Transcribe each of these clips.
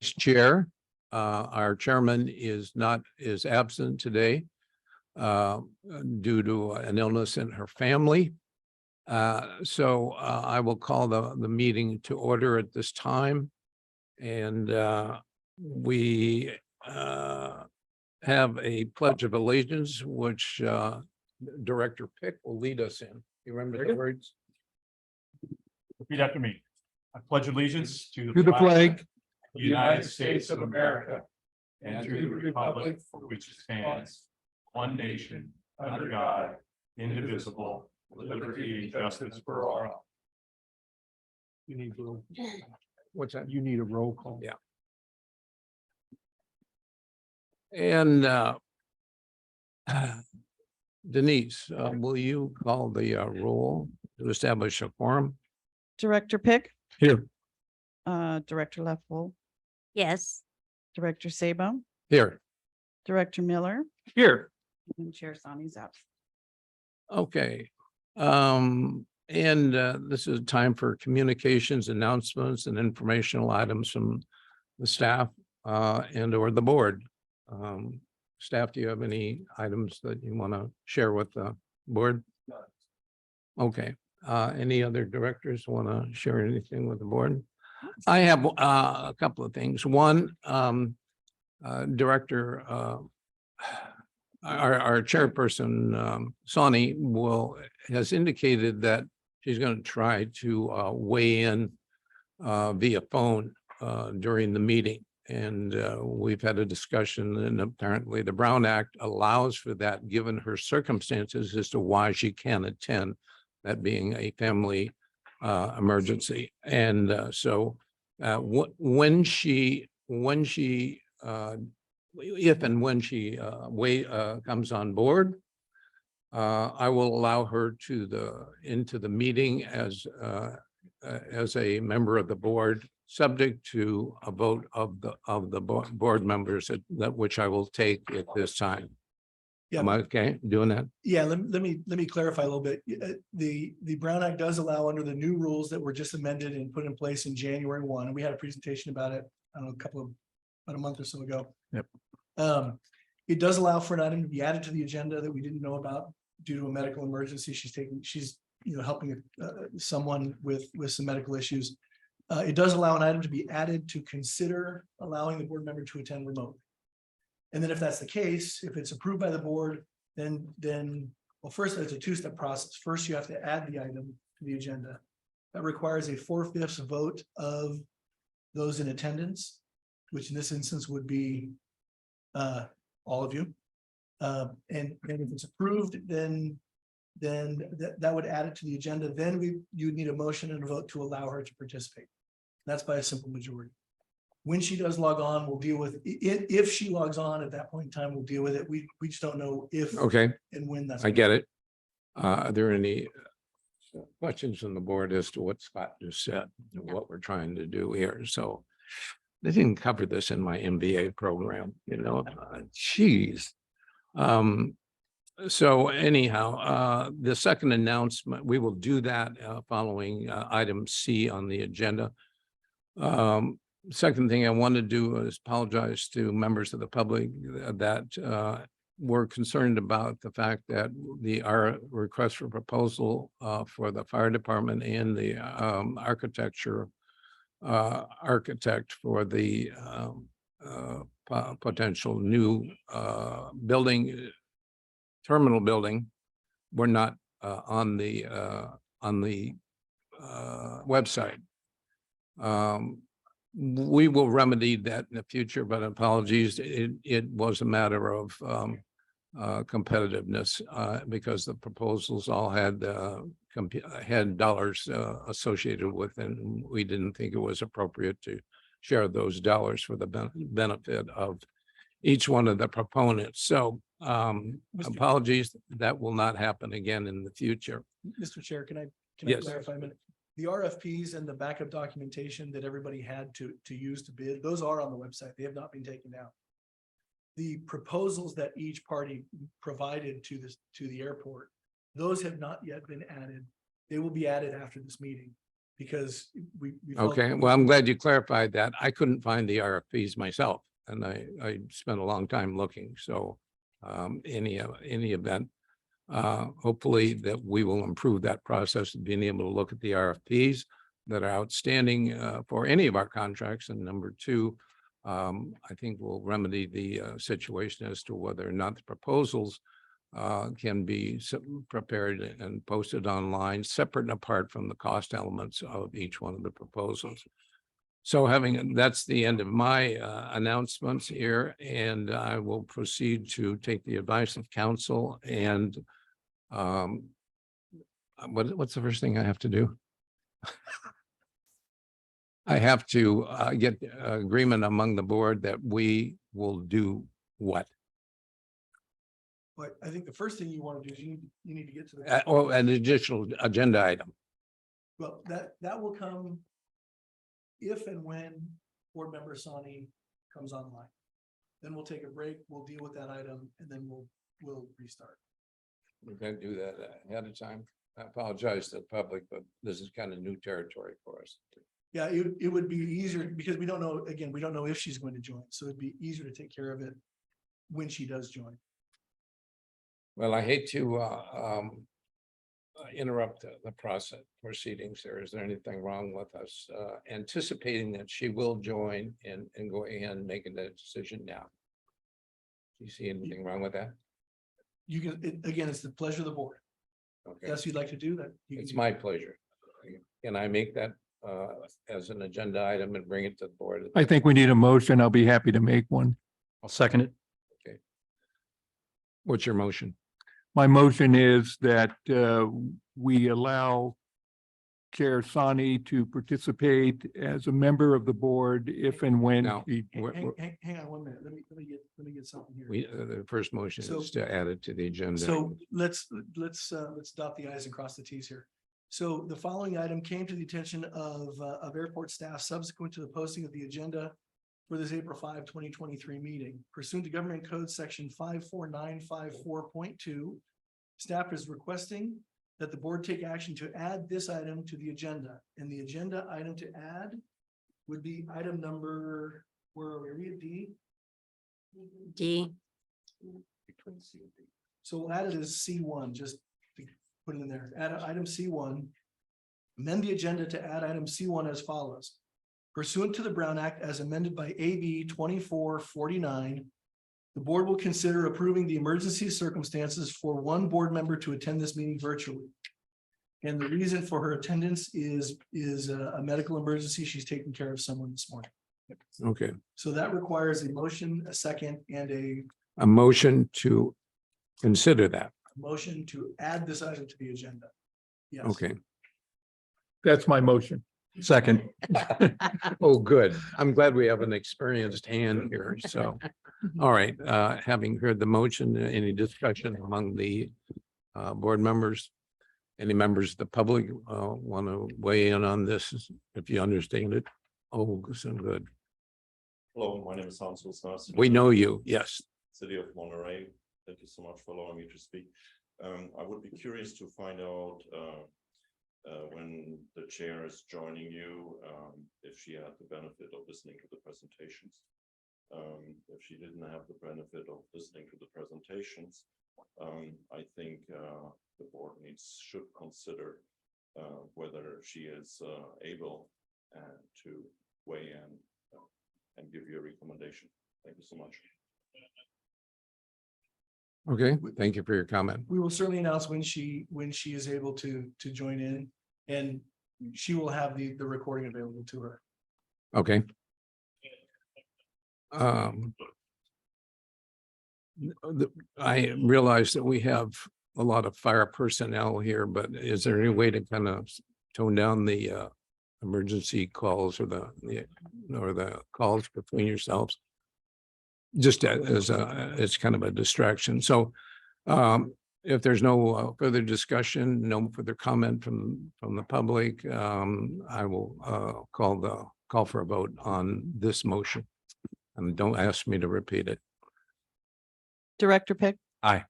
chair. Our chairman is absent today due to an illness in her family. So I will call the meeting to order at this time. And we have a pledge of allegiance, which Director Pick will lead us in. You remember the words? Repeat after me. I pledge allegiance to the flag of the United States of America and to the republic for which it stands, one nation, under God, indivisible, with liberty and justice for all. You need what's that? You need a roll call. Yeah. And Denise, will you call the roll to establish a quorum? Director Pick, Here. Director Leftwell, Yes. Director Sabo, Here. Director Miller, Here. and Chair Sani's out. Okay. This is time for communications, announcements, and informational items from the staff and or the board. Staff, do you have any items that you want to share with the board? Okay. Any other directors want to share anything with the board? I have a couple of things. One, Director, our chairperson, Sani, has indicated that she's going to try to weigh in via phone during the meeting. And we've had a discussion, and apparently the Brown Act allows for that, given her circumstances as to why she can't attend, that being a family emergency. And so when she if and when she comes on board, I will allow her into the meeting as a member of the board, subject to a vote of the board members that which I will take at this time. Yeah. Am I okay doing that? Yeah, let me clarify a little bit. The Brown Act does allow, under the new rules that were just amended and put in place in January 1, and we had a presentation about it, I don't know, about a month or so ago. Yep. It does allow for an item to be added to the agenda that we didn't know about due to a medical emergency. She's helping someone with some medical issues. It does allow an item to be added to consider allowing the board member to attend remotely. And then if that's the case, if it's approved by the board, then well, first it's a two-step process. First, you have to add the item to the agenda. That requires a 4/5 vote of those in attendance, which in this instance would be all of you. And if it's approved, then that would add it to the agenda. Then you would need a motion and a vote to allow her to participate. That's by a simple majority. When she does log on, we'll deal with it. If she logs on at that point in time, we'll deal with it. We just don't know if Okay, and when that's. I get it. Are there any questions from the board as to what Scott just said and what we're trying to do here? So they didn't cover this in my MBA program, geez. So anyhow, the second announcement, we will do that following item C on the agenda. Second thing I want to do is apologize to members of the public that were concerned about the fact that our request for proposal for the fire department and the architect for the potential new terminal building were not on the website. We will remedy that in the future, but apologies. It was a matter of competitiveness because the proposals all had dollars associated with it, and we didn't think it was appropriate to share those dollars for the benefit of each one of the proponents. So apologies, that will not happen again in the future. Mr. Chair, can I Yes. clarify a minute? The RFPs and the backup documentation that everybody had to use to bid, those are on the website. They have not been taken down. The proposals that each party provided to the airport, those have not yet been added. They will be added after this meeting. because we felt- Okay, well, I'm glad you clarified that. I couldn't find the RFPs myself, and I spent a long time looking, so any event, hopefully that we will improve that process of being able to look at the RFPs that are outstanding for any of our contracts. And number two, I think we'll remedy the situation as to whether or not the proposals can be prepared and posted online, separate and apart from the cost elements of each one of the proposals. So that's the end of my announcements here, and I will proceed to take the advice of counsel. And what's the first thing I have to do? I have to get agreement among the board that we will do what? But I think the first thing you want to do is you need to get to the. Oh, an additional agenda item. Well, that will come if and when board member Sani comes online. Then we'll take a break, we'll deal with that item, and then we'll restart. We're going to do that ahead of time. I apologize to the public, but this is kind of new territory for us. Yeah, it would be easier because we don't know, again, we don't know if she's going to join, so it'd be easier to take care of it when she does join. Well, I hate to interrupt the process proceedings there. Is there anything wrong with us anticipating that she will join and go ahead and making that decision now? Do you see anything wrong with that? You can, again, it's the pleasure of the board. Okay, Yes, you'd like to do that. You can it's do my pleasure. Can I make that as an agenda item and bring it to the board? I think we need a motion. I'll be happy to make one. I'll second it. What's your motion? My motion is that we allow Chair Sani to participate as a member of the board if and when Now, he. Hang on 1 minute. Let me get something here. the first motion So- is to add it to the agenda. So let's dot the i's and cross the t's here. So the following item came to the attention of airport staff subsequent to the posting of the agenda for this April 5, 2023 meeting. Pursuant to Government Code Section 54954.2, staff is requesting that the board take action to add this item to the agenda. And the agenda item to add would be item number, where are we? Are we at D? D. So we'll add it as C1, just to put it in there. Add item C1. Amend the agenda to add item C1 as follows. Pursuant to the Brown Act as amended by AB 2449, the board will consider approving the emergency circumstances for one board member to attend this meeting virtually. And the reason for her attendance is a medical emergency. She's taking care of someone this morning. Okay, So that requires a motion, a second, and a a motion to consider that. motion to add this item to the agenda. Yes. Okay. That's my motion. Second. Oh, good. I'm glad we have an experienced hand here. So, all right, having heard the motion, any discussion among the board members? Any members of the public want to weigh in on this, if you understand it? Oh, so good. Hello, my name is Hans Wilsnas. We know you. Yes. City of Monterey. Thank you so much for allowing me to speak. I would be curious to find out when the chair is joining you, if she had the benefit of listening to the presentations. If she didn't have the benefit of listening to the presentations, I think the board should consider whether she is able to weigh in and give you a recommendation. Thank you so much. Okay, thank you for your comment. We will certainly announce when she is able to join in, and she will have the recording available to her. Okay. I realize that we have a lot of fire personnel here, but is there any way to kind of tone down the emergency calls or the calls between yourselves? Just as it's kind of a distraction. So if there's no further discussion, no further comment from the public, I will call for a vote on this motion. And don't ask me to repeat it. Director Pick? Aye.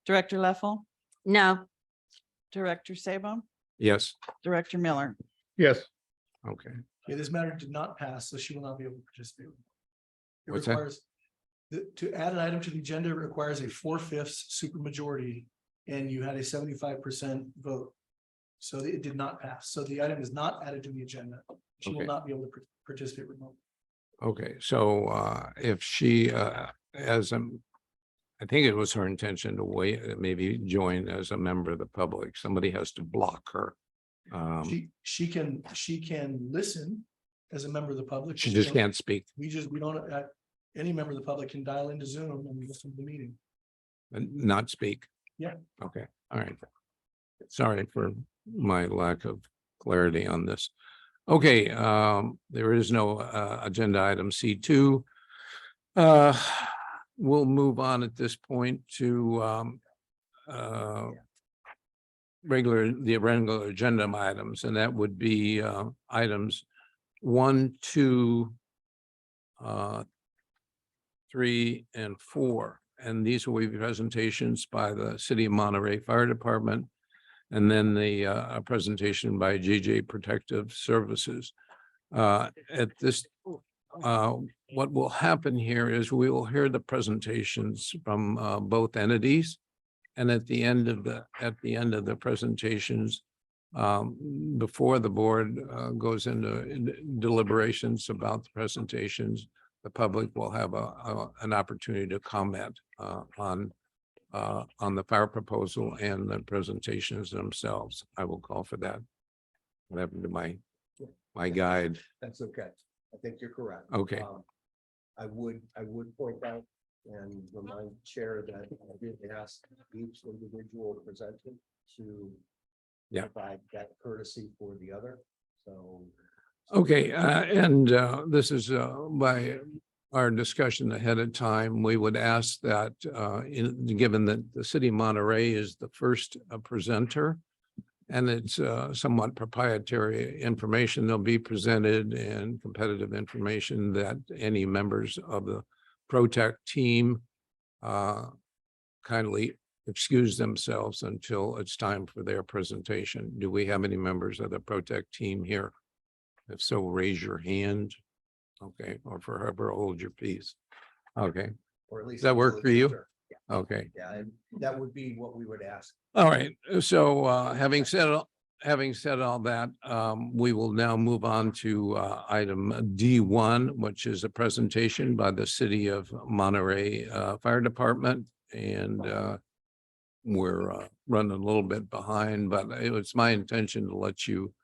Director Leffel? No. Director Sabum? Yes. Director Miller? Yes. Okay, Okay, this matter did not pass, so she will not be able to participate. It What's that? requires, to add an item to the agenda requires a 4/5 supermajority, and you had a 75% vote. So it did not pass. So the item is not added to the agenda. She will Okay. not be able to participate remotely. okay, so if she I think it was her intention to wait, maybe join as a member of the public. Somebody has to block her. She can listen as a member of the public. She but just can't speak we don't, any member of the public can dial into Zoom and listen to the meeting. and not speak. Yeah. Okay, all right. Sorry for my lack of clarity on this. Okay, there is no agenda item C2. We'll move on at this point to the regular agenda items, and that would be items 1, 2, 3, and 4. And these will be presentations by the City of Monterey Fire Department, and then the a presentation by JJ Protective Services. At this, what will happen here is we will hear the presentations from both entities. And at the end of the presentations, before the board goes into deliberations about the presentations, the public will have an opportunity to comment on the fire proposal and the presentations themselves. I will call for that. What happened to my guide? That's okay. I think you're correct. Okay. I would point out and remind Chair that I did ask each individual presenter to Yeah. provide that courtesy for the other. So. Okay, and this is by our discussion ahead of time, we would ask that given that the City of Monterey is the first presenter, and it's somewhat proprietary information that'll be presented and competitive information, that any members of the ProTech team kindly excuse themselves until it's time for their presentation. Do we have any members of the ProTech team here? If so, raise your hand. Okay, or forever hold your peace. Okay, Or at least. Does that work for you? Sure. Yeah. okay. Yeah, and that would be what we would ask. All right, so having said all that, we will now move on to item D1, which is a presentation by the City of Monterey Fire Department. And we're running a little bit behind, but it was my intention to let you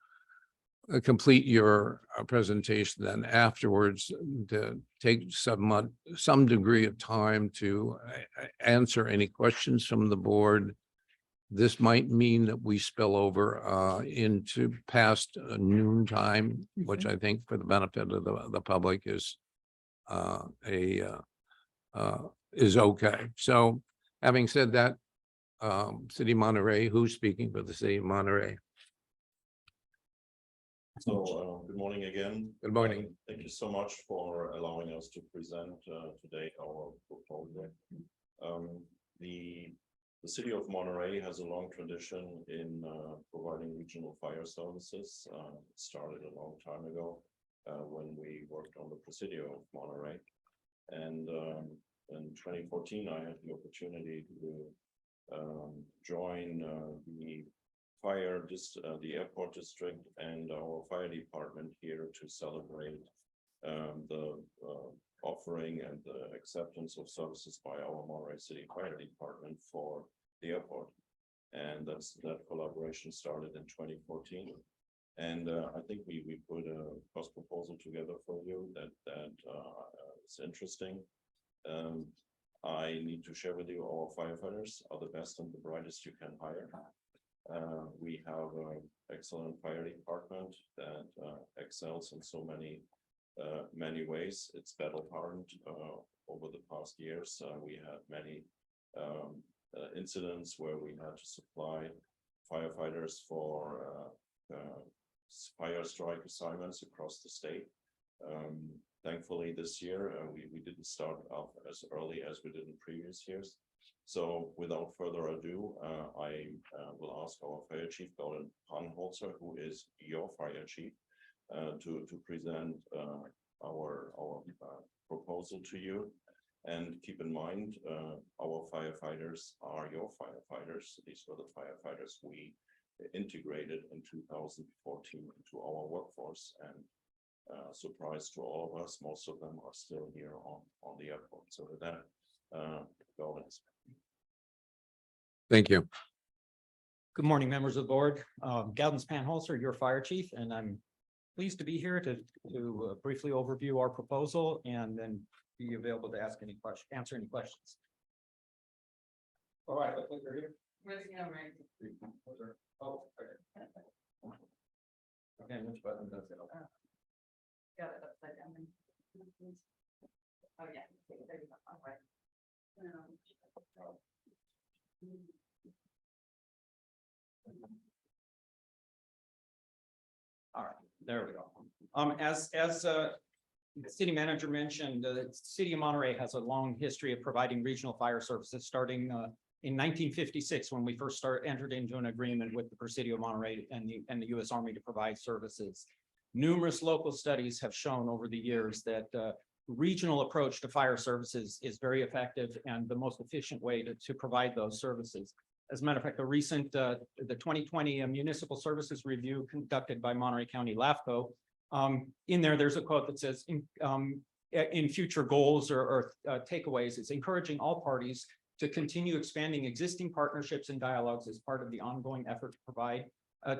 complete your presentation, then afterwards to take some degree of time to answer any questions from the board. This might mean that we spill over into past noon time, which I think for the benefit of the public is okay. So having said that, City of Monterey, who's speaking for the City of Monterey? So, good morning again. Good morning. Thank you so much for allowing us to present today our proposal. The City of Monterey has a long tradition in providing regional fire services. It started a long time ago when we worked on the Presidio of Monterey. And in 2014, I had the opportunity to join the airport district and our fire department here to celebrate the offering and the acceptance of services by our Monterey City Fire Department for the airport. And that collaboration started in 2014. And I think we put a cost proposal together for you that is interesting. I need to share with you, our firefighters are the best and the brightest you can hire. We have an excellent fire department that excels in so many ways. It's battle hardened. Over the past years, we had many incidents where we had to supply firefighters for fire strike assignments across the state. Thankfully, this year we didn't start off as early as we did in previous years. So without further ado, I will ask our fire chief, Gordon Panholzer, who is your fire chief, to present our proposal to you. And keep in mind, our firefighters are your firefighters. These were the firefighters we integrated in 2014 into our workforce, and surprise to all of us, most of them are still here on the airport. So with that, go ahead. Thank you. Good morning, members of the board. Galdens Panholzer, your fire chief, and I'm pleased to be here to briefly overview our proposal and then be available to answer any questions. All right, let's look here. Oh, okay. Okay, which button does it? Got it upside down. Oh, yeah. There you go. All right. All right, there we go. As the city manager mentioned, the city of Monterey has a long history of providing regional fire services, starting in 1956, when we first entered into an agreement with the Presidio of Monterey and the U.S. Army to provide services. Numerous local studies have shown over the years that regional approach to fire services is very effective and the most efficient way to provide those services. As a matter of fact, the recent, the 2020 Municipal Services Review conducted by Monterey County LAFCO, in there's a quote that says, in future goals or takeaways, it's encouraging all parties to continue expanding existing partnerships and dialogues as part of the ongoing effort to provide,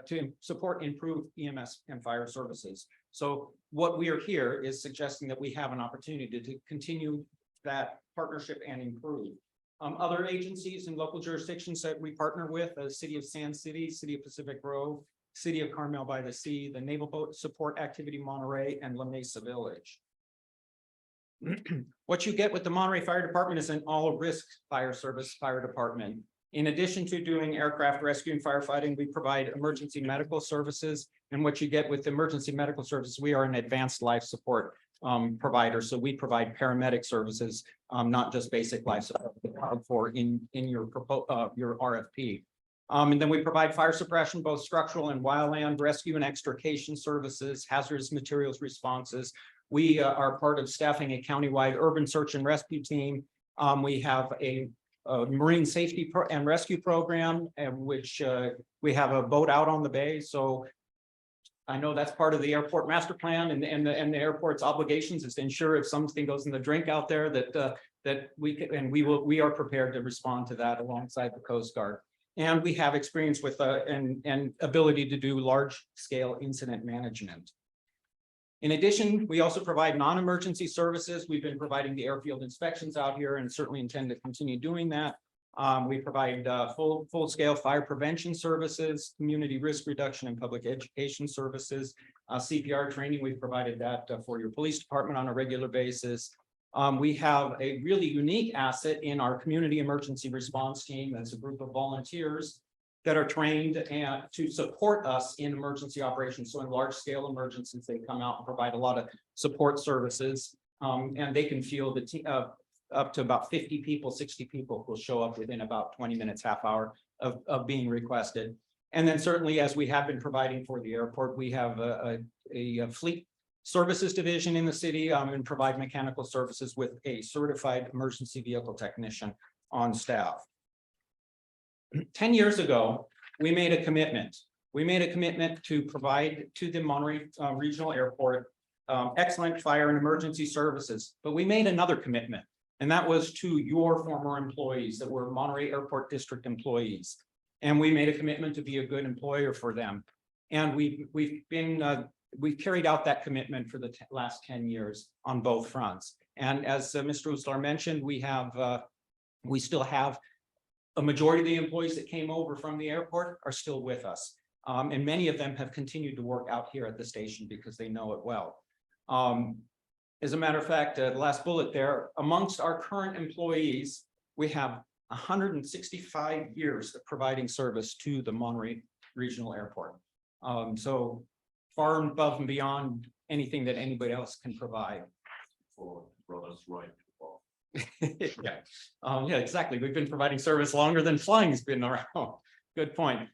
to support improved EMS and fire services. So what we are here is suggesting that we have an opportunity to continue that partnership and improve. Other agencies and local jurisdictions that we partner with, the City of Sand City, City of Pacific Grove, City of Carmel by the Sea, the Naval Boat Support Activity Monterey, and La Mesa Village. What you get with the Monterey Fire Department is an all-risk fire service fire department. In addition to doing aircraft rescue and firefighting, we provide emergency medical services. And what you get with emergency medical services, we are an advanced life support provider. So we provide paramedic services, not just basic life support for in your RFP. And then we provide fire suppression, both structural and wildland rescue and extrication services, hazardous materials responses. We are part of staffing a countywide urban search and rescue team. We have a marine safety and rescue program, which we have a boat out on the bay. So I know that's part of the airport master plan, and the airport's obligations is to ensure if something goes in the drink out there that we can, and we are prepared to respond to that alongside the Coast Guard. And we have experience with and ability to do large scale incident management. In addition, we also provide non-emergency services. We've been providing the airfield inspections out here and certainly intend to continue doing that. We provide full-scale fire prevention services, community risk reduction and public education services, CPR training. We've provided that for your police department on a regular basis. We have a really unique asset in our community emergency response team. That's a group of volunteers that are trained to support us in emergency operations. So in large scale emergencies, they come out and provide a lot of support services, and they can field up to about 50 people, 60 people will show up within about 20 minutes, half hour of being requested. And then certainly, as we have been providing for the airport, we have a fleet services division in the city and provide mechanical services with a certified emergency vehicle technician on staff. 10 years ago, we made a commitment. We made a commitment to provide to the Monterey Regional Airport excellent fire and emergency services, but we made another commitment, and that was to your former employees that were Monterey Airport District employees. And we made a commitment to be a good employer for them. And we've carried out that commitment for the last 10 years on both fronts. And as Mr. Uslar mentioned, we still have a majority of the employees that came over from the airport are still with us. And many of them have continued to work out here at the station because they know it well. As a matter of fact, the last bullet there, amongst our current employees, we have 165 years of providing service to the Monterey Regional Airport. So far above and beyond anything that anybody else can provide. For brothers right. Yeah, yeah, exactly. We've been providing service longer than flying's been around. Good point.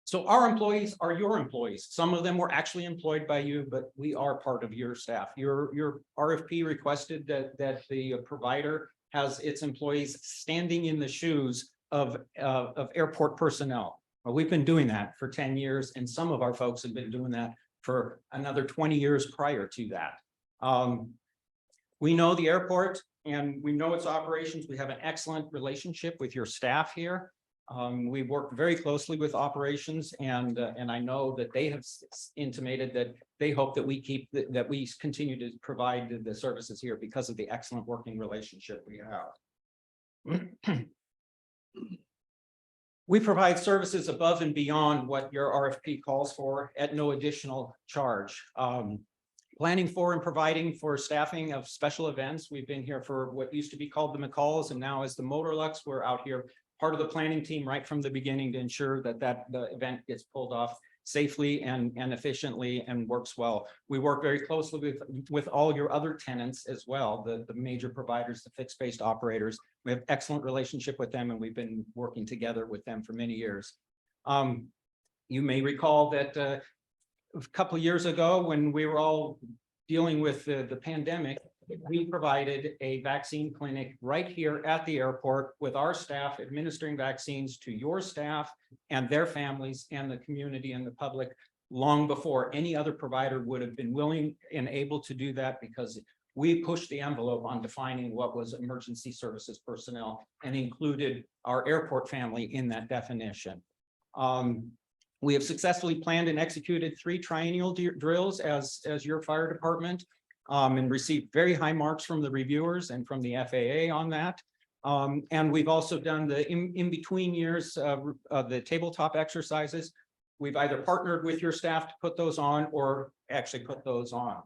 So our employees are your employees. Some of them were actually employed by you, but we are part of your staff. Your RFP requested that the provider has its employees standing in the shoes of airport personnel. Well, we've been doing that for 10 years, and some of our folks have been doing that for another 20 years prior to that. We know the airport and we know its operations. We have an excellent relationship with your staff here. We work very closely with operations, and I know that they have intimated that they hope that we continue to provide the services here because of the excellent working relationship we have. We provide services above and beyond what your RFP calls for at no additional charge. Planning for and providing for staffing of special events. We've been here for what used to be called the McCalls, and now as the Motorlux, we're out here part of the planning team right from the beginning to ensure that the event gets pulled off safely and efficiently and works well. We work very closely with all your other tenants as well, the major providers, the fixed-based operators. We have excellent relationship with them, and we've been working together with them for many years. You may recall that a couple of years ago, when we were all dealing with the pandemic, we provided a vaccine clinic right here at the airport with our staff administering vaccines to your staff and their families and the community and the public long before any other provider would have been willing and able to do that, because we pushed the envelope on defining what was emergency services personnel and included our airport family in that definition. We have successfully planned and executed 3 triennial drills as your fire department. And received very high marks from the reviewers and from the FAA on that. And we've also done the in-between years of the tabletop exercises. We've either partnered with your staff to put those on or actually put those on.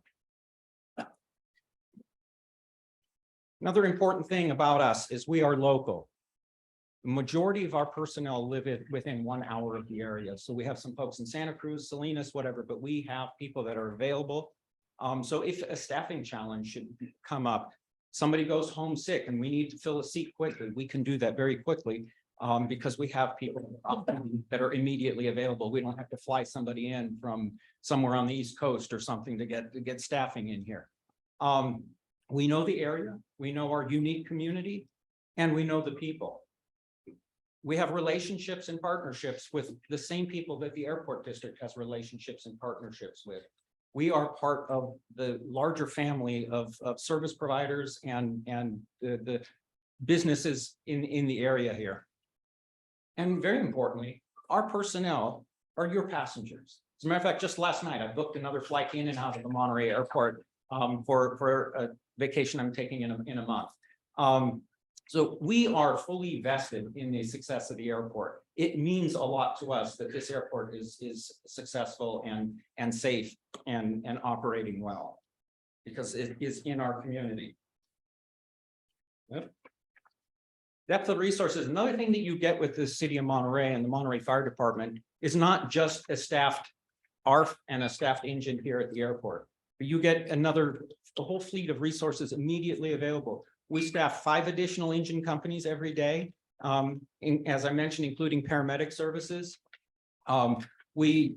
Another important thing about us is we are local. The majority of our personnel live within 1 hour of the area. So we have some folks in Santa Cruz, Salinas, whatever, but we have people that are available. So if a staffing challenge should come up, somebody goes home sick and we need to fill a seat quickly, we can do that very quickly because we have people that are immediately available. We don't have to fly somebody in from somewhere on the East Coast or something to get staffing in here. We know the area, we know our unique community, and we know the people. We have relationships and partnerships with the same people that the airport district has relationships and partnerships with. We are part of the larger family of service providers and the businesses in the area here. And very importantly, our personnel are your passengers. As a matter of fact, just last night, I booked another flight in and out of the Monterey airport for a vacation I'm taking in a month. So we are fully vested in the success of the airport. It means a lot to us that this airport is successful and safe and operating well, because it is in our community. Yep. Depth of resources. Another thing that you get with the city of Monterey and the Monterey Fire Department is not just a staffed ARF and a staffed engine here at the airport, but you get a whole fleet of resources immediately available. We staff 5 additional engine companies every day, as I mentioned, including paramedic services. We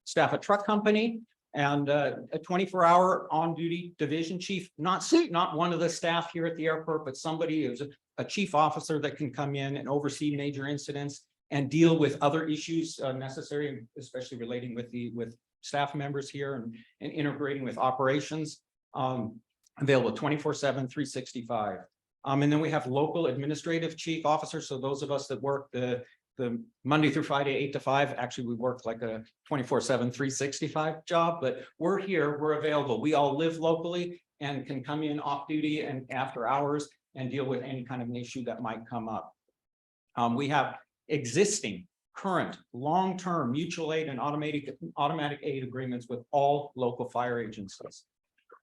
staff a truck company and a 24-hour on-duty division chief, not one of the staff here at the airport, but somebody who's a chief officer that can come in and oversee major incidents and deal with other issues necessary, especially relating with staff members here and integrating with operations. Available 24/7, 365. And then we have local administrative chief officers. So those of us that work the Monday through Friday, 8 to 5, actually we work like a 24/7, 365 job, but we're here, we're available. We all live locally and can come in off duty and after hours and deal with any kind of an issue that might come up. We have existing, current, long-term mutual aid and automatic aid agreements with all local fire agencies.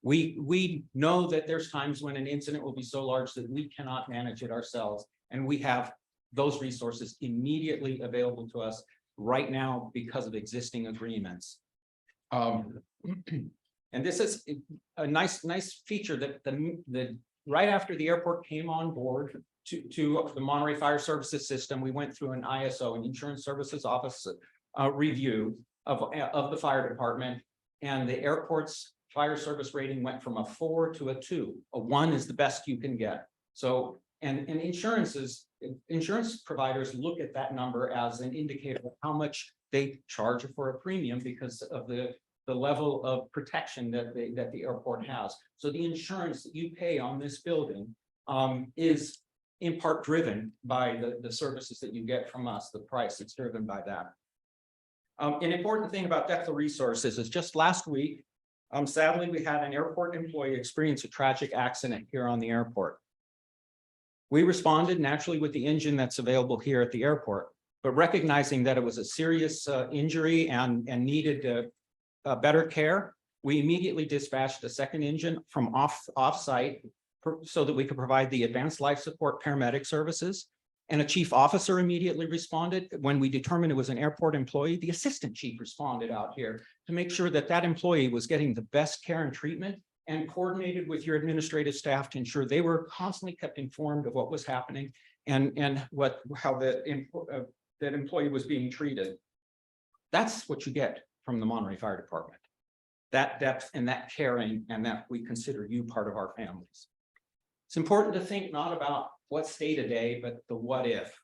We know that there's times when an incident will be so large that we cannot manage it ourselves, and we have those resources immediately available to us right now because of existing agreements. And this is a nice feature that right after the airport came on board to the Monterey Fire Services System, we went through an ISO, an Insurance Services Office review of the fire department. And the airport's fire service rating went from a 4 to a 2. A 1 is the best you can get. So, and insurance providers look at that number as an indicator of how much they charge for a premium because of the level of protection that the airport has. So the insurance that you pay on this building is in part driven by the services that you get from us, the price it's driven by that. An important thing about Decla Resources is just last week, sadly, we had an airport employee experience a tragic accident here on the airport. We responded naturally with the engine that's available here at the airport, but recognizing that it was a serious injury and needed better care, we immediately dispatched a second engine from off-site so that we could provide the advanced life support paramedic services. And a chief officer immediately responded. When we determined it was an airport employee, the assistant chief responded out here to make sure that that employee was getting the best care and treatment, and coordinated with your administrative staff to ensure they were constantly kept informed of what was happening and how that employee was being treated. That's what you get from the Monterey Fire Department. That depth and that caring, and that we consider you part of our families. It's important to think not about what's day to day, but the what if.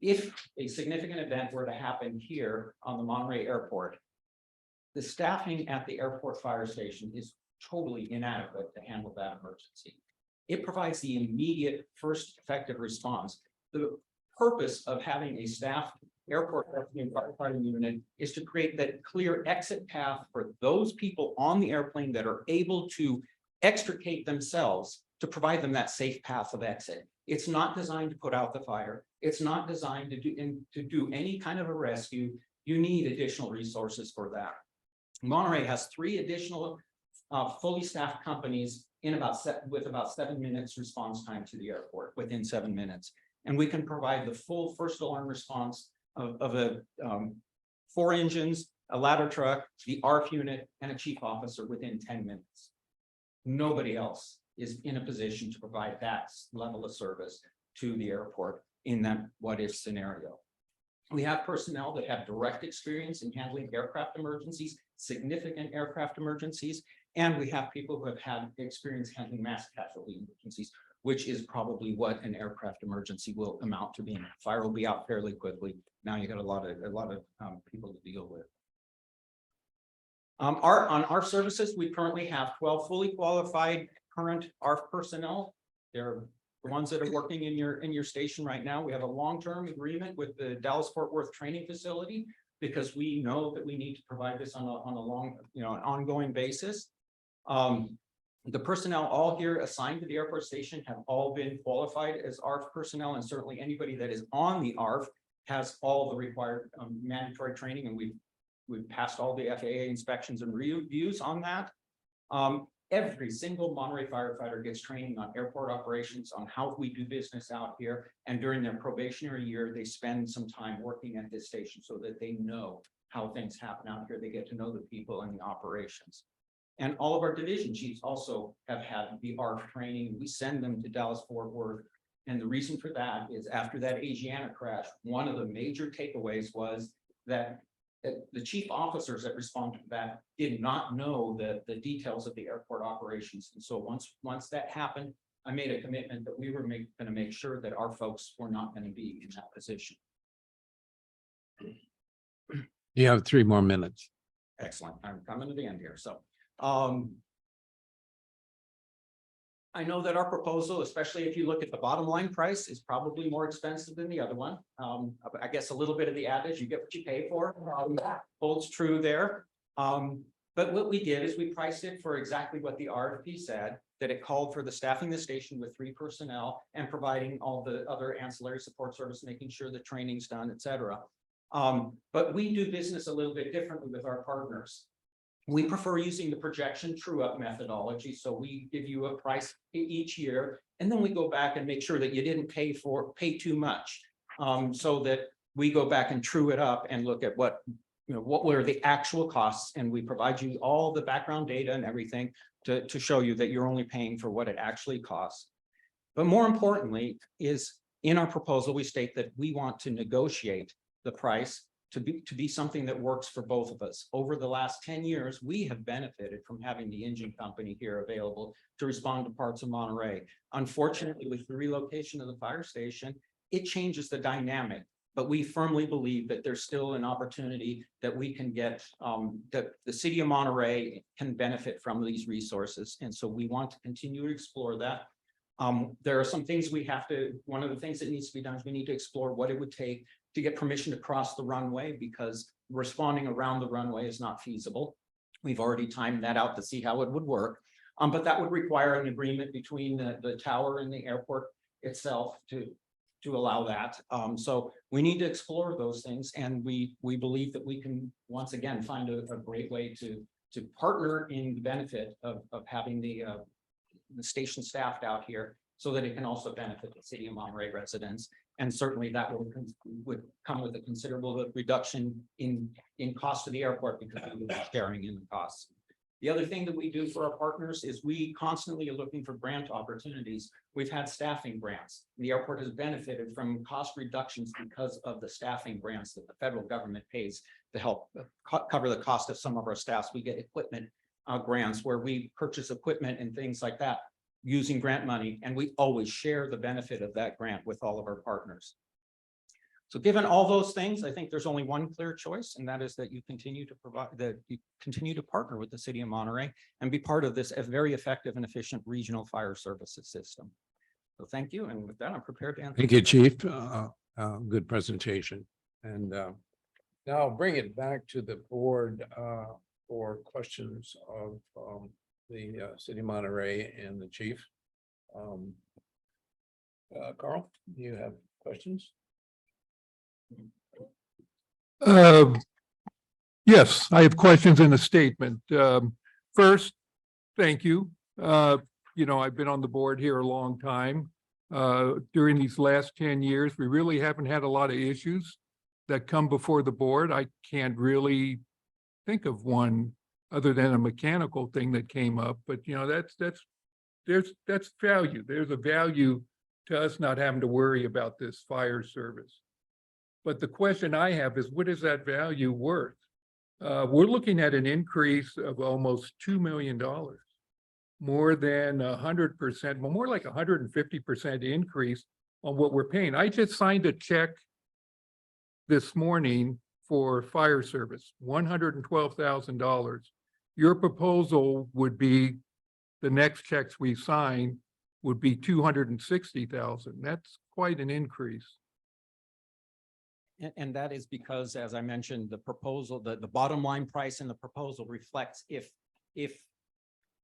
If a significant event were to happen here on the Monterey Airport, the staffing at the airport fire station is totally inadequate to handle that emergency. It provides the immediate first effective response. The purpose of having a staffed airport firefighting unit is to create that clear exit path for those people on the airplane that are able to extricate themselves, to provide them that safe path of exit. It's not designed to put out the fire. It's not designed to do any kind of a rescue. You need additional resources for that. Monterey has 3 additional fully staffed companies with about 7 minutes response time to the airport, within 7 minutes. And we can provide the full first alarm response of 4 engines, a ladder truck, the ARF unit, and a chief officer within 10 minutes. Nobody else is in a position to provide that level of service to the airport in that what if scenario. We have personnel that have direct experience in handling aircraft emergencies, significant aircraft emergencies, and we have people who have had experience handling mass casualty emergencies, which is probably what an aircraft emergency will amount to being. Fire will be out fairly quickly. Now you got a lot of people to deal with. On our services, we currently have 12 fully qualified current ARF personnel. They're the ones that are working in your station right now. We have a long-term agreement with the Dallas-Fort Worth training facility because we know that we need to provide this on a long, an ongoing basis. The personnel all here assigned to the airport station have all been qualified as ARF personnel, and certainly anybody that is on the ARF has all the required mandatory training, and we've passed all the FAA inspections and reviews on that. Every single Monterey firefighter gets training on airport operations, on how we do business out here, and during their probationary year, they spend some time working at this station so that they know how things happen out here. They get to know the people and the operations. And all of our division chiefs also have had the ARF training. We send them to Dallas-Fort Worth. And the reason for that is after that Asiana crash, one of the major takeaways was that the chief officers that responded to that did not know the details of the airport operations. And so once that happened, I made a commitment that we were going to make sure that our folks were not going to be in that position. You have 3 more minutes. Excellent. I'm coming to the end here. So I know that our proposal, especially if you look at the bottom line price, is probably more expensive than the other one. I guess a little bit of the adage, you get what you pay for, holds true there. But what we did is we priced it for exactly what the RFP said, that it called for the staffing the station with 3 personnel and providing all the other ancillary support service, making sure the training's done, et cetera. But we do business a little bit differently with our partners. We prefer using the projection true-up methodology. So we give you a price each year, and then we go back and make sure that you didn't pay too much. So that we go back and true it up and look at what what were the actual costs, and we provide you all the background data and everything to show you that you're only paying for what it actually costs. But more importantly is in our proposal, we state that we want to negotiate the price to be something that works for both of us. Over the last 10 years, we have benefited from having the engine company here available to respond to parts of Monterey. Unfortunately, with the relocation of the fire station, it changes the dynamic, but we firmly believe that there's still an opportunity that we can get, that the city of Monterey can benefit from these resources. And so we want to continue to explore that. There are some things one of the things that needs to be done is we need to explore what it would take to get permission to cross the runway, because responding around the runway is not feasible. We've already timed that out to see how it would work. But that would require an agreement between the tower and the airport itself to allow that. So we need to explore those things, and we believe that we can once again find a great way to partner in the benefit of having the station staffed out here, so that it can also benefit the city of Monterey residents. And certainly that would come with a considerable reduction in cost to the airport, because we would be sharing in the costs. The other thing that we do for our partners is we constantly are looking for grant opportunities. We've had staffing grants. The airport has benefited from cost reductions because of the staffing grants that the federal government pays to help cover the cost of some of our staffs. We get equipment grants where we purchase equipment and things like that using grant money, and we always share the benefit of that grant with all of our partners. So given all those things, I think there's only one clear choice, and that is that you continue to partner with the city of Monterey and be part of this very effective and efficient regional fire services system. So thank you, and with that, I'm prepared to answer. Thank you, Chief. Good presentation. And now I'll bring it back to the board for questions of the city of Monterey and the chief. Carl, do you have questions? Yes, I have questions in the statement. First, thank you. I've been on the board here a long time. During these last 10 years, we really haven't had a lot of issues that come before the board. I can't really think of one other than a mechanical thing that came up, but that's value. There's a value to us not having to worry about this fire service. But the question I have is, what is that value worth? We're looking at an increase of almost $2 million, more than 100%, well, more like 150% increase on what we're paying. I just signed a check this morning for fire service, $112,000. Your proposal would be, the next checks we sign would be $260,000. That's quite an increase. And that is because, as I mentioned, the proposal, the bottom line price in the proposal reflects if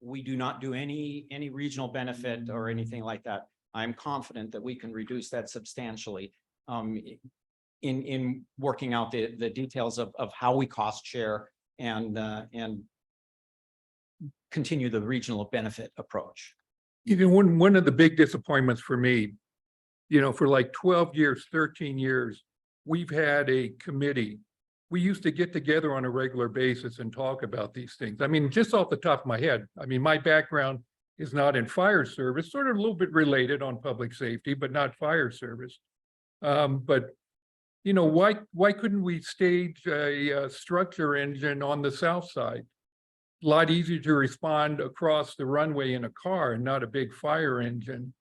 we do not do any regional benefit or anything like that, I'm confident that we can reduce that substantially in working out the details of how we cost share and continue the regional benefit approach. One of the big disappointments for me, for like 12 years, 13 years, we've had a committee. We used to get together on a regular basis and talk about these things. I mean, just off the top of my head, my background is not in fire service, sort of a little bit related on public safety, but not fire service. But why couldn't we stage a structure engine on the south side? A lot easier to respond across the runway in a car and not a big fire engine.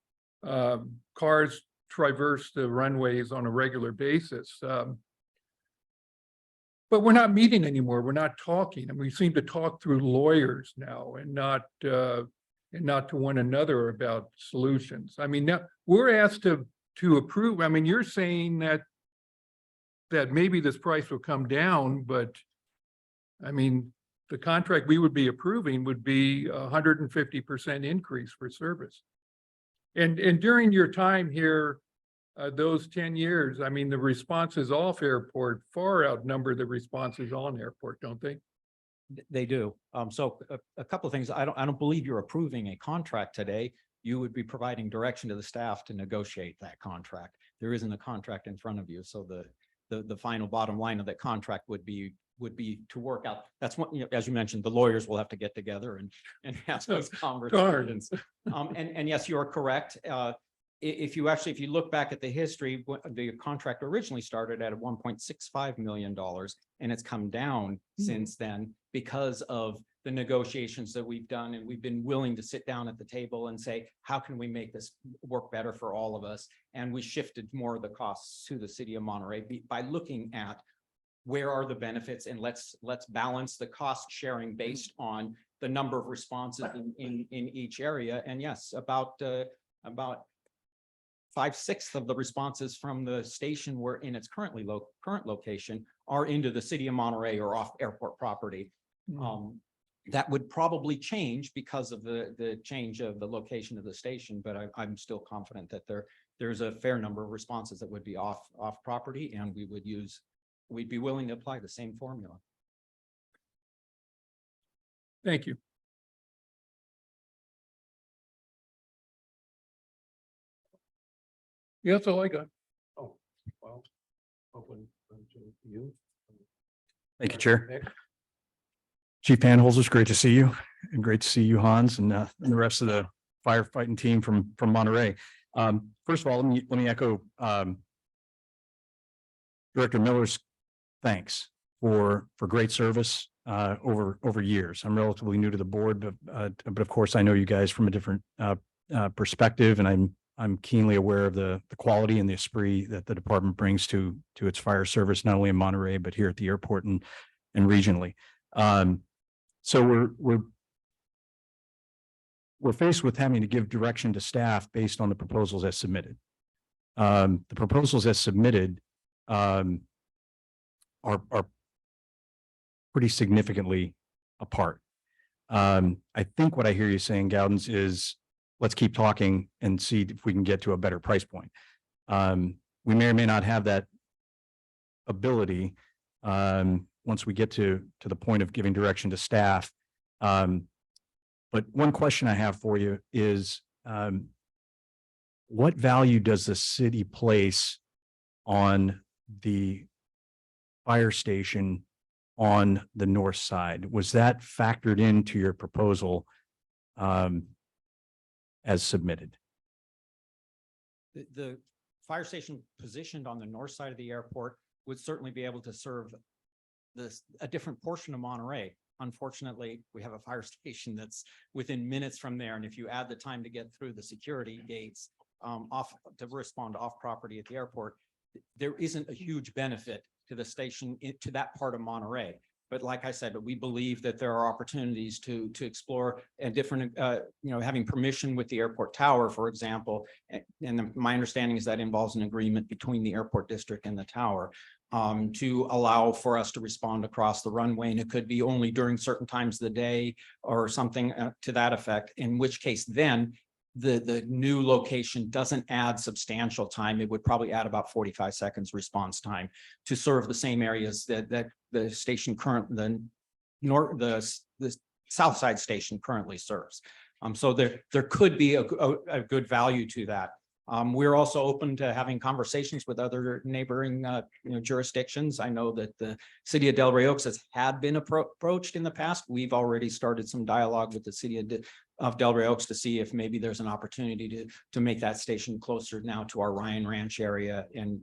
Cars traverse the runways on a regular basis. But we're not meeting anymore. We're not talking, and we seem to talk through lawyers now and not to one another about solutions. Now we're asked to approve. You're saying that maybe this price will come down, but the contract we would be approving would be 150% increase for service. And during your time here, those 10 years, the responses off airport far outnumber the responses on airport, don't they? They do. So a couple of things. I don't believe you're approving a contract today. You would be providing direction to the staff to negotiate that contract. There isn't a contract in front of you. So the final bottom line of that contract would be would be to work out. That's what, you know, as you mentioned, the lawyers will have to get together and have those conversations. And yes, you are correct. If you look back at the history, the contract originally started at $1.65 million, and it's come down since then because of the negotiations that we've done, and we've been willing to sit down at the table and say, how can we make this work better for all of us? And we shifted more of the costs to the city of Monterey by looking at where are the benefits, and let's balance the cost sharing based on the number of responses in each area. And yes, about 5/6 of the responses from the station were in its current location are into the city of Monterey or off airport property. That would probably change because of the change of the location of the station, but I'm still confident that there's a fair number of responses that would be off property, and we'd be willing to apply the same formula. Thank you. Yeah, that's all I got. Oh, well, open to you. Thank you, Chair. Nick? Chief Panholzer, great to see you, and great to see you, Hans, and the rest of the firefighting team from Monterey. First of all, let me echo Director Miller's thanks for great service over years. I'm relatively new to the board, but of course I know you guys from a different perspective, and I'm keenly aware of the quality and the esprit that the department brings to its fire service, not only in Monterey, but here at the airport and regionally. So we're faced with having to give direction to staff based on the proposals as submitted. The proposals as submitted are pretty significantly apart. I think what I hear you saying, Gaudens, is let's keep talking and see if we can get to a better price point. We may or may not have that ability once we get to the point of giving direction to staff. But one question I have for you is, what value does the city place on the fire station on the north side? Was that factored into your proposal as submitted? The fire station positioned on the north side of the airport would certainly be able to serve a different portion of Monterey. Unfortunately, we have a fire station that's within minutes from there, and if you add the time to get through the security gates to respond off property at the airport, there isn't a huge benefit to the station to that part of Monterey. But like I said, we believe that there are opportunities to explore a different, having permission with the airport tower, for example. And my understanding is that involves an agreement between the airport district and the tower to allow for us to respond across the runway. And it could be only during certain times of the day or something to that effect, in which case then the new location doesn't add substantial time. It would probably add about 45 seconds response time to serve the same areas that the station the south side station currently serves. So there could be a good value to that. We're also open to having conversations with other neighboring jurisdictions. I know that the city of Del Rey Oaks has been approached in the past. We've already started some dialogue with the city of Del Rey Oaks to see if maybe there's an opportunity to make that station closer now to our Ryan Ranch area and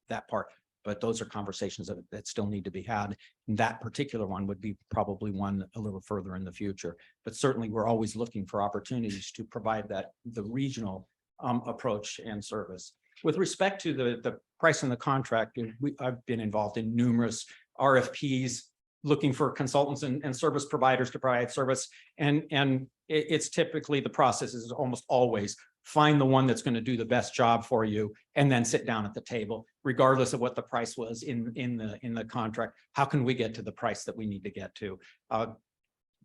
that part. But those are conversations that still need to be had. And that particular one would be probably one a little further in the future. But certainly we're always looking for opportunities to provide the regional approach and service. With respect to the price in the contract, I've been involved in numerous RFPs looking for consultants and service providers to provide service. And it's typically, the process is almost always find the one that's going to do the best job for you and then sit down at the table, regardless of what the price was in the contract. How can we get to the price that we need to get to?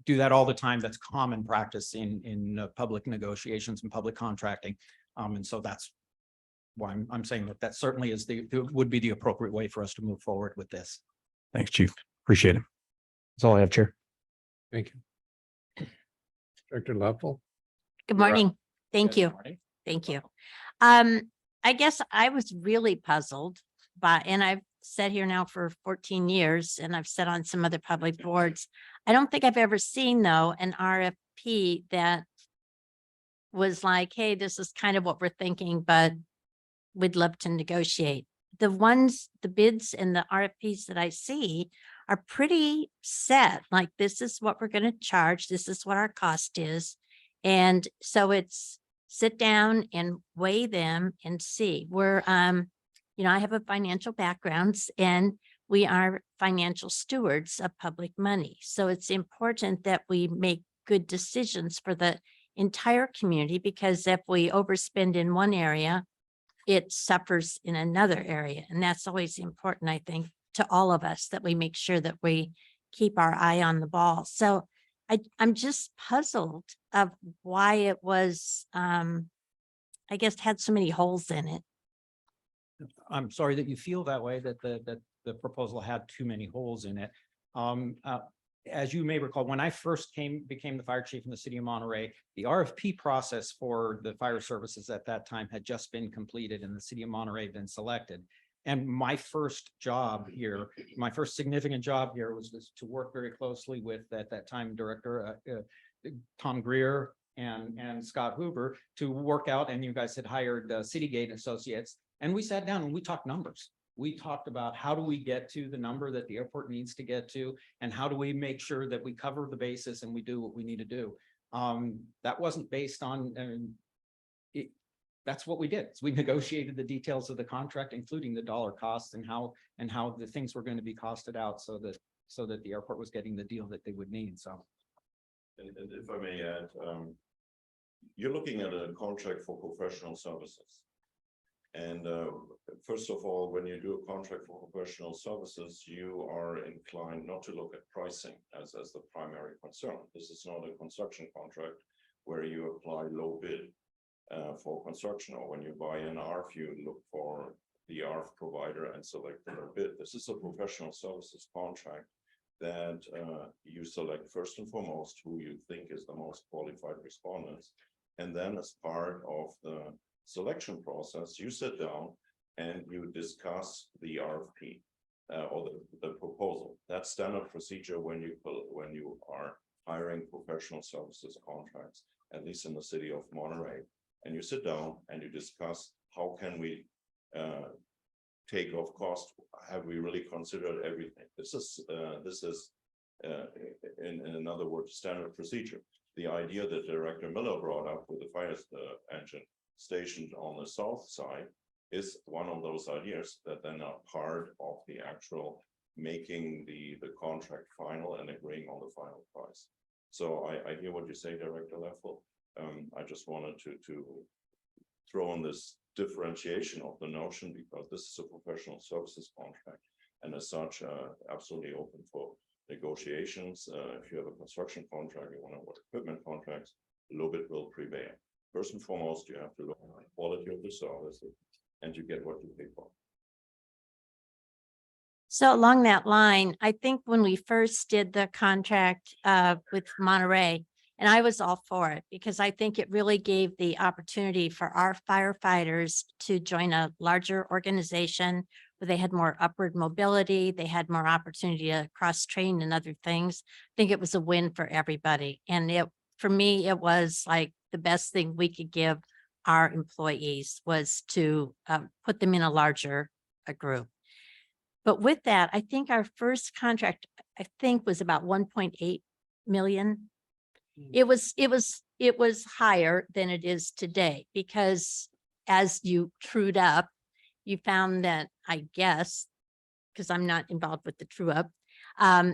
Do that all the time. That's common practice in public negotiations and public contracting. And so that's why I'm saying that certainly is would be the appropriate way for us to move forward with this. Thanks, Chief. Appreciate it. That's all I have, Chair. Thank you. Director Level. Good morning. Thank you. Thank you. I guess I was really puzzled by, and I've sat here now for 14 years and I've sat on some other public boards. I don't think I've ever seen though an RFP that was like, hey, this is kind of what we're thinking, but we'd love to negotiate. The bids and the RFPs that I see are pretty set, like this is what we're going to charge, this is what our cost is. And so it's sit down and weigh them and see. We're, I have a financial background and we are financial stewards of public money. So it's important that we make good decisions for the entire community, because if we overspend in one area, it suffers in another area. And that's always important, I think, to all of us, that we make sure that we keep our eye on the ball. So I'm just puzzled of why it was, I guess, had so many holes in it. I'm sorry that you feel that way, that the proposal had too many holes in it. As you may recall, when I first became the fire chief in the city of Monterey, the RFP process for the fire services at that time had just been completed and the city of Monterey had been selected. And my first job here, my first significant job here was to work very closely with, at that time, Director Tom Greer and Scott Hoover, to work out, and you guys had hired Citygate Associates, and we sat down and we talked numbers. We talked about how do we get to the number that the airport needs to get to, and how do we make sure that we cover the basis and we do what we need to do. That wasn't based on, that's what we did. So we negotiated the details of the contract, including the dollar costs and how the things were going to be costed out, so that the airport was getting the deal that they would need. So, and if I may add, you're looking at a contract for professional services. And first of all, when you do a contract for professional services, you are inclined not to look at pricing as the primary concern. This is not a construction contract where you apply low bid for construction, or when you buy an ARF, you look for the ARF provider and select the low bid. This is a professional services contract that you select first and foremost who you think is the most qualified respondents. And then as part of the selection process, you sit down and you discuss the RFP or the proposal. That's standard procedure when you are hiring professional services contracts, at least in the city of Monterey. And you sit down and you discuss, how can we take off cost? Have we really considered everything? This is in other words, standard procedure. The idea that Director Miller brought up with the fire engine stationed on the south side is one of those ideas that then are part of the actual making the contract final and agreeing on the final price. So I hear what you say, Director Leffel. I just wanted to throw in this differentiation of the notion, because this is a professional services contract, and as such, absolutely open for negotiations. If you have a construction contract, you want to work equipment contracts, low bid will prevail. First and foremost, you have to look at the quality of the service, and you get what you pay for. So along that line, I think when we first did the contract with Monterey, and I was all for it, because I think it really gave the opportunity for our firefighters to join a larger organization where they had more upward mobility, they had more opportunity to cross-train and other things. I think it was a win for everybody. And for me, it was like the best thing we could give our employees was to put them in a larger group. But with that, I think our first contract, was about 1.8 million. It was higher than it is today, because as you trued up, you found that, I guess, because I'm not involved with the true up,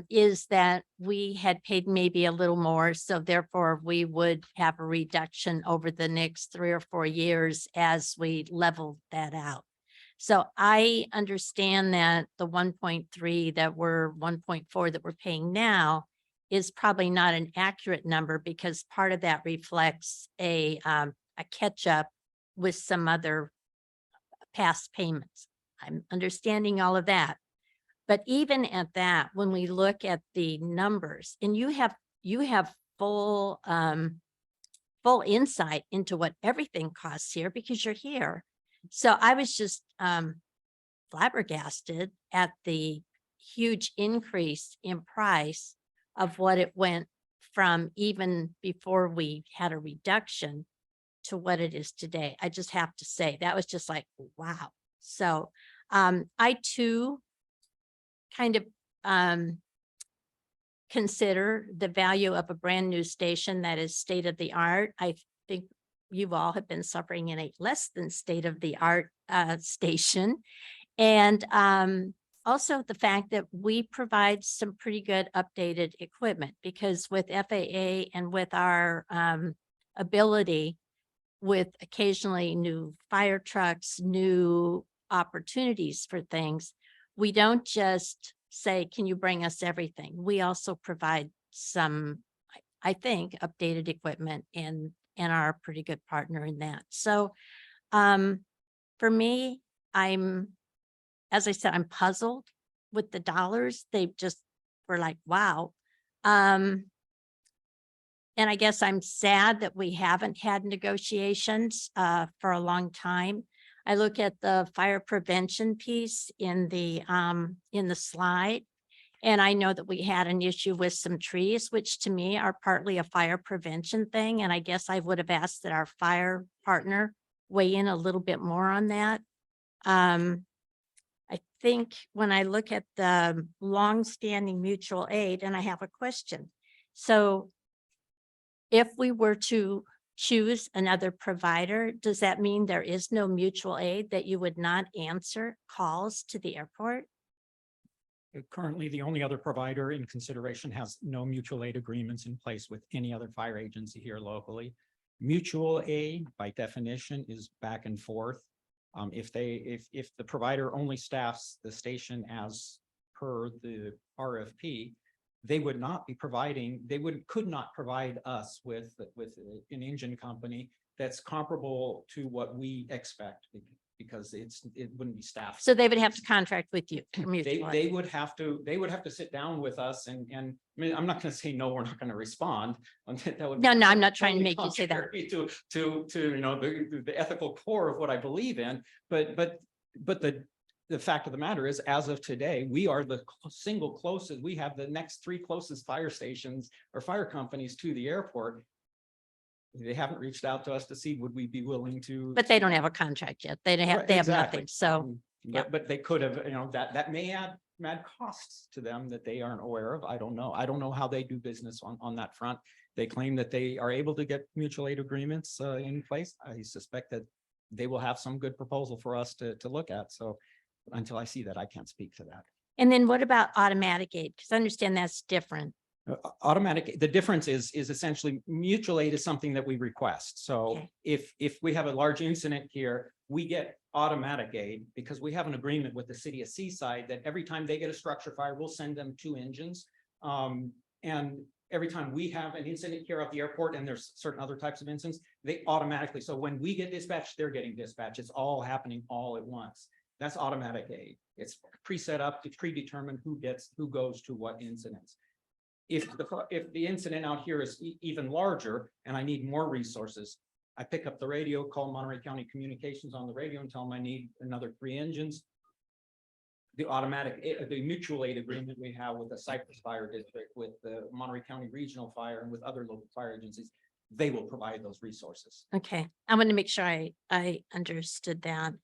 is that we had paid maybe a little more. So therefore we would have a reduction over the next 3 or 4 years as we leveled that out. So I understand that the 1.3 that we're 1.4 that we're paying now is probably not an accurate number, because part of that reflects a catch up with some other past payments. I'm understanding all of that. But even at that, when we look at the numbers, and you have full insight into what everything costs here because you're here. So I was just flabbergasted at the huge increase in price of what it went from even before we had a reduction to what it is today. I just have to say, that was just like, wow. So I too kind of consider the value of a brand new station that is state of the art. I think you all have been suffering in a less than state of the art station. And also the fact that we provide some pretty good updated equipment, because with FAA and with our ability with occasionally new fire trucks, new opportunities for things, we don't just say, can you bring us everything? We also provide some, I think, updated equipment and are a pretty good partner in that. So for me, as I said, I'm puzzled with the dollars. They just were like, wow. And I guess I'm sad that we haven't had negotiations for a long time. I look at the fire prevention piece in the slide, and I know that we had an issue with some trees, which to me are partly a fire prevention thing. And I guess I would have asked that our fire partner weigh in a little bit more on that. I think when I look at the longstanding mutual aid, and I have a question. So if we were to choose another provider, does that mean there is no mutual aid, that you would not answer calls to the airport? Currently, the only other provider in consideration has no mutual aid agreements in place with any other fire agency here locally. Mutual aid, by definition, is back and forth. If the provider only staffs the station as per the RFP, they would not be providing, could not provide us with an engine company that's comparable to what we expect, because it wouldn't be staffed. So they would have to contract with you. For mutual aid. They would have to sit down with us and I mean, I'm not going to say, no, we're not going to respond. That would be No, I'm not trying to totally make you say that. contrary to you know, the ethical core of what I believe in, but the fact of the matter is, as of today, we are the single closest. We have the next 3 closest fire stations or fire companies to the airport. They haven't reached out to us to see, would we be willing to? But they don't have a contract yet. They have, Right, they have exactly. nothing. So yeah. But they could have, you know, that may add costs to them that they aren't aware of. I don't know. I don't know how they do business on that front. They claim that they are able to get mutual aid agreements in place. I suspect that they will have some good proposal for us to look at. So until I see that, I can't speak to that. And then what about automatic aid? Because I understand that's different. Automatic, the difference is essentially mutual aid is something that we request. So Okay. if we have a large incident here, we get automatic aid because we have an agreement with the city of Seaside that every time they get a structure fire, we'll send them 2 engines. And every time we have an incident here at the airport, and there's certain other types of incidents, they automatically, so when we get dispatched, they're getting dispatched. It's all happening all at once. That's automatic aid. It's pre-set up, it's predetermined who goes to what incidents. If the incident out here is even larger and I need more resources, I pick up the radio, call Monterey County Communications on the radio and tell them I need another 3 engines. The mutual aid agreement we have with the Cypress Fire District, with the Monterey County Regional Fire, and with other local fire agencies, they will provide those resources. Okay. I want to make sure I understood that.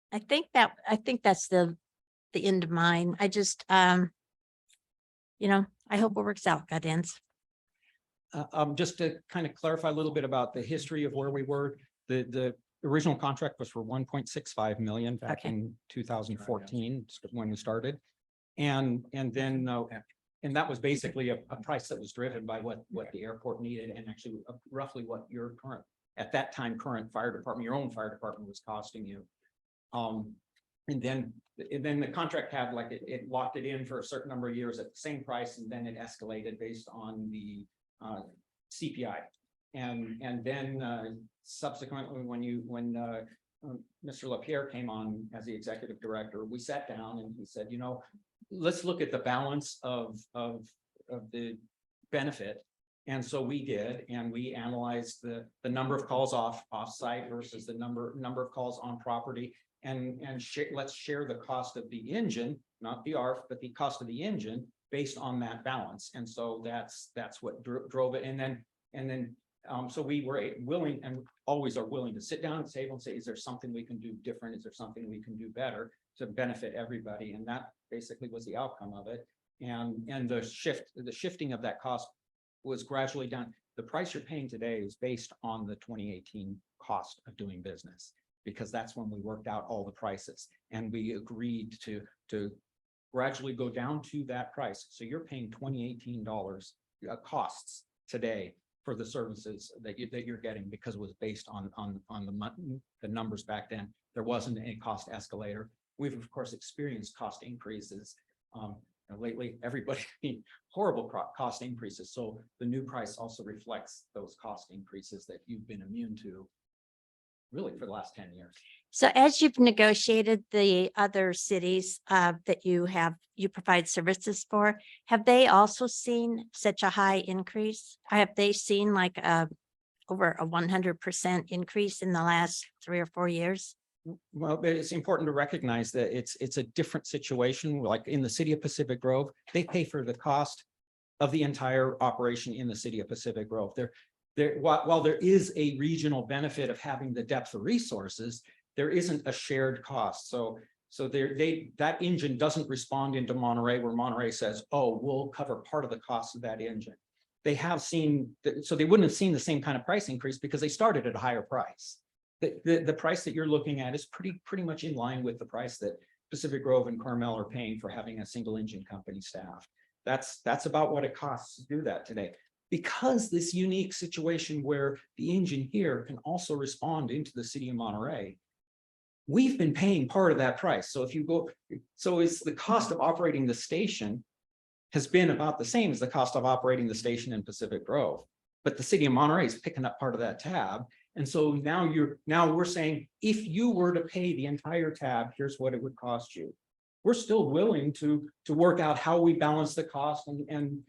I think that's the end of mine. I just, you know, I hope it works out, God ends. Just to kind of clarify a little bit about the history of where we were, the original contract was for 1.65 million back Okay. in 2014 when we started. And then and that was basically a price that was driven by what the airport needed, and actually roughly what your current, at that time, current fire department, your own fire department was costing you. And then the contract had it locked it in for a certain number of years at the same price, and then it escalated based on the CPI. And then subsequently, when Mr. LaPierre came on as the executive director, we sat down and he said, you know, let's look at the balance of the benefit And so we did, and we analyzed the number of calls off-site versus the number of calls on property. And let's share the cost of the engine, not the ARF, but the cost of the engine based on that balance. And so that's what drove it. And then so we were willing, and always are willing, to sit down at the table and say, is there something we can do different? Is there something we can do better to benefit everybody? And that basically was the outcome of it. And the shifting of that cost was gradually done. The price you're paying today is based on the 2018 cost of doing business, because that's when we worked out all the prices, and we agreed to gradually go down to that price. So you're paying $2018 costs today for the services that you're getting, because it was based on the numbers back then. There wasn't a cost escalator. We've of course experienced cost increases. Lately, everybody horrible cost increases. So the new price also reflects those cost increases that you've been immune to really for the last 10 years. So as you've negotiated the other cities that you provide services for, have they also seen such a high increase? Have they seen like over a 100% increase in the last 3 or 4 years? Well, but it's important to recognize that it's a different situation. Like in the city of Pacific Grove, they pay for the cost of the entire operation in the city of Pacific Grove. While there is a regional benefit of having the depth of resources, there isn't a shared cost. So that engine doesn't respond into Monterey, where Monterey says, oh, we'll cover part of the cost of that engine. They have seen, so they wouldn't have seen the same kind of price increase because they started at a higher price. The price that you're looking at is pretty much in line with the price that Pacific Grove and Carmel are paying for having a single engine company staffed. That's about what it costs to do that today. Because this unique situation where the engine here can also respond into the city of Monterey, we've been paying part of that price. So it's the cost of operating the station has been about the same as the cost of operating the station in Pacific Grove, but the city of Monterey is picking up part of that tab. And so now we're saying, if you were to pay the entire tab, here's what it would cost you. We're still willing to work out how we balance the cost, and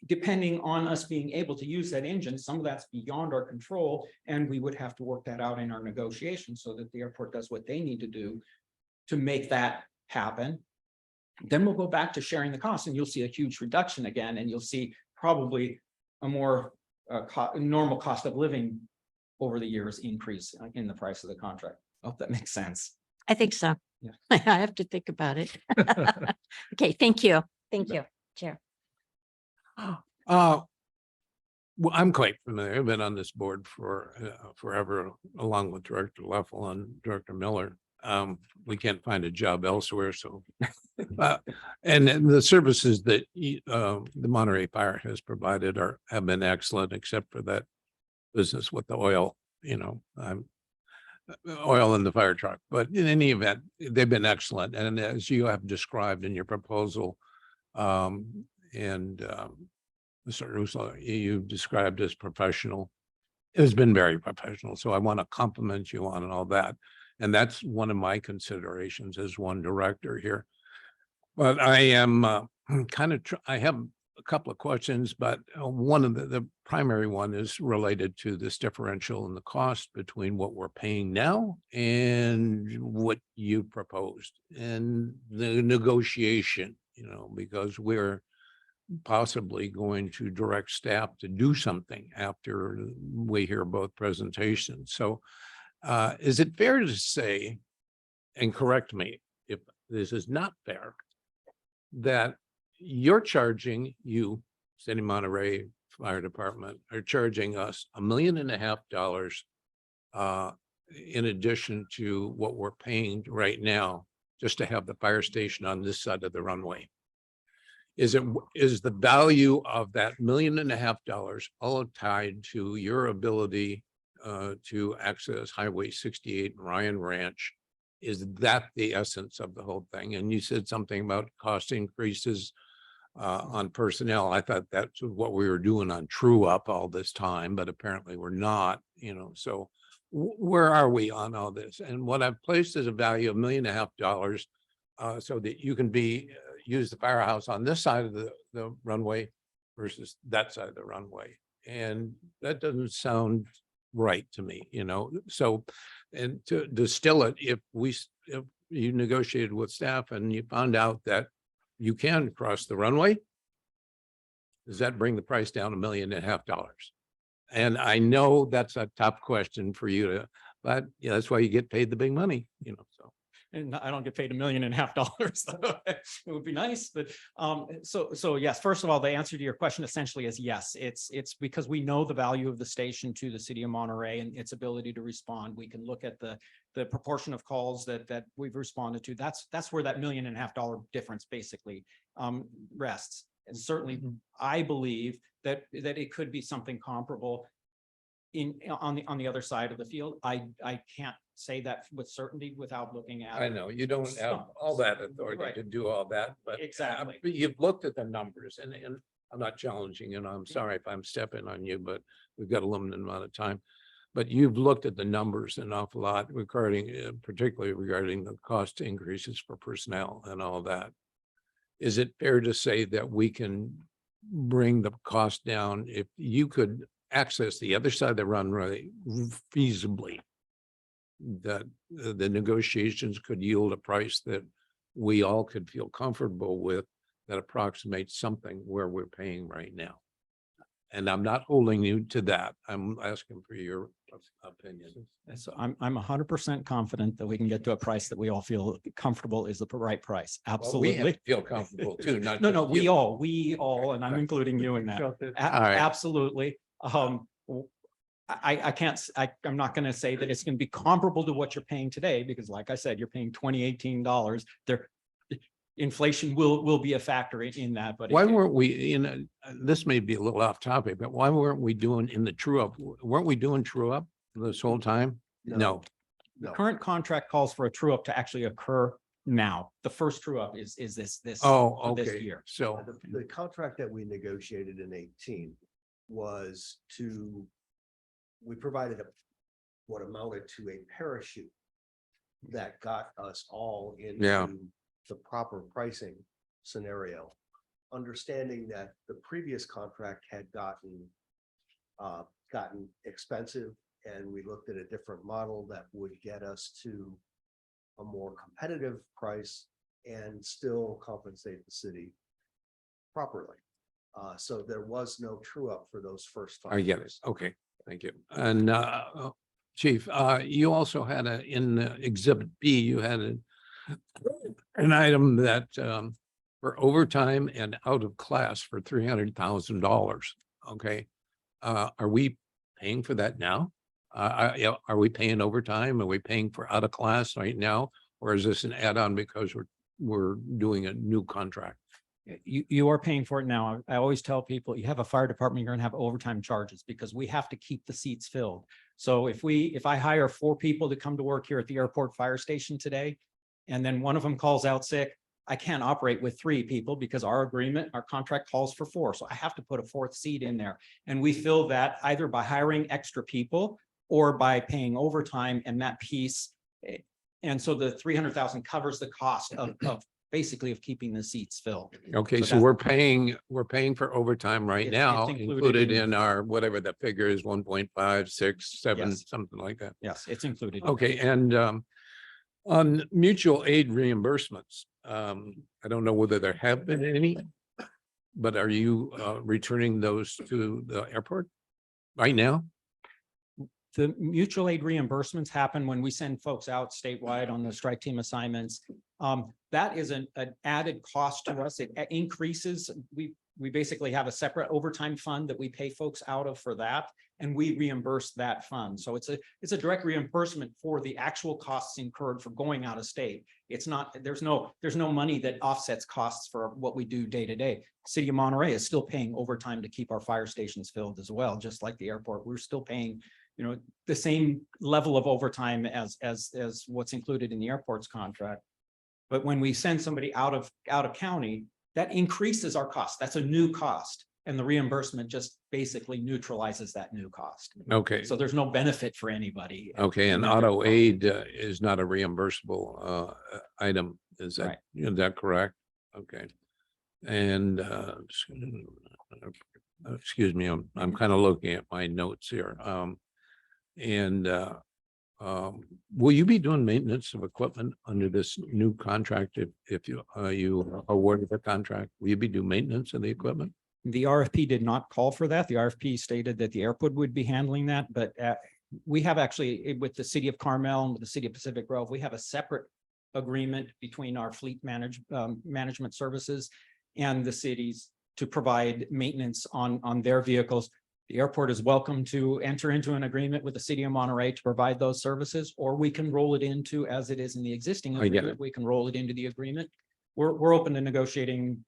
depending on us being able to use that engine, some of that's beyond our control, and we would have to work that out in our negotiations so that the airport does what they need to do to make that happen. Then we'll go back to sharing the cost, and you'll see a huge reduction again, and you'll see probably a more normal cost of living over the years increase in the price of the contract. I hope that makes sense. I think so. Yeah. I have to think about it. Okay, thank you. Thank you, Chair. Well, I'm quite familiar. I've been on this board for forever, along with Director Leffel and Director Miller. We can't find a job elsewhere, so and the services that the Monterey Fire has provided have been excellent, except for that business with the oil, oil in the fire truck. But in any event, they've been excellent, and as you have described in your proposal, Mr. Russo, you described as professional. It has been very professional, so I want to compliment you on all that. And that's one of my considerations as one director here. But I am I have a couple of questions, but one of the primary one is related to this differential in the cost between what we're paying now and what you proposed, and the negotiation, because we're possibly going to direct staff to do something after we hear both presentations. So is it fair to say, and correct me if this is not fair, that you're charging, City of Monterey Fire Department are charging us $1.5 million in addition to what we're paying right now just to have the fire station on this side of the runway? Is the value of that $1.5 million all tied to your ability to access Highway 68 and Ryan Ranch? Is that the essence of the whole thing? And you said something about cost increases on personnel. I thought that's what we were doing on True Up all this time, but apparently we're not, so where are we on all this? And what I've placed as a value of $1.5 million so that you can use the firehouse on this side of the runway versus that side of the runway. And that doesn't sound right to me, so, and to distill it, if you negotiated with staff and you found out that you can cross the runway, does that bring the price down $1.5 million? And I know that's a tough question for you to, but yeah, that's why you get paid the big money, so. And I don't get paid $1.5 million. So it would be nice, but so yes, first of all, the answer to your question essentially is yes. It's because we know the value of the station to the city of Monterey and its ability to respond. We can look at the proportion of calls that we've responded to. That's where that $1.5 million difference basically rests. And certainly, I believe that it could be something comparable on the other side of the field. I can't say that with certainty without looking at. I know you don't have all that authority Right. to do all that, but Exactly. but you've looked at the numbers, and I'm not challenging, I'm sorry if I'm stepping on you, but we've got a limited amount of time. But you've looked at the numbers an awful lot regarding, particularly regarding the cost increases for personnel and all that. Is it fair to say that we can bring the cost down if you could access the other side of the runway feasibly? That the negotiations could yield a price that we all could feel comfortable with, that approximates something where we're paying right now. And I'm not holding you to that. I'm asking for your opinion. So I'm 100% confident that we can get to a price that we all feel comfortable is the right price. Well, we Absolutely. have to feel comfortable too, not No, just we you. all, and I'm including you in that. right. Absolutely. I can't, I'm not going to say that it's going to be comparable to what you're paying today, because like I said, you're paying $2018. Inflation will be a factor in that, but. Why weren't we this may be a little off topic, but why weren't we doing in the true up? Weren't we doing true up this whole time? No. The current contract calls for a true up to actually occur now. The first true up is this. Oh, for this okay. year. So, The contract that we negotiated in 18 was we provided what amounted to a parachute that got us all Yeah. into the proper pricing scenario. Understanding that the previous contract had gotten expensive, and we looked at a different model that would get us to a more competitive price and still compensate the city properly. So there was no true up for those first 5 I get it. years. Okay, thank you. And Chief, you also had in Exhibit B, you had an item that for overtime and out of class for $300,000. Okay. Are we paying for that now? Are we paying overtime? Are we paying for out of class right now? Or is this an add-on because we're doing a new contract? You are paying for it now. I always tell people, you have a fire department, you're gonna have overtime charges because we have to keep the seats filled. So if I hire 4 people to come to work here at the airport fire station today, and then one of them calls out sick, I can't operate with 3 people because our contract calls for 4. So I have to put a 4th seat in there. And we fill that either by hiring extra people or by paying overtime, and that piece. And so the 300,000 covers the cost of basically of keeping the seats filled. Okay, so that's- we're paying for overtime right It's now, included included in- in our, whatever the figure is, 1.567, Yes. something like that. Yes, it's included. Okay, and on mutual aid reimbursements, I don't know whether there have been any, but are you returning those to the airport right now? The mutual aid reimbursements happen when we send folks out statewide on the strike team assignments. That is an added cost to us. It increases. We basically have a separate overtime fund that we pay folks out of for that, and we reimburse that fund. So it's a direct reimbursement for the actual costs incurred for going out of state. It's not, there's no money that offsets costs for what we do day to day. City of Monterey is still paying overtime to keep our fire stations filled as well, just like the airport. We're still paying, the same level of overtime as what's included in the airport's contract. But when we send somebody out of county, that increases our cost. That's a new cost. And the reimbursement just basically neutralizes that new cost. Okay, So there's no benefit for anybody. okay, and Another auto cost. aid is not a reimbursable item, is Right. that correct? Okay. And excuse me, I'm kind of looking at my notes here. And will you be doing maintenance of equipment under this new contract if you awarded the contract? Will you be doing maintenance of the equipment? The RFP did not call for that. The RFP stated that the airport would be handling that, but we have actually, with the city of Carmel and with the city of Pacific Grove, we have a separate agreement between our fleet management services and the cities to provide maintenance on their vehicles. The airport is welcome to enter into an agreement with the city of Monterey to provide those services, or we can roll it into, as it is in the existing I get agreement, we can roll it into the agreement. We're open to negotiating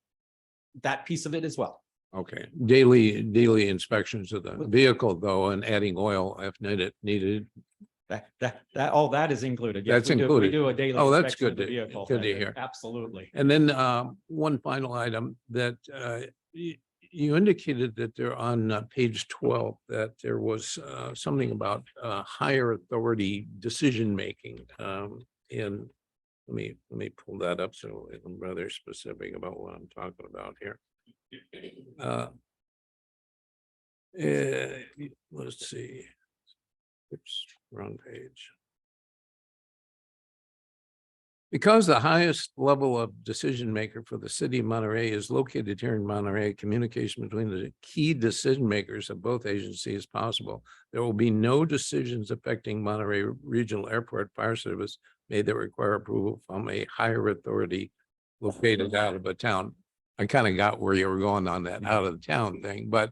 that piece of it as well. Okay, daily inspections of the vehicle though, and adding oil if needed. All that is included. Yes, That's we do- included. We do a daily. Oh, that's inspection of good the to- vehicle. good to hear. Absolutely. And then one final item that you indicated that there on page 12, that there was something about higher authority decision-making. And let me pull that up so I'm rather specific about what I'm talking about here. Let's see. Oops, wrong page. Because the highest level of decision maker for the city of Monterey is located here in Monterey, communication between the key decision makers of both agencies is possible. There will be no decisions affecting Monterey Regional Airport Fire Service made that require approval from a higher authority located out of a town. I kind of got where you were going on that out of the town thing, but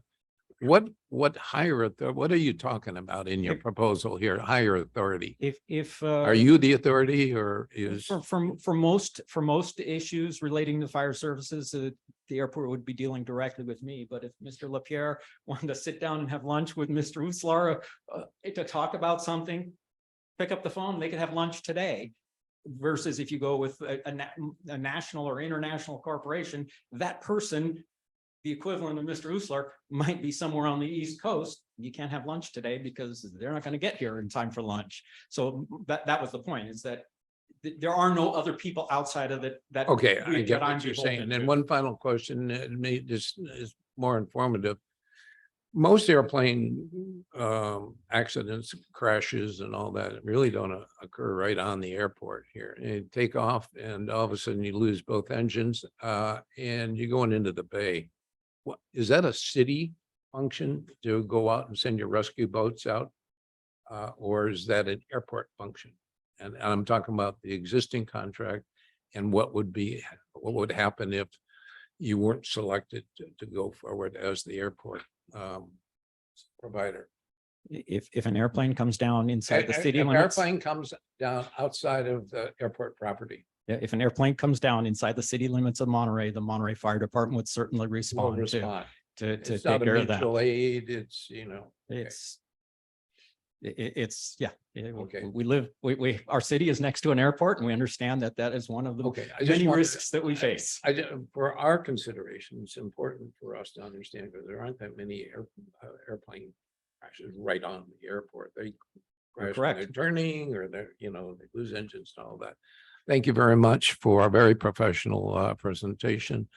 what higher authority, what are you talking about in your proposal here? Higher authority? If Are you the authority or is? for most issues relating to fire services, the airport would be dealing directly with me. But if Mr. LaPierre wanted to sit down and have lunch with Mr. Uslar to talk about something, pick up the phone, they could have lunch today. Versus if you go with a national or international corporation, that person, the equivalent of Mr. Uslar, might be somewhere on the East Coast. You can't have lunch today because they're not going to get here in time for lunch. So that was the point, is that there are no other people outside of that. Okay, I get that I'm what you're beholden saying. to. And one final question, this is more informative. Most airplane accidents, crashes and all that really don't occur right on the airport here. You take off and all of a sudden you lose both engines and you're going into the bay. What, is that a city function to go out and send your rescue boats out? Or is that an airport function? And I'm talking about the existing contract and what would happen if you weren't selected to go forward as the airport provider. If an airplane comes down inside the city An limits, airplane comes down outside of the airport property. if an airplane comes down inside the city limits of Monterey, the Monterey Fire Department would certainly Will respond to respond. take It's not a care of that. mutual aid, it's, you know. okay. It's, yeah. Okay. Our city is next to an airport, and we understand that is one of the Okay. I just many wanted- risks that we face. For our consideration, it's important for us to understand because there aren't that many airplane crashes right on the airport. They crash when they're Correct. turning or they're, you know, they lose engines and all that. Thank you very much for a very professional presentation.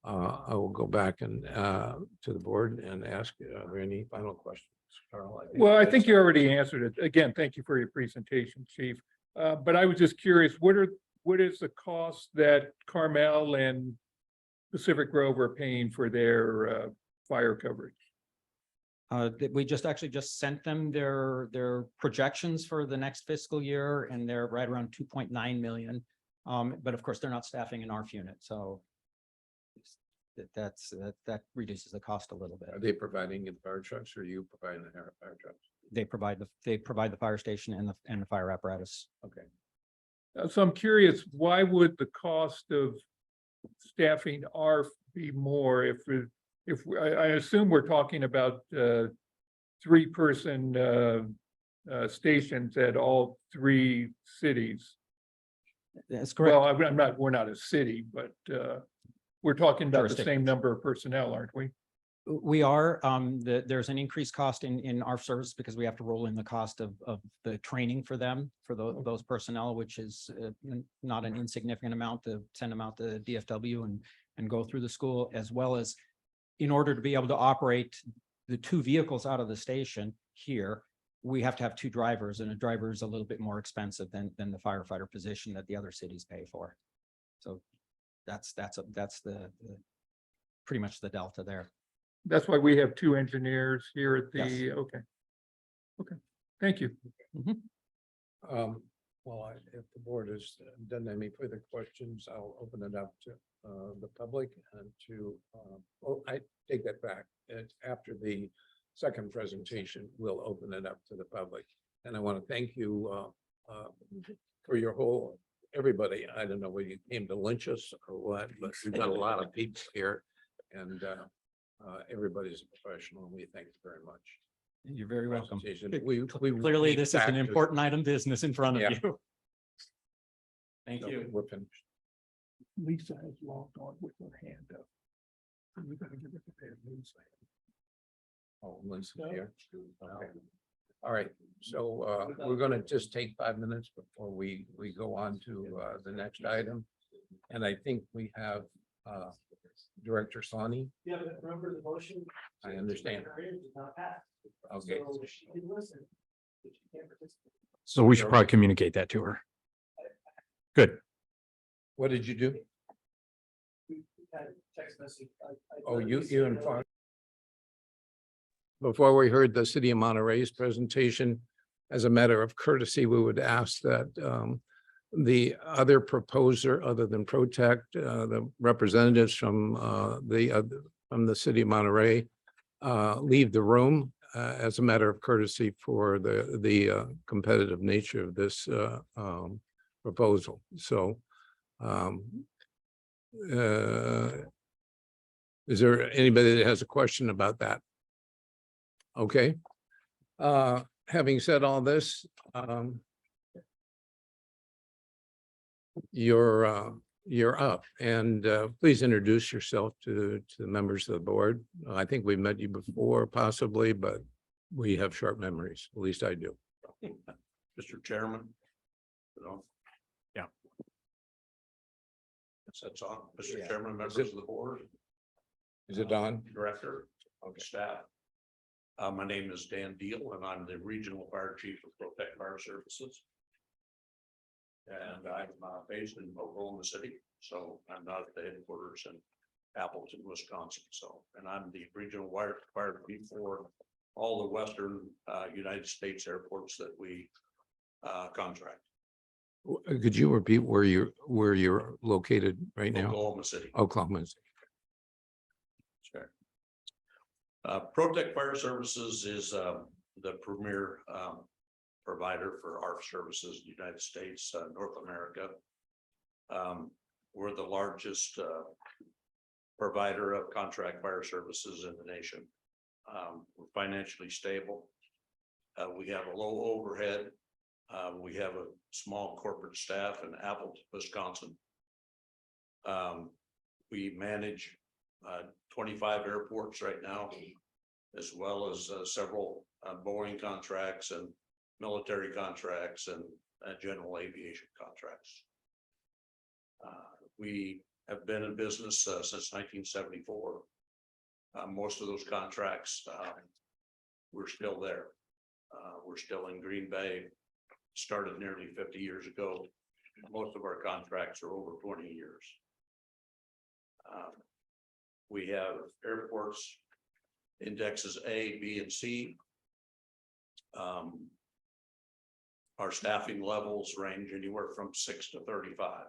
I will go back and to the board and ask, are there any final questions? Carl, Well, I that's- think you already answered it. Again, thank you for your presentation, Chief. But I was just curious, what is the cost that Carmel and Pacific Grove are paying for their fire coverage? We just sent them their projections for the next fiscal year, and they're right around 2.9 million. But of course, they're not staffing an ARF unit, so that reduces the cost a little bit. Are they providing the fire trucks or are you providing the fire trucks? They provide the fire station and the fire apparatus. Okay. So I'm curious, why would the cost of staffing ARF be more I assume we're talking about 3-person stations at all 3 cities. That's correct. Well, we're not a city, but we're talking about the same Jurisdictions. number of personnel, aren't we? We are, there's an increased cost in our service because we have to roll in the cost of the training for them, for those personnel, which is not an insignificant amount to send them out to DFW and go through the school, as well as in order to be able to operate the two vehicles out of the station here, we have to have two drivers, and a driver is a little bit more expensive than the firefighter position that the other cities pay for. So that's the pretty much the delta there. That's why we have two engineers here at Yes. the, okay. Okay, thank you. Well, if the board has done any further questions, I'll open it up to the public and to, oh, I take that back. It's after the second presentation, we'll open it up to the public. And I want to thank you for your whole, everybody. I don't know whether you came to lynch us or what, but we've got a lot of people here, and everybody's a professional, and we thank you very much. You're very welcome. We Clearly, reach this is back an to- important item business in front of Yeah. you. Thank so you. We're finished. Lisa has logged on with her hand up. We gotta give it to Pam Lisa. Oh, Lynn's here. Okay. All right, so we're gonna just take 5 minutes before we go on to the next item. And I think we have Director Sani. Yeah, but remember the motion. I understand. Okay. She can listen. but she can't participate. So we should probably communicate that to her. Good. What did you do? We had a text message. Oh, you informed. Before we heard the city of Monterey's presentation, as a matter of courtesy, we would ask that the other proposer, other than Protect, the representatives from the city of Monterey, leave the room as a matter of courtesy for the competitive nature of this proposal. So is there anybody that has a question about that? Okay. Having said all this, you're up, and please introduce yourself to the members of the board. I think we've met you before possibly, but we have short memories, at least I do. Mr. Chairman. Yeah. That's on, Mr. Yeah. Chairman, members of the board, Is it on? director, staff. My name is Dan Deal, and I'm the regional fire chief of Protect Fire Services. And I'm based in Oklahoma City, so I'm not at the headquarters in Appleton, Wisconsin. So, and I'm the regional fire chief for all the western United States airports that we contract. Could you repeat where you're located right now? Oklahoma City. Oklahoma. Sure. Protect Fire Services is the premier provider for ARF services in the United States, North America. We're the largest provider of contract fire services in the nation. We're financially stable. We have a low overhead. We have a small corporate staff in Appleton, Wisconsin. We manage 25 airports right now, as well as several Boeing contracts and military contracts and general aviation contracts. We have been in business since 1974. Most of those contracts, we're still there. We're still in Green Bay, started nearly 50 years ago. Most of our contracts are over 20 years. We have airports indexes A, B, and C. Our staffing levels range anywhere from 6 to 35.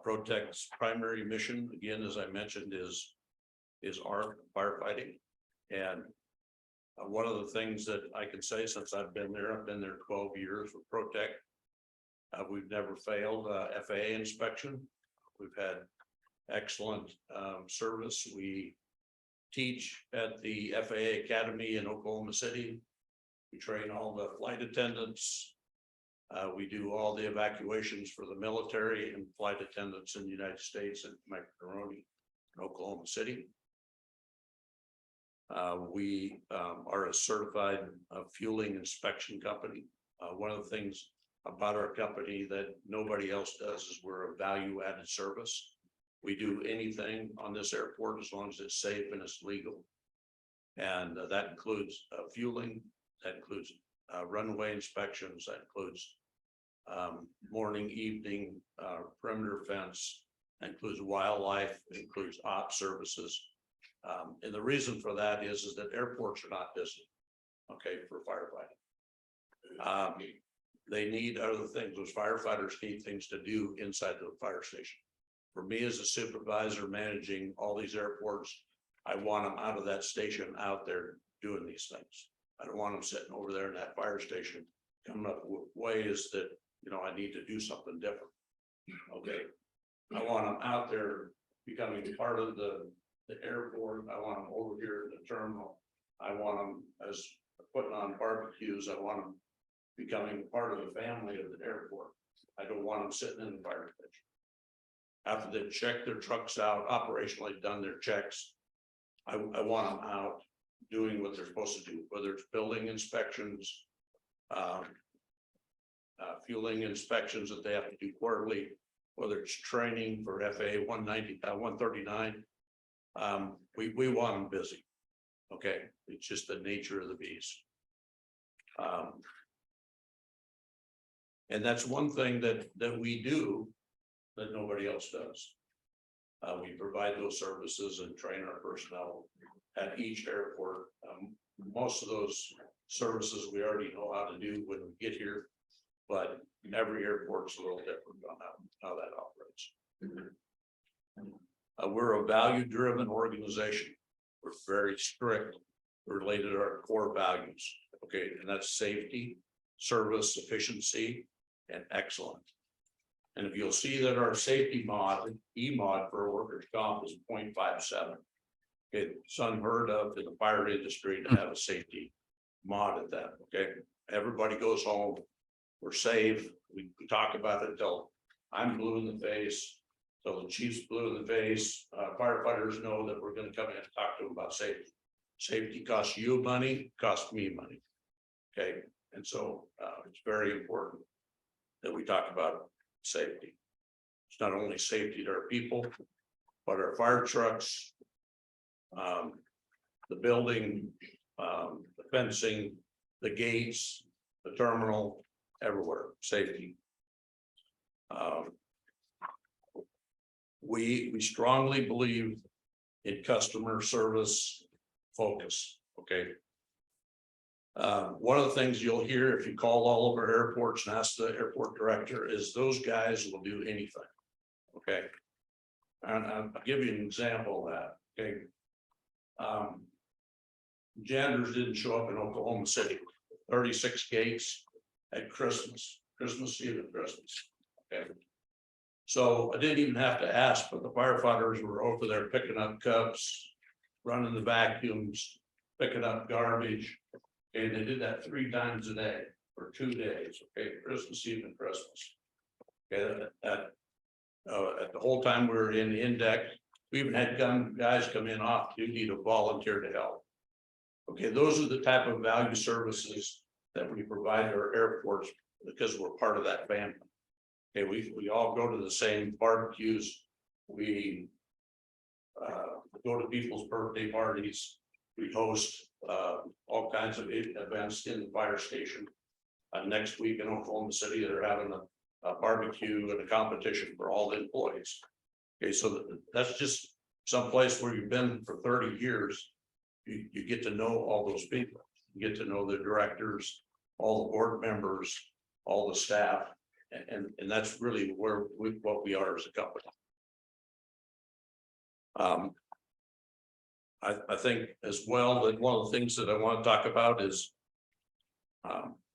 Protect's primary mission, again, as I mentioned, is ARF firefighting. And one of the things that I can say, since I've been there 12 years with Protect, we've never failed FAA inspection. We've had excellent service. We teach at the FAA Academy in Oklahoma City. We train all the flight attendants. We do all the evacuations for the military and flight attendants in the United States and Macaroni in Oklahoma City. We are a certified fueling inspection company. One of the things about our company that nobody else does is we're a value-added service. We do anything on this airport as long as it's safe and it's legal. And that includes fueling, that includes runway inspections, that includes morning, evening, perimeter fence, that includes wildlife, includes op services. And the reason for that is that airports are not busy, okay, for firefighting. They need other things. Those firefighters need things to do inside the fire station. For me as a supervisor managing all these airports, I want them out of that station out there doing these things. I don't want them sitting over there in that fire station coming up with ways that, you know, I need to do something different. Okay. I want them out there becoming part of the airport. I want them over here in the terminal. I want them as putting on barbecues. I want them becoming part of the family of the airport. I don't want them sitting in the fire station. After they've checked their trucks out, operationally done their checks, I want them out doing what they're supposed to do, whether it's building inspections, fueling inspections that they have to do quarterly, whether it's training for FAA 139. We want them busy. Okay, it's just the nature of the beast. And that's one thing that we do that nobody else does. We provide those services and train our personnel at each airport. Most of those services we already know how to do when we get here, but every airport's a little different on how that operates. We're a value-driven organization. We're very strict related to our core values. Okay, and that's safety, service, efficiency, and excellence. And if you'll see that our safety mod, E-mod for workers' comp is 0.57. It's unheard of in the fire industry to have a safety mod at that. Okay, everybody goes home. We're safe. We talk about it till I'm blue in the face, till the chief's blue in the face. Firefighters know that we're going to come in and talk to them about safety. Safety costs you money, costs me money. Okay, and so it's very important that we talk about safety. It's not only safety to our people, but our fire trucks, the building, the fencing, the gates, the terminal, everywhere, safety. We strongly believe in customer service focus. Okay. One of the things you'll hear if you call all over airports and ask the airport director is those guys will do anything. Okay. And I'll give you an example of that. Okay. Janitors didn't show up in Oklahoma City. 36 gates at Christmas Eve and Christmas. Okay. So I didn't even have to ask, but the firefighters were over there picking up cups, running the vacuums, picking up garbage. And they did that 3 times a day for 2 days. Okay, Christmas Eve and Christmas. Okay, at the whole time we were in the index, we even had guys come in off duty to volunteer to help. Okay, those are the type of value services that we provide our airports because we're part of that family. Okay, we all go to the same barbecues. We go to people's birthday parties. We host all kinds of events in the fire station. Next week in Oklahoma City, they're having a barbecue and a competition for all the employees. Okay, so that's just someplace where you've been for 30 years. You get to know all those people. You get to know the directors, all the board members, all the staff, and that's really where what we are as a company. I think as well that one of the things that I want to talk about is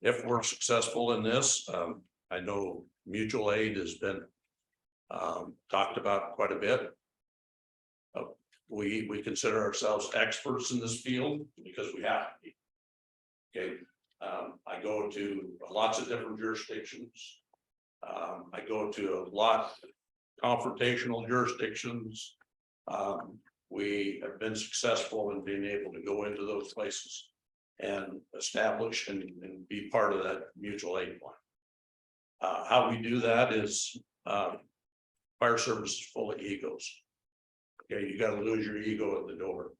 if we're successful in this, I know mutual aid has been talked about quite a bit. We consider ourselves experts in this field because we have to be. Okay, I go to lots of different jurisdictions. I go to a lot of confrontational jurisdictions. We have been successful in being able to go into those places and establish and be part of that mutual aid plan. How we do that is fire service is full of egos. Okay, you gotta lose your ego at the door,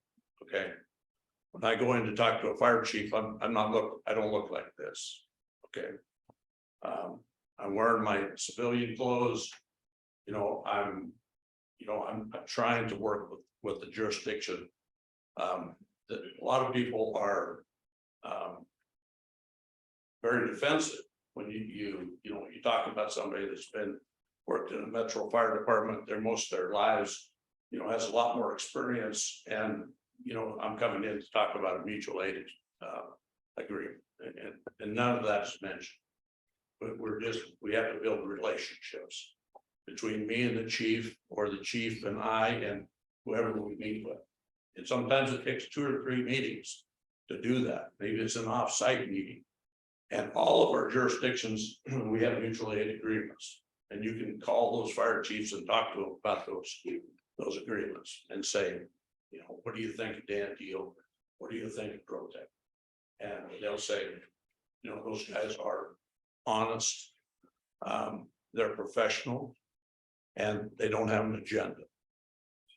okay? When I go in to talk to a fire chief, I don't look like this, okay? I'm wearing my civilian clothes, you know, I'm trying to work with the jurisdiction. That a lot of people are, very defensive when you talk about somebody that's worked in a metro fire department, most of their lives, has a lot more experience, and, I'm coming in to talk about a mutual aid agreement, and none of that is mentioned. But we have to build relationships between me and the chief, or the chief and I, and whoever we meet with. And sometimes it takes 2 or 3 meetings to do that. Maybe it's an off-site meeting. And all of our jurisdictions, we have mutual aid agreements. And you can call those fire chiefs and talk to them about those agreements and say, what do you think of Dan Deal? What do you think of Protect? And they'll say, those guys are honest, they're professional, and they don't have an agenda.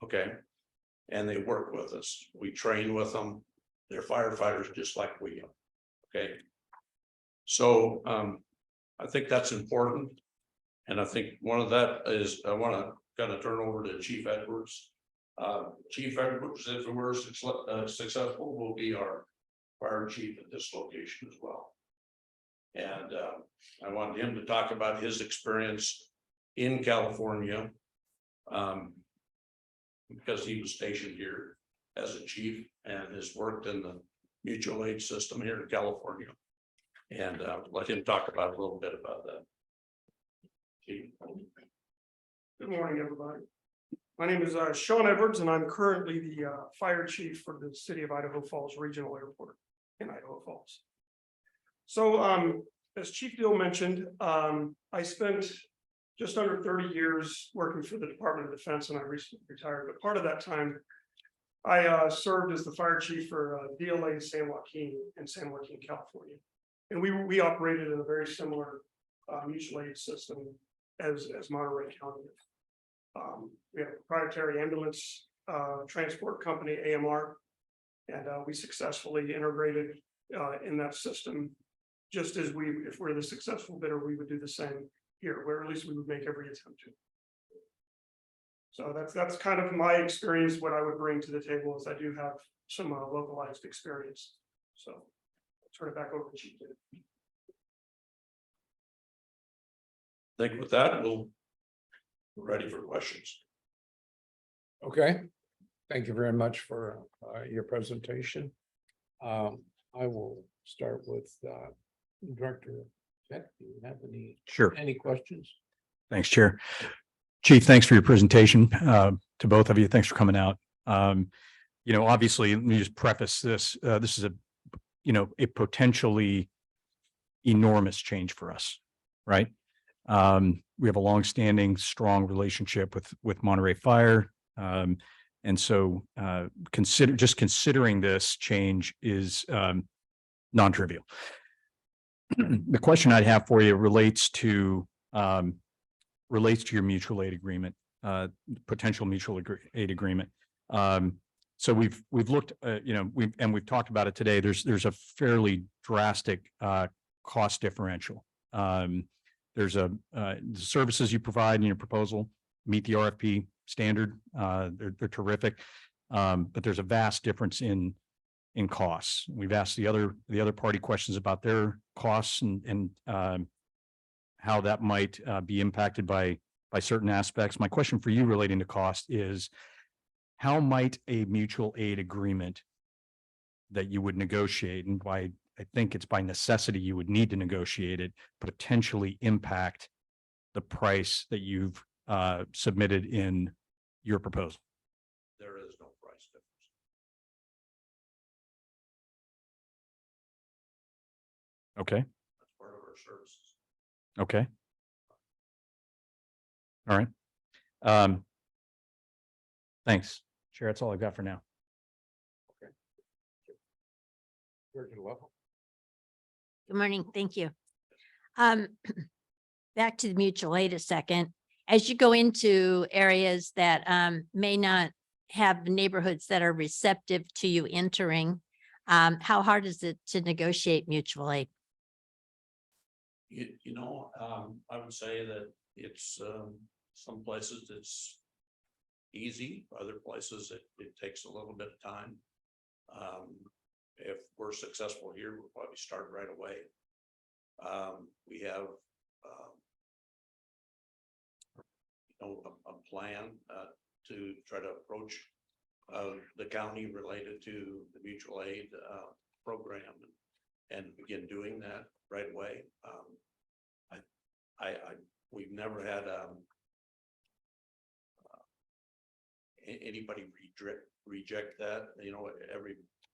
Okay. And they work with us. We train with them. They're firefighters just like we are. Okay. So I think that's important. And I think one of that is I want to kind of turn over to Chief Edwards. Chief Edwards, if we're successful, will be our fire chief at this location as well. And I wanted him to talk about his experience in California, because he was stationed here as a chief and has worked in the mutual aid system here in California. And let him talk about a little bit about that. Chief. Good morning, everybody. My name is Sean Edwards, and I'm currently the fire chief for the city of Idaho Falls Regional Airport in Idaho Falls. So as Chief Dill mentioned, I spent just under 30 years working for the Department of Defense, and I recently retired. But part of that time, I served as the fire chief for DLA San Joaquin in San Joaquin, California. And we operated in a very similar mutual aid system as Monterey County. We have a proprietary ambulance transport company, AMR, and we successfully integrated in that system. Just as if we're the successful bidder, we would do the same here, where at least we would make every attempt to. So that's kind of my experience. What I would bring to the table is I do have some localized experience. So I'll turn it back over to Chief. I think with that, we're ready for questions. Okay, thank you very much for your presentation. I will start with Director Peck. Do you have any questions? Thanks, Chair. Chief, thanks for your presentation to both of you. Thanks for coming out. Obviously, let me just preface this. This is a potentially enormous change for us, right? We have a longstanding, strong relationship with Monterey Fire. And so considering this change is non-trivial. The question I'd have for you relates to your mutual aid agreement, potential mutual aid agreement. So we've looked, we've talked about it today. There's a fairly drastic cost differential. There's the services you provide in your proposal meet the RFP standard. They're terrific, but there's a vast difference in costs. We've asked the other party questions about their costs and how that might be impacted by certain aspects. My question for you relating to cost is, how might a mutual aid agreement that you would negotiate, and why I think it's by necessity you would need to negotiate it, potentially impact the price that you've submitted in your proposal? There is no price difference. Okay. That's part of our services. Okay. All right. Thanks, Chair. That's all I've got for now. Good morning. Thank you. Back to the mutual aid a second. as you go into areas that may not have neighborhoods that are receptive to you entering, how hard is it to negotiate mutual aid? I would say that it's, some places it's easy, other places it takes a little bit of time. If we're successful here, we'll probably start right away. We have, a plan, to try to approach, the county related to the mutual aid, program and begin doing that right away. We've never had, anybody reject that,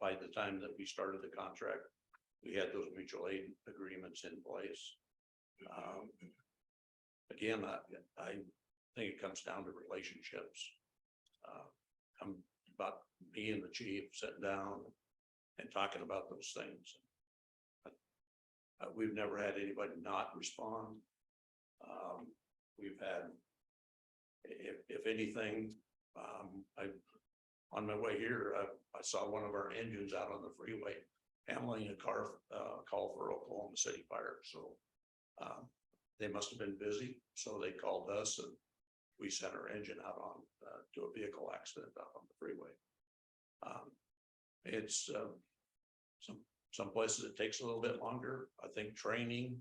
by the time that we started the contract, we had those mutual aid agreements in place. Again, I think it comes down to relationships. I'm about me and the chief sitting down and talking about those things. We've never had anybody not respond. We've had, if anything, on my way here, I saw one of our engines out on the freeway handling a call for Oklahoma City Fire. So they must have been busy. So they called us and we sent our engine out on to a vehicle accident out on the freeway. It's some places it takes a little bit longer. I think training,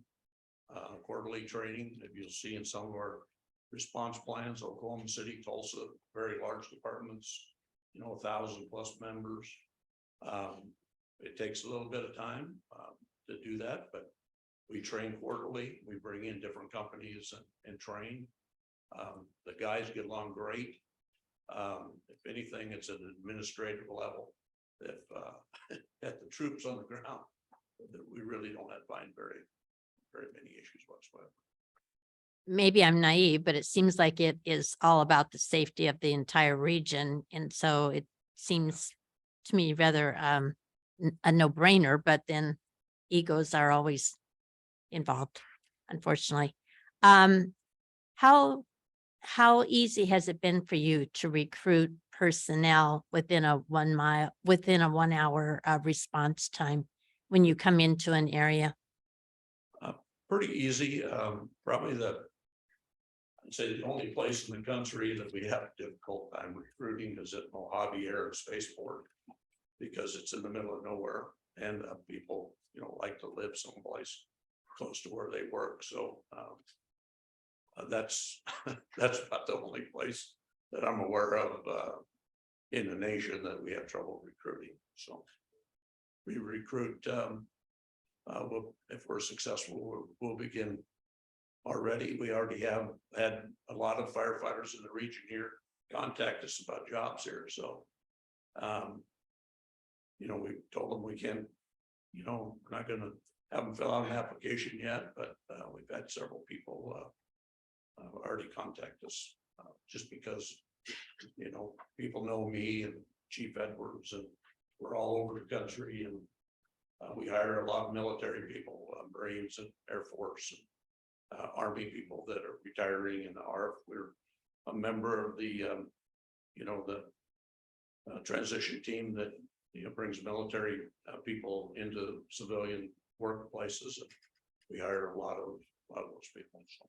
quarterly training, if you'll see in some of our response plans, Oklahoma City, Tulsa, very large departments, 1,000+ members. It takes a little bit of time to do that, but we train quarterly. We bring in different companies and train. The guys get along great. If anything, it's an administrative level. If at the troops on the ground, we really don't find very many issues whatsoever. Maybe I'm naive, but it seems like it is all about the safety of the entire region. And so it seems to me rather a no-brainer, but then egos are always involved, unfortunately. How easy has it been for you to recruit personnel within a 1 hour response time when you come into an area? Pretty easy. Probably I'd say the only place in the country that we have a difficult time recruiting is at Mojave Air and Spaceport, because it's in the middle of nowhere and people, like to live someplace close to where they work. So that's about the only place that I'm aware of in the nation that we have trouble recruiting. So we recruit. If we're successful, we'll begin already. We already have had a lot of firefighters in the region here contact us about jobs here. So, we told them we can, we're not going to have them fill out an application yet, but we've had several people already contact us just because, people know me and Chief Edwards, and we're all over the country, and we hire a lot of military people, Marines and Air Force, and Army people that are retiring, and we're a member of the, the transition team that, brings military people into civilian workplaces. And we hire a lot of those people. So.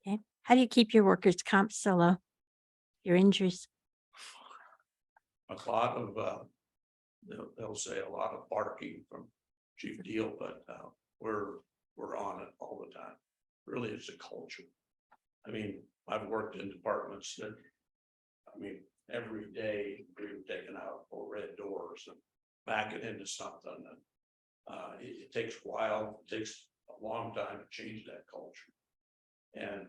Okay. How do you keep your workers' comp so low? Your injuries? A lot of, they'll say a lot of barking from Chief Deal, but we're on it all the time. Really, it's a culture. I mean, I've worked in departments that, every day we're taking out red doors and backing into something. And it takes a while, it takes a long time to change that culture. And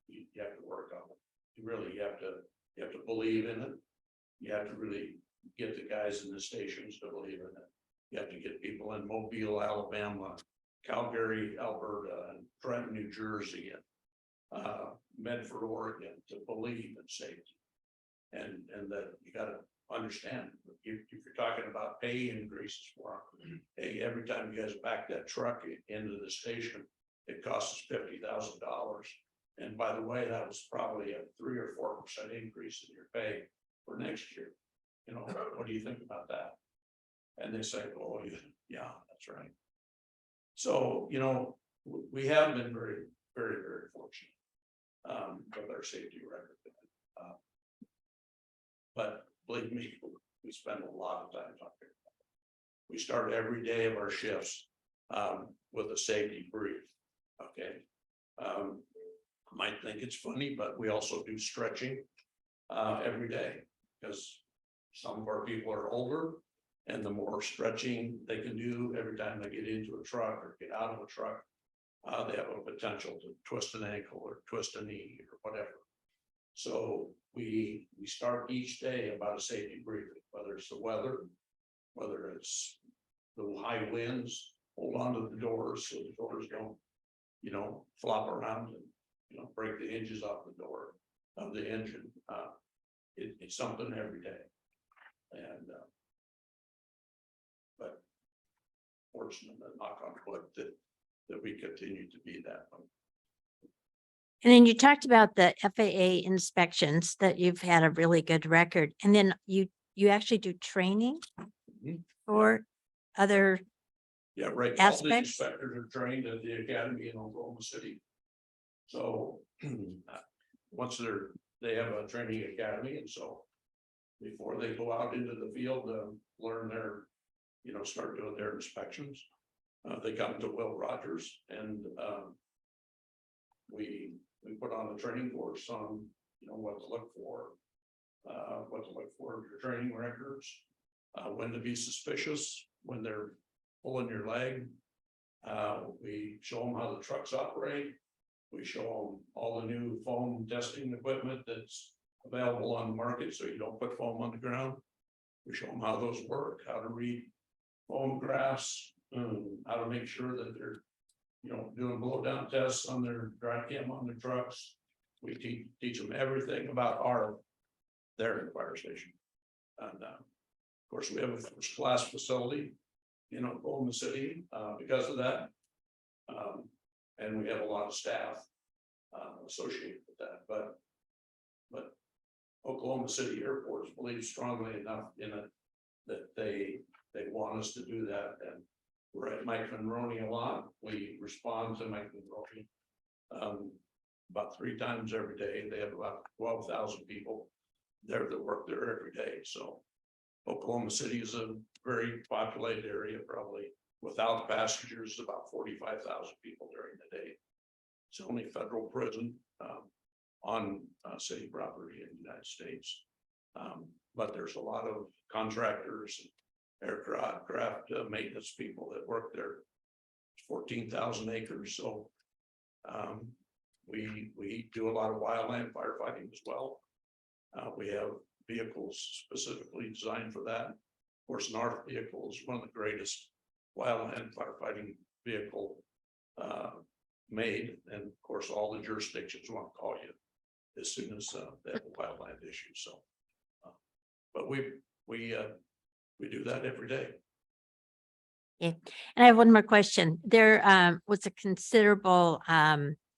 you have to work on it. You have to believe in it. You have to really get the guys in the stations to believe in it. You have to get people in Mobile, Alabama, Calgary, Alberta, and Trenton, New Jersey, and Medford, Oregon, to believe in safety. And that you got to understand, if you're talking about pay increases for them, hey, every time you guys back that truck into the station, it costs us $50,000. And by the way, that was probably a 3 or 4% increase in your pay for next year. You know, what do you think about that? And they say, oh, yeah, that's right. So, you know, we have been very, very, very fortunate with our safety record. But believe me, we spend a lot of time out here. We start every day of our shifts with a safety brief. Okay. Might think it's funny, but we also do stretching every day because some of our people are older, and the more stretching they can do every time they get into a truck or get out of a truck, they have a potential to twist an ankle or twist a knee or whatever. So we start each day about a safety briefing, whether it's the weather, whether it's the high winds, hold on to the doors so the doors don't, you know, flop around and, you know, break the hinges off the door of the engine. It's something every day. And but fortunate, knock on wood, that we continue to be that way. And then you talked about the FAA inspections, that you've had a really good record. And then you actually do training Mhm. for other, Yeah, right. All the Aspects? inspectors are trained at the academy in Oklahoma City. So once they have a training academy, and so before they go out into the field, learn their, you know, start doing their inspections. They come to Will Rogers, and we put on a training course on, you know, what to look for in your training records, when to be suspicious, when they're pulling your leg. We show them how the trucks operate. We show them all the new foam testing equipment that's available on the market, so you don't put foam on the ground. We show them how those work, how to read foam graphs, how to make sure that they're, you know, doing blow down tests on their dry cam on their trucks. We teach them everything about their fire station. And of course, we have a first class facility in Oklahoma City because of that. And we have a lot of staff associated with that, but Oklahoma City Airports believes strongly enough in it that they want us to do that. And we're at Mike Monroney a lot. We respond to Mike Monroney about 3 times every day. They have about 12,000 people there that work there every day. So Oklahoma City is a very populated area, probably without passengers, about 45,000 people during the day. It's the only federal prison on city property in the United States. But there's a lot of contractors, aircraft maintenance people that work there. It's 14,000 acres. So we do a lot of wildland firefighting as well. We have vehicles specifically designed for that. Of course, an ARF vehicle is one of the greatest wildland firefighting vehicle made. And of course, all the jurisdictions want to call you as soon as they have a wildland issue. So, but we do that every day. and I have one more question. There was a considerable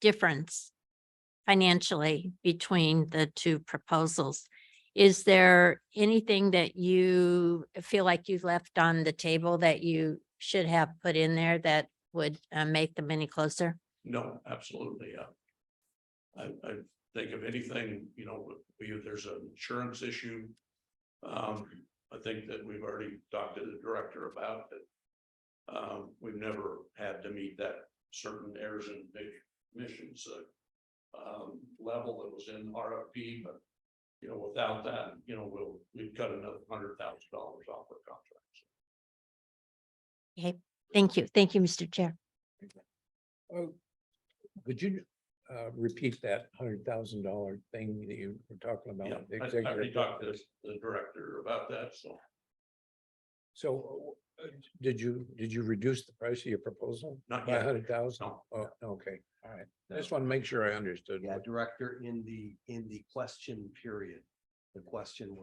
difference financially between the two proposals. Is there anything that you feel like you've left on the table that you should have put in there that would make them any closer? No, absolutely. I think if anything, you know, there's an insurance issue. I think that we've already talked to the director about it. We've never had to meet that certain errors and emissions level that was in RFP, but you know, without that, you know, we've cut another $100,000 off our contracts. Okay, thank you. Thank you, Mr. Chair. Could you repeat that $100,000 thing that you were talking about? Yeah, the I executive? already talked to the director about that, so. So did you reduce the price of your proposal Not by yet. 100,000? No. Oh, okay, all right. I just want to make sure I understood. Yeah, Director, in the question period, the question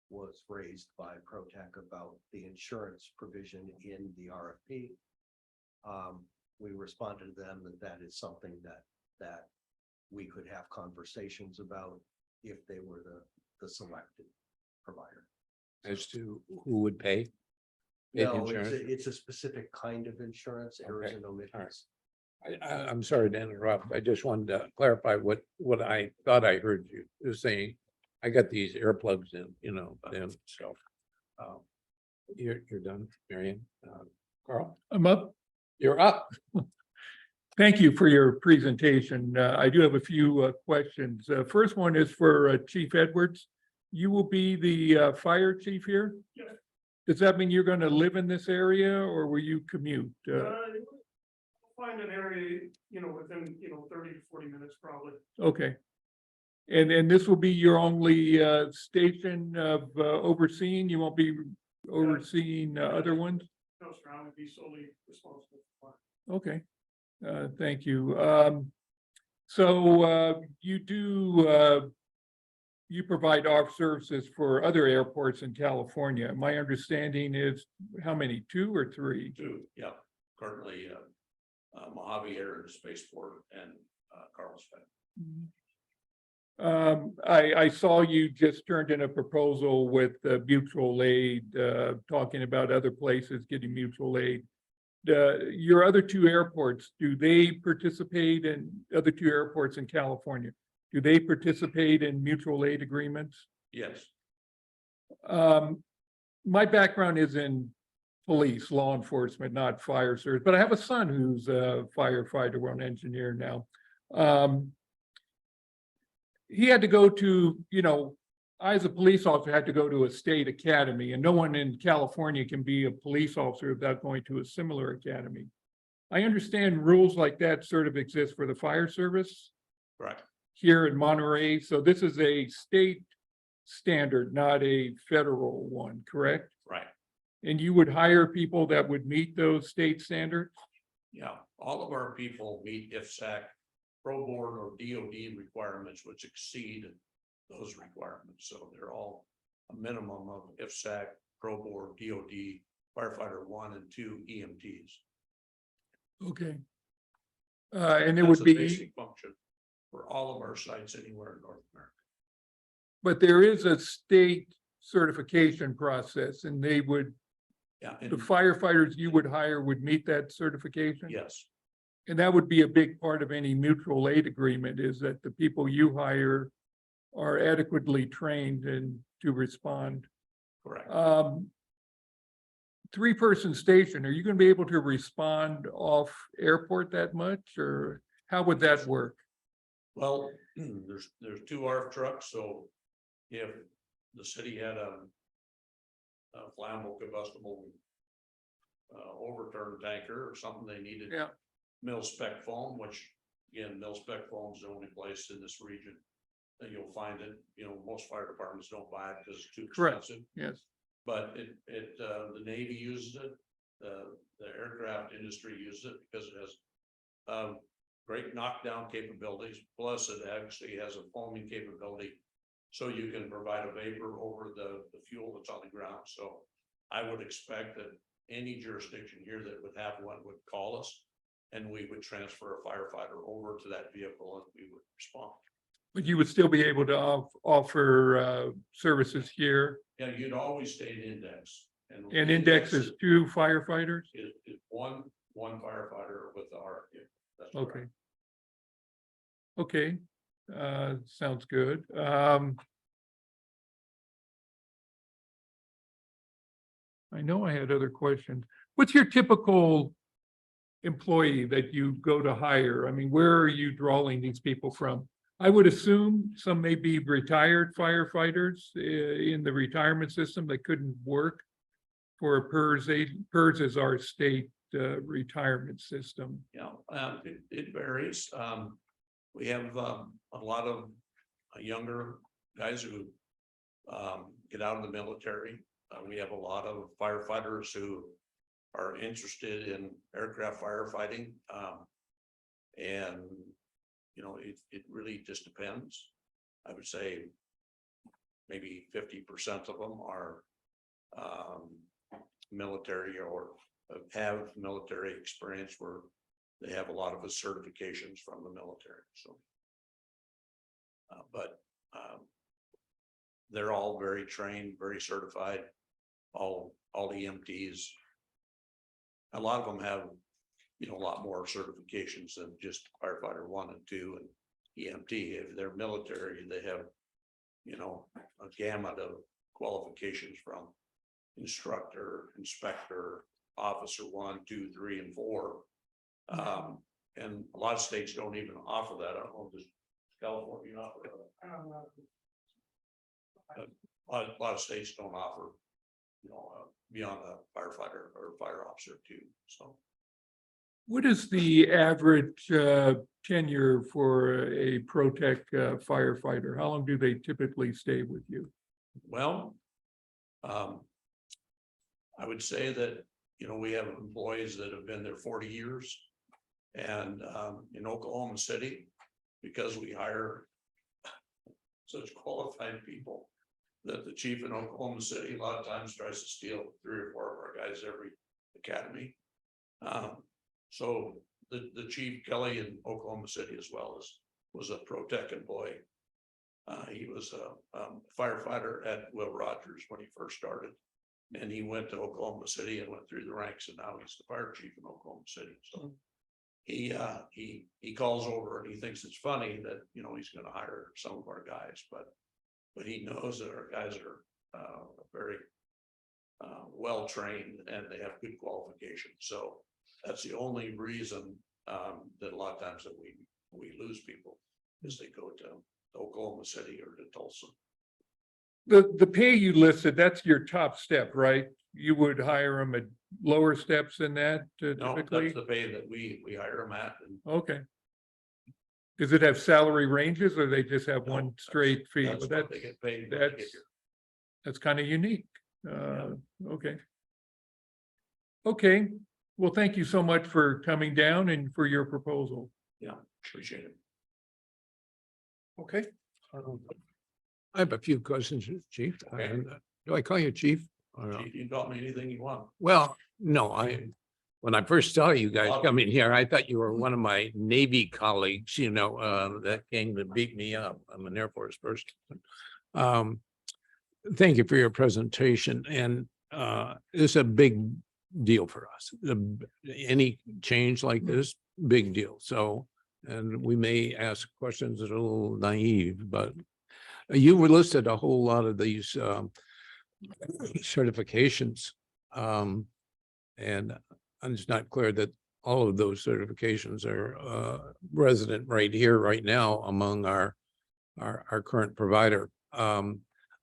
was raised by ProTech about the insurance provision in the RFP. We responded to them that is something that we could have conversations about if they were the selected provider. As to who would pay? Paid No, insurance? it's a specific kind of insurance, errors and omissions. I'm sorry to interrupt. I just wanted to clarify what I thought I heard you saying. I got these earplugs in, and so. You're done, Marion. Carl, I'm up. you're up. Thank you for your presentation. I do have a few questions. First one is for Chief Edwards. You will be the fire chief here? Yes. Does that mean you're going to live in this area or will you commute? Find an area, within, 30 to 40 minutes probably. Okay. And this will be your only station of overseeing? You won't be overseeing other ones? No, sir, I would be solely responsible for. Okay, thank you. So you provide off services for other airports in California. My understanding is how many, 2 or 3? Two, yeah, currently, Mojave Air and Spaceport and, Carlsbad. I saw you just turned in a proposal with mutual aid, talking about other places getting mutual aid. Your other 2 airports, do they participate in other 2 airports in California? Do they participate in mutual aid agreements? Yes, My background is in police, law enforcement, not fire service, but I have a son who's a firefighter or an engineer now. He had to go to, I as a police officer had to go to a state academy, and no one in California can be a police officer without going to a similar academy. I understand rules like that sort of exist for the fire service correct, here in Monterey. So this is a state standard, not a federal one, correct? right, And you would hire people that would meet those state standards? yeah, all of our people meet IFSAC, Pro Board or DOD requirements, which exceed those requirements, so they're all a minimum of IFSAC, Pro Board, DOD, firefighter 1 and 2 EMTs. Okay. And it That's would a be, basic function for all of our sites anywhere in North America. but there is a state certification process and they would, Yeah, the and firefighters you would hire would meet that certification? yes, And that would be a big part of any mutual aid agreement is that the people you hire are adequately trained and to respond. correct. 3-person station, are you going to be able to respond off airport that much or how would that work? Well, there's 2 ARF trucks, so if the city had a flammable combustible overturned tanker or something, they needed Yeah, mil-spec foam, which again, mil-spec foam is the only place in this region that you'll find it. Most fire departments don't buy it because it's too correct, expensive. yes. But the Navy uses it, the aircraft industry uses it because it has great knockdown capabilities, plus it actually has a foaming capability. So you can provide a vapor over the fuel that's on the ground. So I would expect that any jurisdiction here that would have one would call us and we would transfer a firefighter over to that vehicle and we would respond. But you would still be able to offer services here Yeah, you'd always stay in index. and index is 2 firefighters? Is one firefighter with the RFQ. That's Okay. correct. Okay, sounds good. I know I had other questions. What's your typical employee that you go to hire? I mean, where are you drawing these people from? I would assume some may be retired firefighters in the retirement system that couldn't work for PERS. PERS is our state retirement system. Yeah, it varies. We have a lot of younger guys who get out of the military. We have a lot of firefighters who are interested in aircraft firefighting. And it really just depends. I would say maybe 50% of them are military or have military experience where they have a lot of the certifications from the military. So But they're all very trained, very certified, all EMTs. A lot of them have, a lot more certifications than just firefighter 1 and 2 and EMT. If they're military, they have, a gamut of qualifications from instructor, inspector, officer 1, 2, 3, and 4. And a lot of states don't even offer that. I don't know, does California offer that? A lot of states don't offer, beyond a firefighter or fire officer too, so. What is the average tenure for a ProTech firefighter? How long do they typically stay with you? Well, I would say that, we have employees that have been there 40 years. And in Oklahoma City, because we hire such qualified people, that the chief in Oklahoma City a lot of times tries to steal 3 or 4 of our guys every academy. So the chief Kelly in Oklahoma City as well was a ProTech employee. He was a firefighter at Will Rogers when he first started, and he went to Oklahoma City and went through the ranks, and now he's the fire chief in Oklahoma City. So he calls over and he thinks it's funny that he's going to hire some of our guys, but he knows that our guys are very well trained and they have good qualifications. So that's the only reason that a lot of times that we lose people is they go to Oklahoma City or to Tulsa. The pay you listed, that's your top step, right? You would hire them at lower steps than that No, typically? that's the pay that we hire them at. And Okay. Does it have salary ranges or they just have No, one straight fee? that's Well, what they get paid. when they get that's- here. That's kind of unique. Okay. Okay, well, thank you so much for coming down and for your proposal. Yeah, appreciate it. Okay. I have a few questions, Chief. Okay. And, do I call you Chief? Or no? Chief, you can call me anything you want. Well, no, when I first saw you guys coming here, I thought you were one of my Navy colleagues, that came to beat me up. I'm an Air Force person. Thank you for your presentation, and it's a big deal for us. Any change like this, big deal. So, and we may ask questions that are a little naive, but you were listed a whole lot of these certifications. And I'm just not clear that all of those certifications are resident right here, right now among our current provider.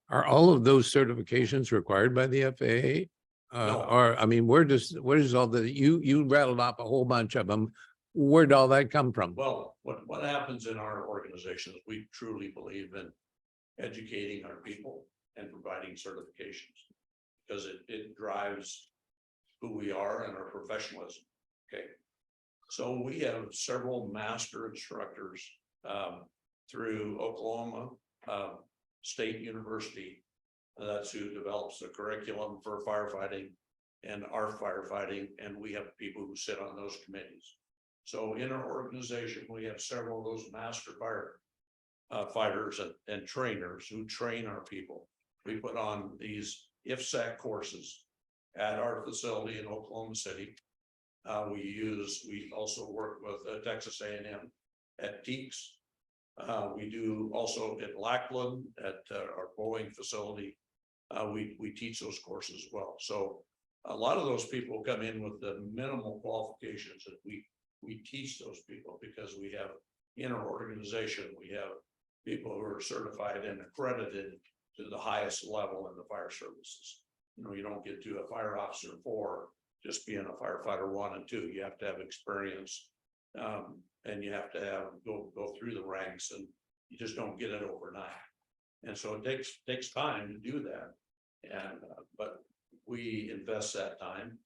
Are all of those certifications required by the FAA? No. Or, I mean, where does all the, you rattled off a whole bunch of them. Where'd all that come from? Well, what happens in our organization is we truly believe in educating our people and providing certifications, because it drives who we are and our professionalism. Okay. So we have several master instructors through Oklahoma State University. That's who develops the curriculum for firefighting and our firefighting, and we have people who sit on those committees. So in our organization, we have several of those master fighters and trainers who train our people. We put on these IFSAC courses at our facility in Oklahoma City. We also work with Texas A&M at TEACS. We do also at Lackland at our Boeing facility. We teach those courses as well. So a lot of those people come in with the minimal qualifications that we teach those people, because we have in our organization, we have people who are certified and accredited to the highest level in the fire services. You don't get to a fire officer 4 just being a firefighter 1 and 2. You have to have experience, and you have to go through the ranks, and you just don't get it overnight. And so it takes time to do that. And but we invest that time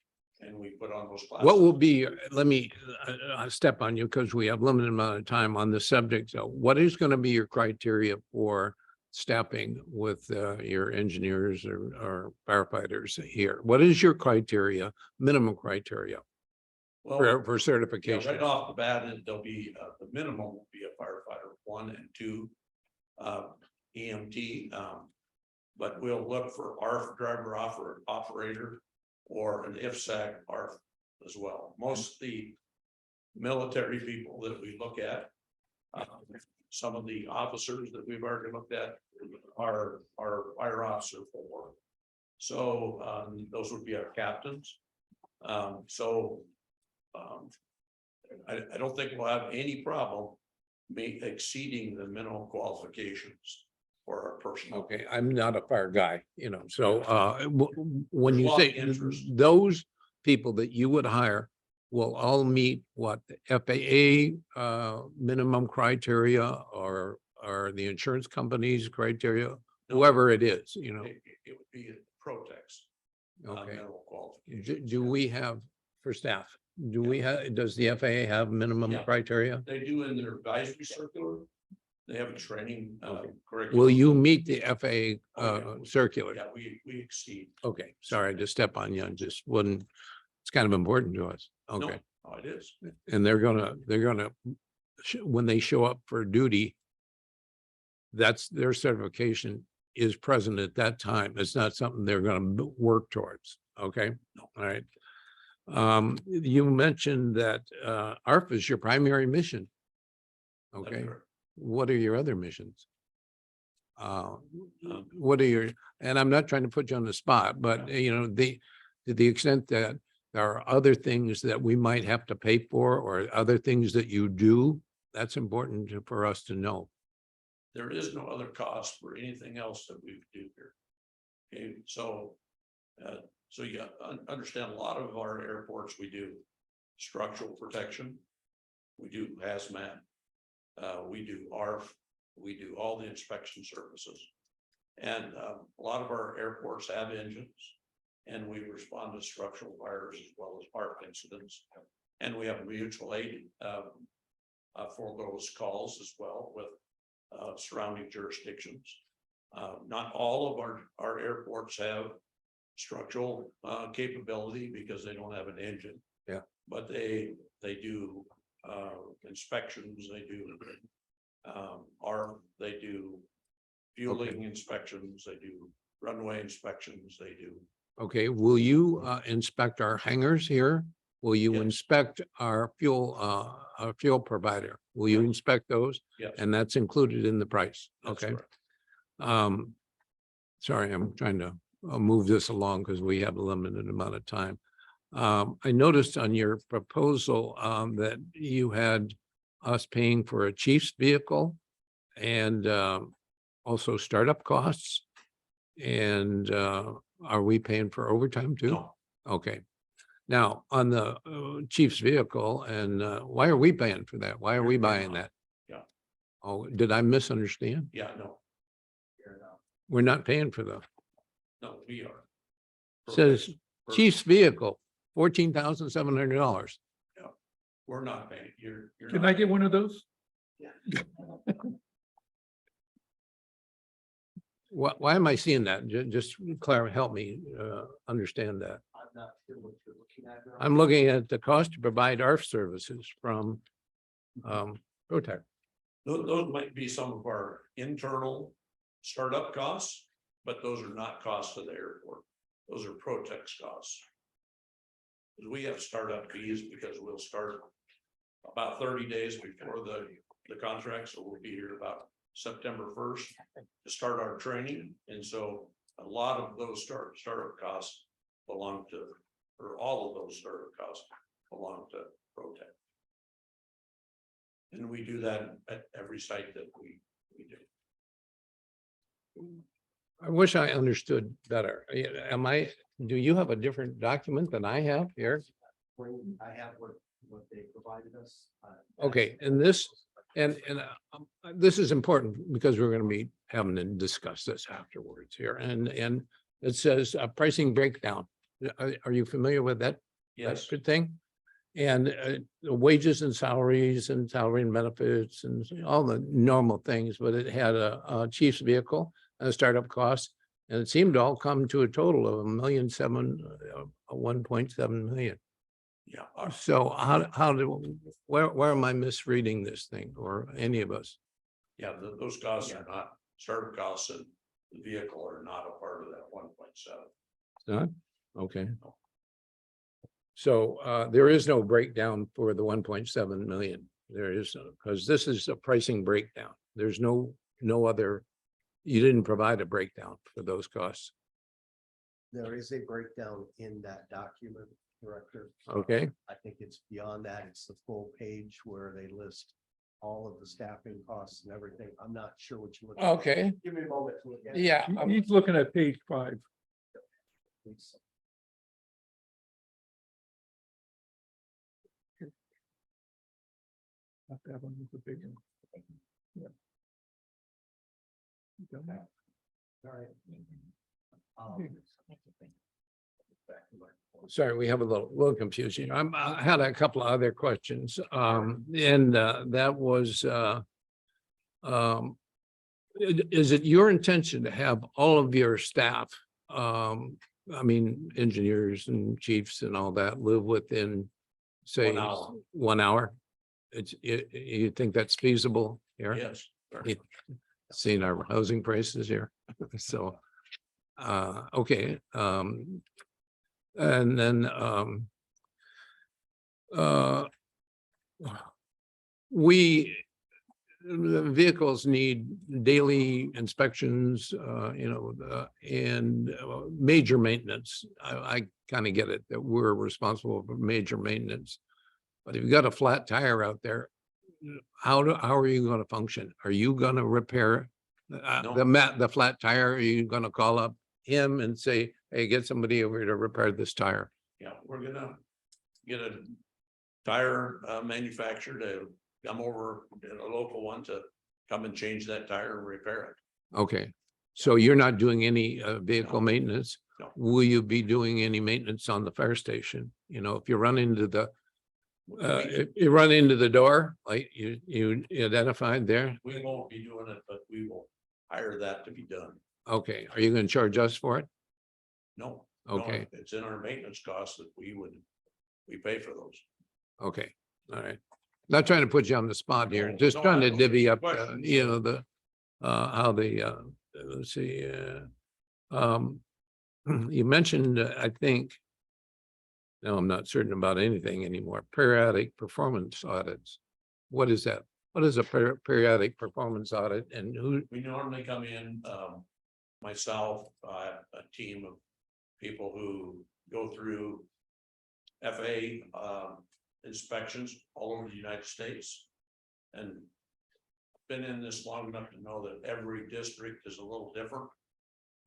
and we put on those classes. What will be, let me step on you because we have limited amount of time on this subject. So what is going to be your criteria for staffing with your engineers or firefighters here? What is your criteria, minimum criteria for certification? Right off the bat, there'll be the minimum will be a firefighter 1 and 2. EMT, but we'll look for ARF driver operator or an IFSAC ARF as well. Most of the military people that we look at, some of the officers that we've already looked at are fire officer for. So those would be our captains. I don't think we'll have any problem exceeding the minimum qualifications for our personnel. Okay, I'm not a fire guy, so when you There's a lot say of interest. those people that you would hire will all meet what the FAA minimum criteria or the insurance company's criteria, whoever it is, It would be a Protex. Okay. Minimal qualification. Do we have for staff? Do we have, does the FAA have minimum Yeah. criteria? They do in their advisory circular. They have a training curriculum. Will you meet the FAA Oh, yeah. circular? Yeah, we exceed. Okay, sorry to step on you, I just wouldn't, it's kind of important to us. No, Okay, oh, it is. and they're gonna, when they show up for duty, that's their certification is present at that time. It's not something they're gonna work towards, okay? No. All right. You mentioned that ARF is your primary mission. That's Okay, correct. what are your other missions? What are your, and I'm not trying to put you on the spot, but to the extent that there are other things that we might have to pay for or other things that you do, that's important for us to know. There is no other cost for anything else that we do here. Okay, so you understand a lot of our airports, we do structural protection. We do hazmat. We do ARF. We do all the inspection services. And a lot of our airports have engines. And we respond to structural fires as well as ARF incidents. And we have mutual aid for those calls as well with surrounding jurisdictions. Not all of our airports have structural capability because they don't have an engine. Yeah. But they do inspections, they do they do fueling inspections, they do runway inspections, they do. Okay, will you inspect our hangars here? Will you Yes. inspect our fuel provider? Will you Right. inspect those? Yes. And that's included in the price, That's okay? correct. Sorry, I'm trying to move this along because we have a limited amount of time. I noticed on your proposal that you had us paying for a chief's vehicle and also startup costs. And are we paying for overtime too? No, Okay. Now, on the chief's vehicle, and why are we paying for that? Why are we buying that? Yeah. Oh, did I misunderstand? yeah, no, We're not paying for the, no, we are. says Per- chief's vehicle, $14,700. We're not paying, you're. Can not I get one of those? Why am I seeing that? Just Clara, help me understand that. I'm not sure what you're looking at. Your I'm looking at the cost to provide ARF services from Protect. Those might be some of our internal startup costs, but those are not costs of the airport. Those are Protex costs. We have startup fees because we'll start about 30 days before the contract, so we'll be here about September 1st to start our training. And so a lot of those startup costs belong to, or all of those startup costs belong to Protect. And we do that at every site that we do. I wish I understood better. Do you have a different document than I have here? I have what they provided us. Okay, and this, and this is important because we're going to be having to discuss this afterwards here. And it says pricing breakdown. Are you familiar with that? Yes, That good thing? And the wages and salaries and salary and benefits and all the normal things, but it had a chief's vehicle, a startup cost, and it seemed to all come to a total of $1.7 million. yeah. So where am I misreading this thing or any of us? Yeah, those costs are not, startup costs and the vehicle are not a part of that 1.7. Not? Okay. So there is no breakdown for the 1.7 million. There is, because this is a pricing breakdown. There's no other, you didn't provide a breakdown for those costs. There is a breakdown in that document, Director. Okay. I think it's beyond that. It's the full page where they list all of the staffing costs and everything. I'm not sure what you look. Okay, Give me a moment to look at it. yeah, He's looking at page 5. Please. That one was a big one. Yeah. You got that? All right. sorry, we have a little confusion. I had a couple of other questions. That was, is it your intention to have all of your staff, I mean, engineers and chiefs and all that live within, say, 1 hour. 1 hour? You think that's feasible here? Yes. Seeing our housing prices here, so, okay, and then, the vehicles need daily inspections, and major maintenance. I kind of get it that we're responsible for major maintenance. But if you've got a flat tire out there, how are you going to function? Are you going to repair the flat tire? Are you going to call up him and say, hey, get somebody over here to repair this tire? Yeah, we're gonna get a tire manufacturer to come over, a local one, to come and change that tire and repair it. Okay, so you're not doing any vehicle maintenance? No. Will you be doing any maintenance on the fire station? You know, if you run into the if you run into the door, like you identified there, We won't be doing it, but we will hire that to be done. okay, are you going to charge us for it? No. Okay. No, it's in our maintenance costs that we pay for those. Okay, all right. Not trying to put you on the spot here, No, just no, trying I to don't divvy have up, questions. the, how the, let's see, you mentioned, I think, no, I'm not certain about anything anymore, periodic performance audits. What is that? What is a periodic performance audit, and who? We normally come in, myself, a team of people who go through FA inspections all over the United States. And been in this long enough to know that every district is a little different.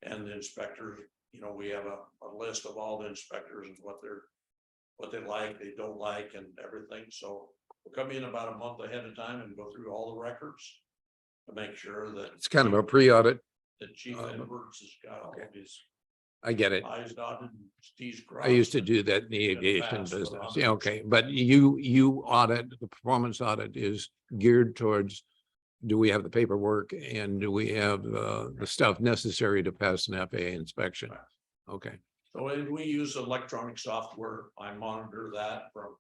And the inspectors, we have a list of all the inspectors and what they like, they don't like, and everything. So we'll come in about a month ahead of time and go through all the records to make sure that It's kind of a pre-audit. that Chief Edwards has got all of his I get it. I's dotted and T's crossed. I used to do that in the In the aviation past, but business. I'm Yeah, not okay, sure. but you audit, the performance audit is geared towards, do we have the paperwork and do we have the stuff necessary to pass an FAA inspection? Okay, So when we use electronic software, I monitor that from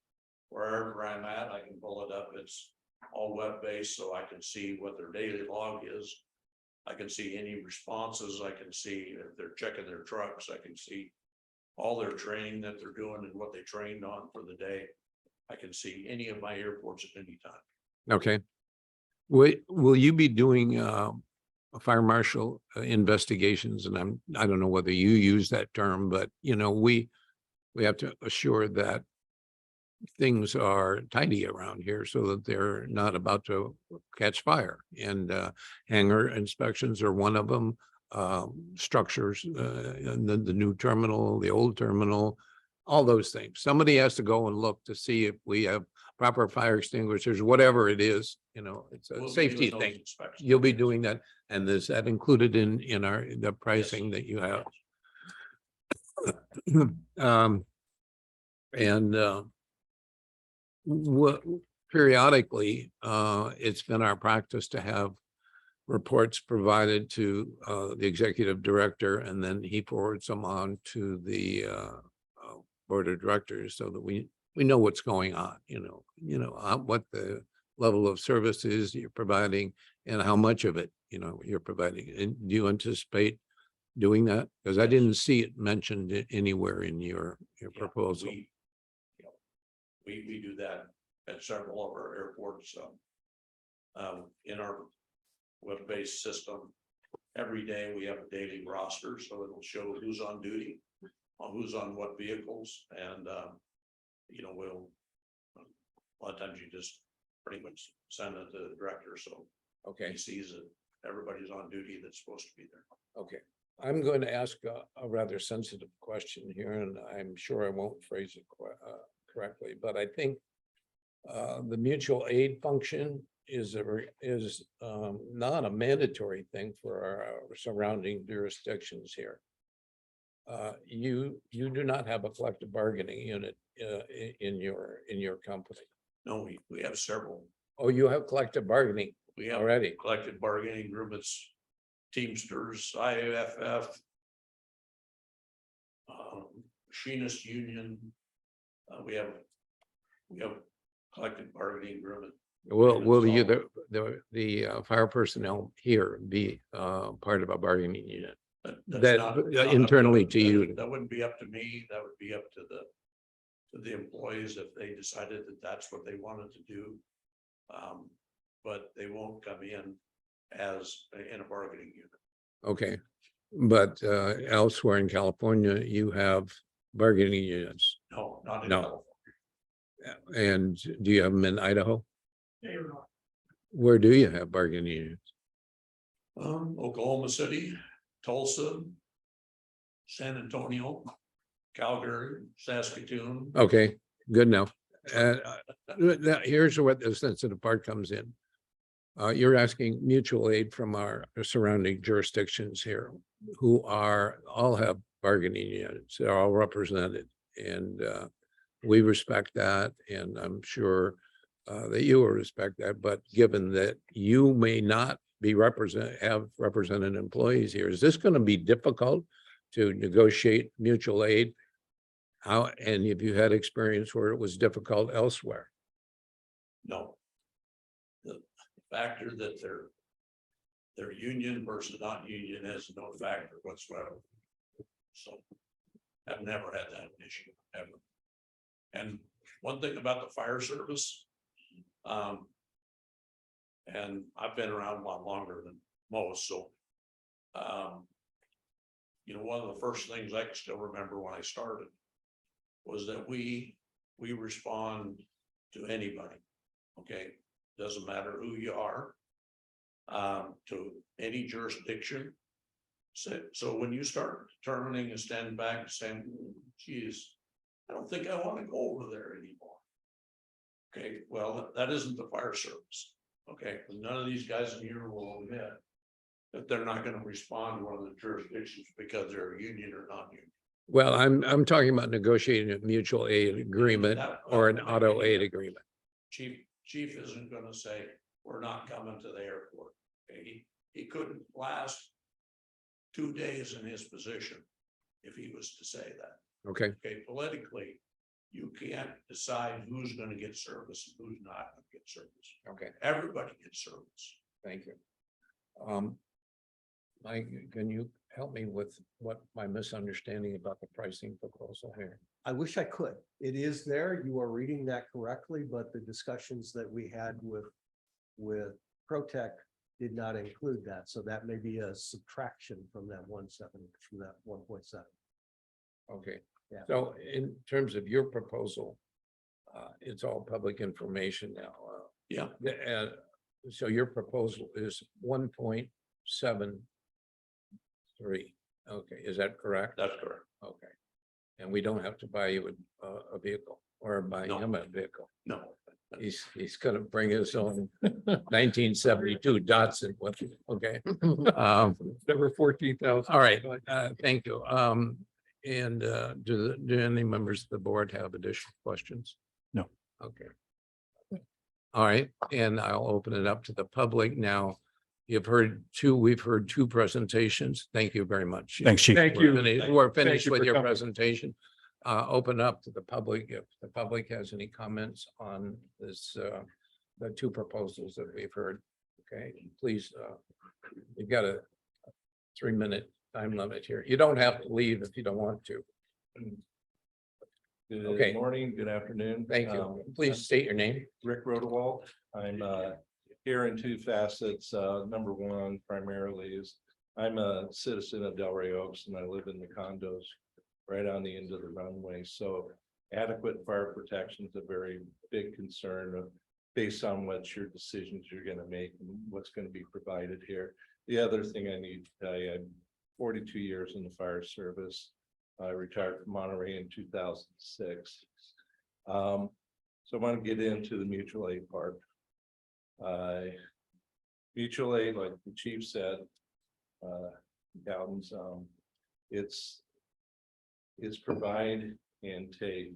wherever I'm at. I can pull it up. It's all web-based, so I can see what their daily log is. I can see any responses. I can see if they're checking their trucks. I can see all their training that they're doing and what they trained on for the day. I can see any of my airports at any time. okay. Will you be doing fire marshal investigations? And I don't know whether you use that term, but we have to assure that things are tidy around here so that they're not about to catch fire, and hangar inspections are one of them. Structures, and the new terminal, the old terminal, all those things. Somebody has to go and look to see if we have proper fire extinguishers, whatever it is, it's a We'll be safety doing those thing. inspections. You'll be doing that, and is that included in the pricing that you have? And periodically, it's been our practice to have reports provided to the executive director, and then he forwards them on to the board of directors so that we know what's going on, what the level of services you're providing and how much of it, you're providing. And do you anticipate doing that? Because I didn't see it mentioned anywhere in your Yeah, proposal. We do that at several of our airports. In our web-based system, every day we have a daily roster, so it'll show who's on duty, who's on what vehicles, and we'll a lot of times you just pretty much send it to the director, so Okay. he sees that everybody's on duty that's supposed to be there. Okay, I'm going to ask a rather sensitive question here, and I'm sure I won't phrase it correctly, but I think the mutual aid function is not a mandatory thing for our surrounding jurisdictions here. You do not have a collective bargaining unit in your company. No, we have several. Oh, you have collective bargaining We have already. collective bargaining agreements, Teamsters, IAFF, machinist union. We have collective bargaining agreement. Will you, the fire personnel here be part of a bargaining unit? That's not up internally to you? That wouldn't be up to me. That would be up to the employees if they decided that that's what they wanted to do. But they won't come in in a bargaining unit. Okay, but elsewhere in California, you have bargaining units. No, not in No. California. And do you have them in Idaho? They are not. Where do you have bargaining units? Oklahoma City, Tulsa, San Antonio, Calgary, Saskatoon. Okay, good enough. Now, here's what the sensitive part comes in. You're asking mutual aid from our surrounding jurisdictions here, who all have bargaining units. They're all represented, and we respect that, and I'm sure that you will respect that. But given that you may not be have represented employees here, is this going to be difficult to negotiate mutual aid? How, and if you had experience where it was difficult elsewhere? No. The factor that they're union versus not union is no factor whatsoever. So I've never had that issue, ever. And one thing about the fire service, and I've been around a lot longer than most, so one of the first things I can still remember when I started was that we respond to anybody. Okay, doesn't matter who you are, to any jurisdiction. So when you start determining and standing back and saying, geez, I don't think I want to go over there anymore. Okay, well, that isn't the fire service. Okay, none of these guys in here will admit that they're not going to respond to one of the jurisdictions because they're a union or non-union. Well, I'm talking about negotiating a mutual aid agreement or an auto aid agreement. Chief isn't going to say, we're not coming to the airport. Okay? He couldn't last 2 days in his position if he was to say that. Okay, Okay, politically, you can't decide who's going to get service and who's not going to get service. okay, Everybody gets service. thank you. Mike, can you help me with what my misunderstanding about the pricing proposal here? I wish I could. It is there. You are reading that correctly, but the discussions that we had with ProTech did not include that. So that may be a subtraction from that 1.7. Okay, Yeah. so in terms of your proposal, it's all public information now. Yeah. So your proposal is 1.73. Okay, is that correct? That's correct. Okay. And we don't have to buy you a vehicle or buy No. him a vehicle. No. He's gonna bring his own 1972 Datsun with him, okay? Number 14,000. All right, thank you. And do any members of the board have additional questions? No. Okay. All right, and I'll open it up to the public now. We've heard two presentations. Thank you very much. Thanks, Chief. Thank you. We're finished you with for your coming. presentation. Open up to the public. If the public has any comments on this the two proposals that we've heard. Okay, please, you've got a 3-minute time limit here. You don't have to leave if you don't want to. Okay. Good morning, good afternoon. Thank you. Please state your name. Rick Rodewald. I'm here in two facets. Number one primarily is I'm a citizen of Delray Oaks and I live in the condos right on the end of the runway. So adequate fire protection is a very big concern based on what your decisions you're going to make and what's going to be provided here. The other thing I need to tell you, I'm 42 years in the fire service. I retired from Monterey in 2006. So I want to get into the mutual aid part. Mutual aid, like the chief said, Gowden's, it's provide and take.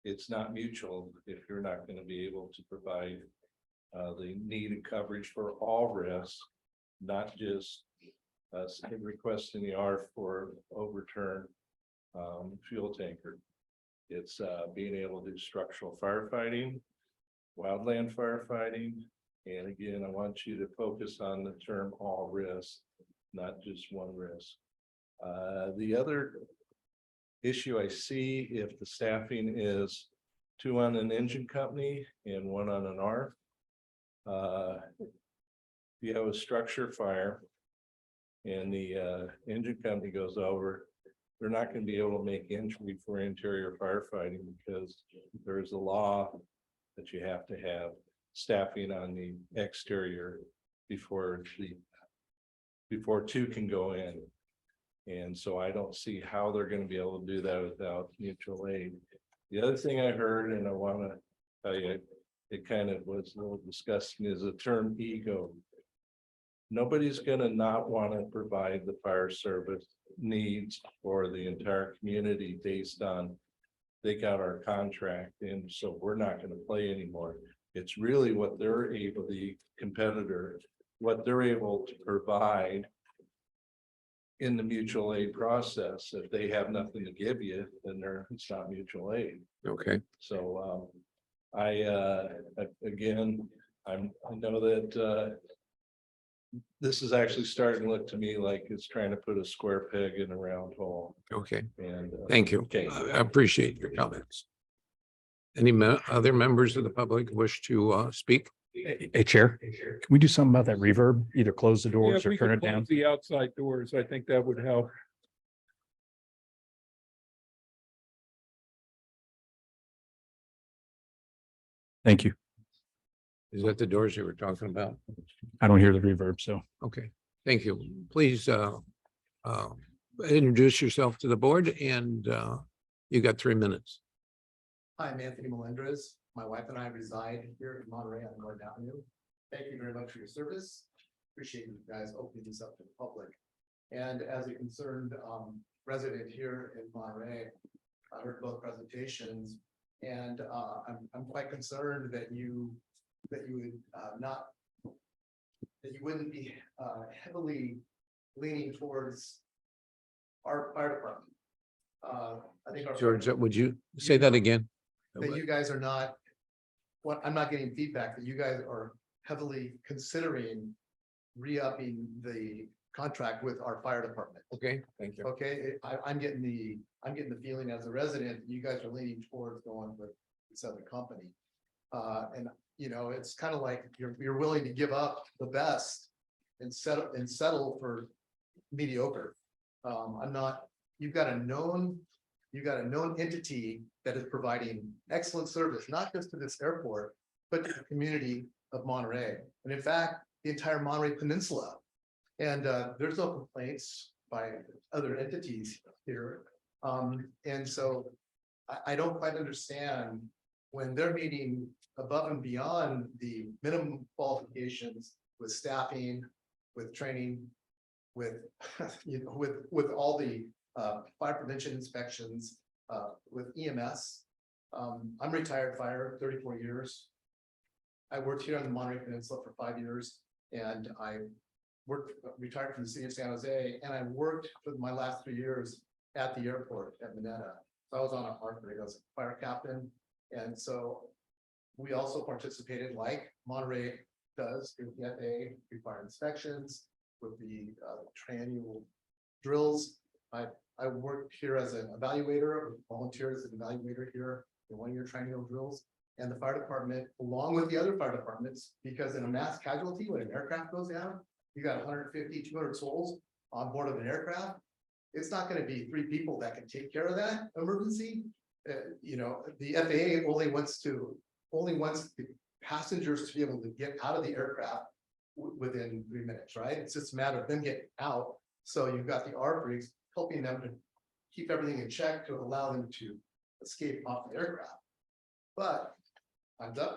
It's not mutual if you're not going to be able to provide the needed coverage for all risks, not just request in the R for overturn fuel tanker. It's being able to do structural firefighting, wildland firefighting. And again, I want you to focus on the term all risks, not just one risk. The other issue I see, if the staffing is 2 on an engine company and 1 on an R, you have a structure fire and the engine company goes over, they're not going to be able to make entry for interior firefighting because there's a law that you have to have staffing on the exterior before 2 can go in. And so I don't see how they're going to be able to do that without mutual aid. The other thing I heard, and I want to tell you, it kind of was a little disgusting, is the term ego. Nobody's going to not want to provide the fire service needs for the entire community based on they got our contract and so we're not going to play anymore. It's really what they're able, the competitor, what they're able to provide in the mutual aid process. If they have nothing to give you, then it's not mutual aid. Okay. So again, I know that this is actually starting to look to me like it's trying to put a square peg in a round hole. Okay. And Thank you. okay. I appreciate your comments. Any other members of the public wish to speak? Hey, Chair, can we do something about that reverb? Either close the Yeah, doors if or we turn could it down? close the outside doors, I think that would help. Thank you. Is that the doors you were talking about? I don't hear the reverb, so. Okay, thank you. Please introduce yourself to the board and you got 3 minutes. Hi, I'm Anthony Melendrez. My wife and I reside here in Monterey on North Avenue. Thank you very much for your service. Appreciate you guys opening this up to the public. And as a concerned resident here in Monterey, I heard both presentations, and I'm quite concerned that you wouldn't be heavily leaning towards our fire department. I think our George, would you say that again? that you guys are not, I'm not getting feedback that you guys are heavily considering re-upping the contract with our fire department. Okay, thank you. Okay, I'm getting the feeling as a resident, you guys are leaning towards going with this other company. And you know, it's kind of like you're willing to give up the best and settle for mediocre. You've got a known entity that is providing excellent service, not just to this airport, but to the community of Monterey. And in fact, the entire Monterey Peninsula. And there's no complaints by other entities here. And so I don't quite understand when they're meeting above and beyond the minimum qualifications with staffing, with training, with with all the fire prevention inspections, with EMS. I'm retired fire, 34 years. I worked here on the Monterey Peninsula for 5 years, and I retired from the city of San Jose, and I worked for my last 3 years at the airport at Mineta. So I was on a Hartford, I was a fire captain. And so we also participated like Monterey does in the FAA pre-fire inspections with the triennial drills. I worked here as an evaluator, volunteered as an evaluator here in 1-year triennial drills. And the fire department, along with the other fire departments, because in a mass casualty, when an aircraft goes down, you got 150, 200 souls on board of an aircraft. It's not going to be 3 people that can take care of that emergency. You know, the FAA only wants the passengers to be able to get out of the aircraft within 3 minutes, right? It's just a matter of them getting out. So you've got the ARP rigs helping them to keep everything in check to allow them to escape off the aircraft. But I'm done.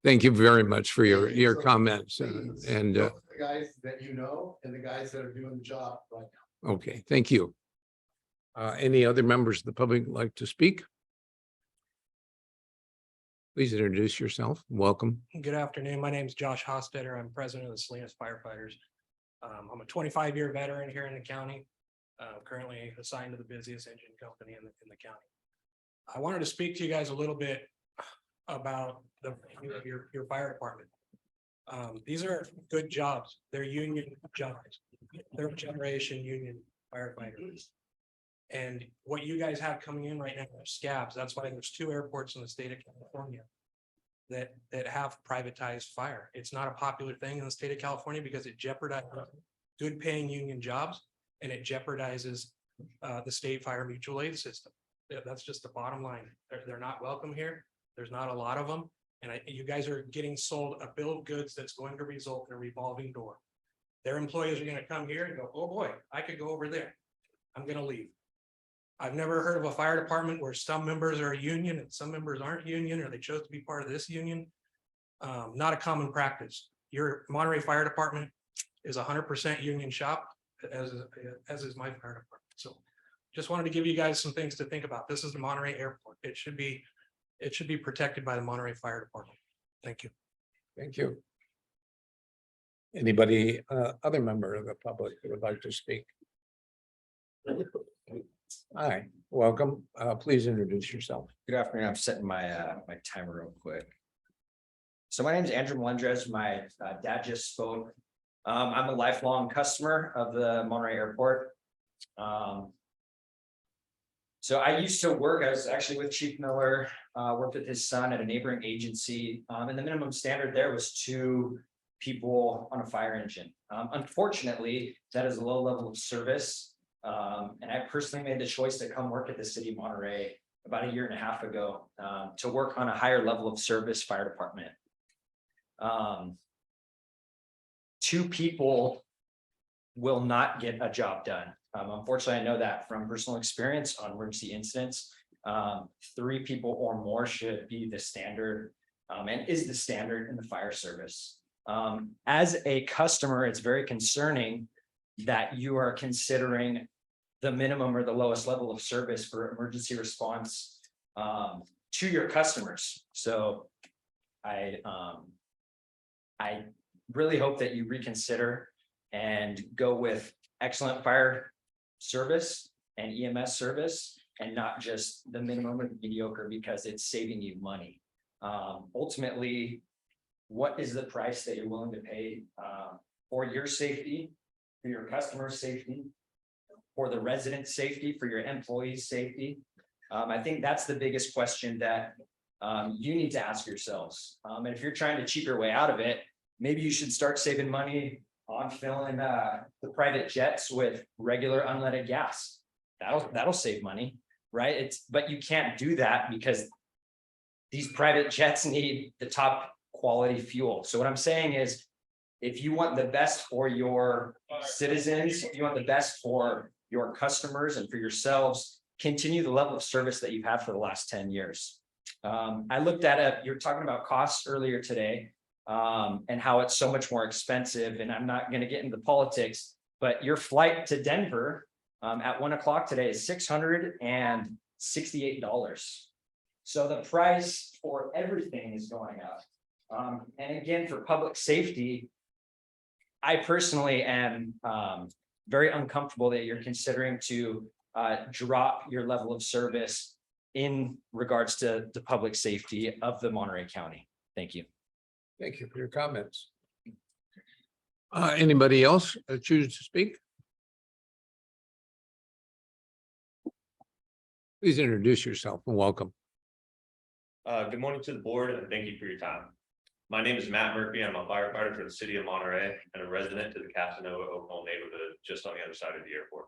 Thank you very much for your So comments please, and those are the guys that you know and the guys that are doing the job right now. okay, thank you. Any other members of the public like to speak? Please introduce yourself. Welcome. Good afternoon. My name is Josh Hostetter. I'm president of the Salinas Firefighters. I'm a 25-year veteran here in the county, currently assigned to the busiest engine company in the county. I wanted to speak to you guys a little bit about your fire department. These are good jobs. They're union jobs. Third generation union firefighters. And what you guys have coming in right now are scabs. That's why there's 2 airports in the state of California that have privatized fire. It's not a popular thing in the state of California because it jeopardizes good paying union jobs and it jeopardizes the state fire mutual aid system. That's just the bottom line. They're not welcome here. There's not a lot of them. And you guys are getting sold a bill of goods that's going to result in a revolving door. Their employees are going to come here and go, oh boy, I could go over there. I'm going to leave. I've never heard of a fire department where some members are union and some members aren't union, or they chose to be part of this union. Not a common practice. Your Monterey Fire Department is 100% union shop, as is my fire department. So just wanted to give you guys some things to think about. This is the Monterey Airport. It should be protected by the Monterey Fire Department. Thank you. Thank you. Anybody, other member of the public who would like to speak? Hi, welcome. Please introduce yourself. Good afternoon. I'm setting my my timer real quick. So my name is Andrew Melendrez. My dad just spoke. I'm a lifelong customer of the Monterey Airport. So I used to work, I was actually with Chief Miller, worked with his son at a neighboring agency. And the minimum standard there was 2 people on a fire engine. Unfortunately, that is a low level of service. And I personally made the choice to come work at the city of Monterey about 1.5 years ago to work on a higher level of service fire department. 2 people will not get a job done. Unfortunately, I know that from personal experience on emergency incidents. 3 people or more should be the standard and is the standard in the fire service. As a customer, it's very concerning that you are considering the minimum or the lowest level of service for emergency response to your customers. So I really hope that you reconsider and go with excellent fire service and EMS service and not just the minimum or the mediocre, because it's saving you money. Ultimately, what is the price that you're willing to pay for your safety, for your customer's safety, for the resident's safety, for your employees' safety? I think that's the biggest question that you need to ask yourselves. And if you're trying to cheat your way out of it, maybe you should start saving money on filling the private jets with regular unleaded gas. That'll save money, right? But you can't do that because these private jets need the top quality fuel. So what I'm saying is, if you want the best for your citizens, if you want the best for your customers and for yourselves, continue the level of service that you've had for the last 10 years. I looked at it, you were talking about costs earlier today, and how it's so much more expensive. And I'm not going to get into politics, but your flight to Denver at 1 o'clock today is $668. So the price for everything is going up. And again, for public safety, I personally am very uncomfortable that you're considering to drop your level of service in regards to the public safety of the Monterey County. Thank you. Thank you for your comments. Anybody else choose to speak? Please introduce yourself and welcome. Good morning to the board and thank you for your time. My name is Matt Murphy. I'm a firefighter for the city of Monterey and a resident to the Casanova Oklahoma neighborhood just on the other side of the airport.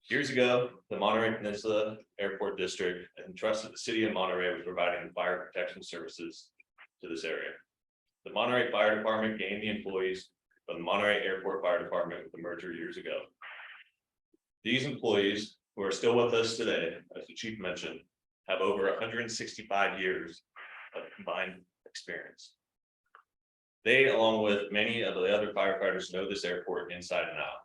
Years ago, the Monterey Peninsula Airport District entrusted the city of Monterey with providing fire protection services to this area. The Monterey Fire Department gained the employees of the Monterey Airport Fire Department with the merger years ago. These employees, who are still with us today, as the chief mentioned, have over 165 years of combined experience. They, along with many of the other firefighters, know this airport inside and out.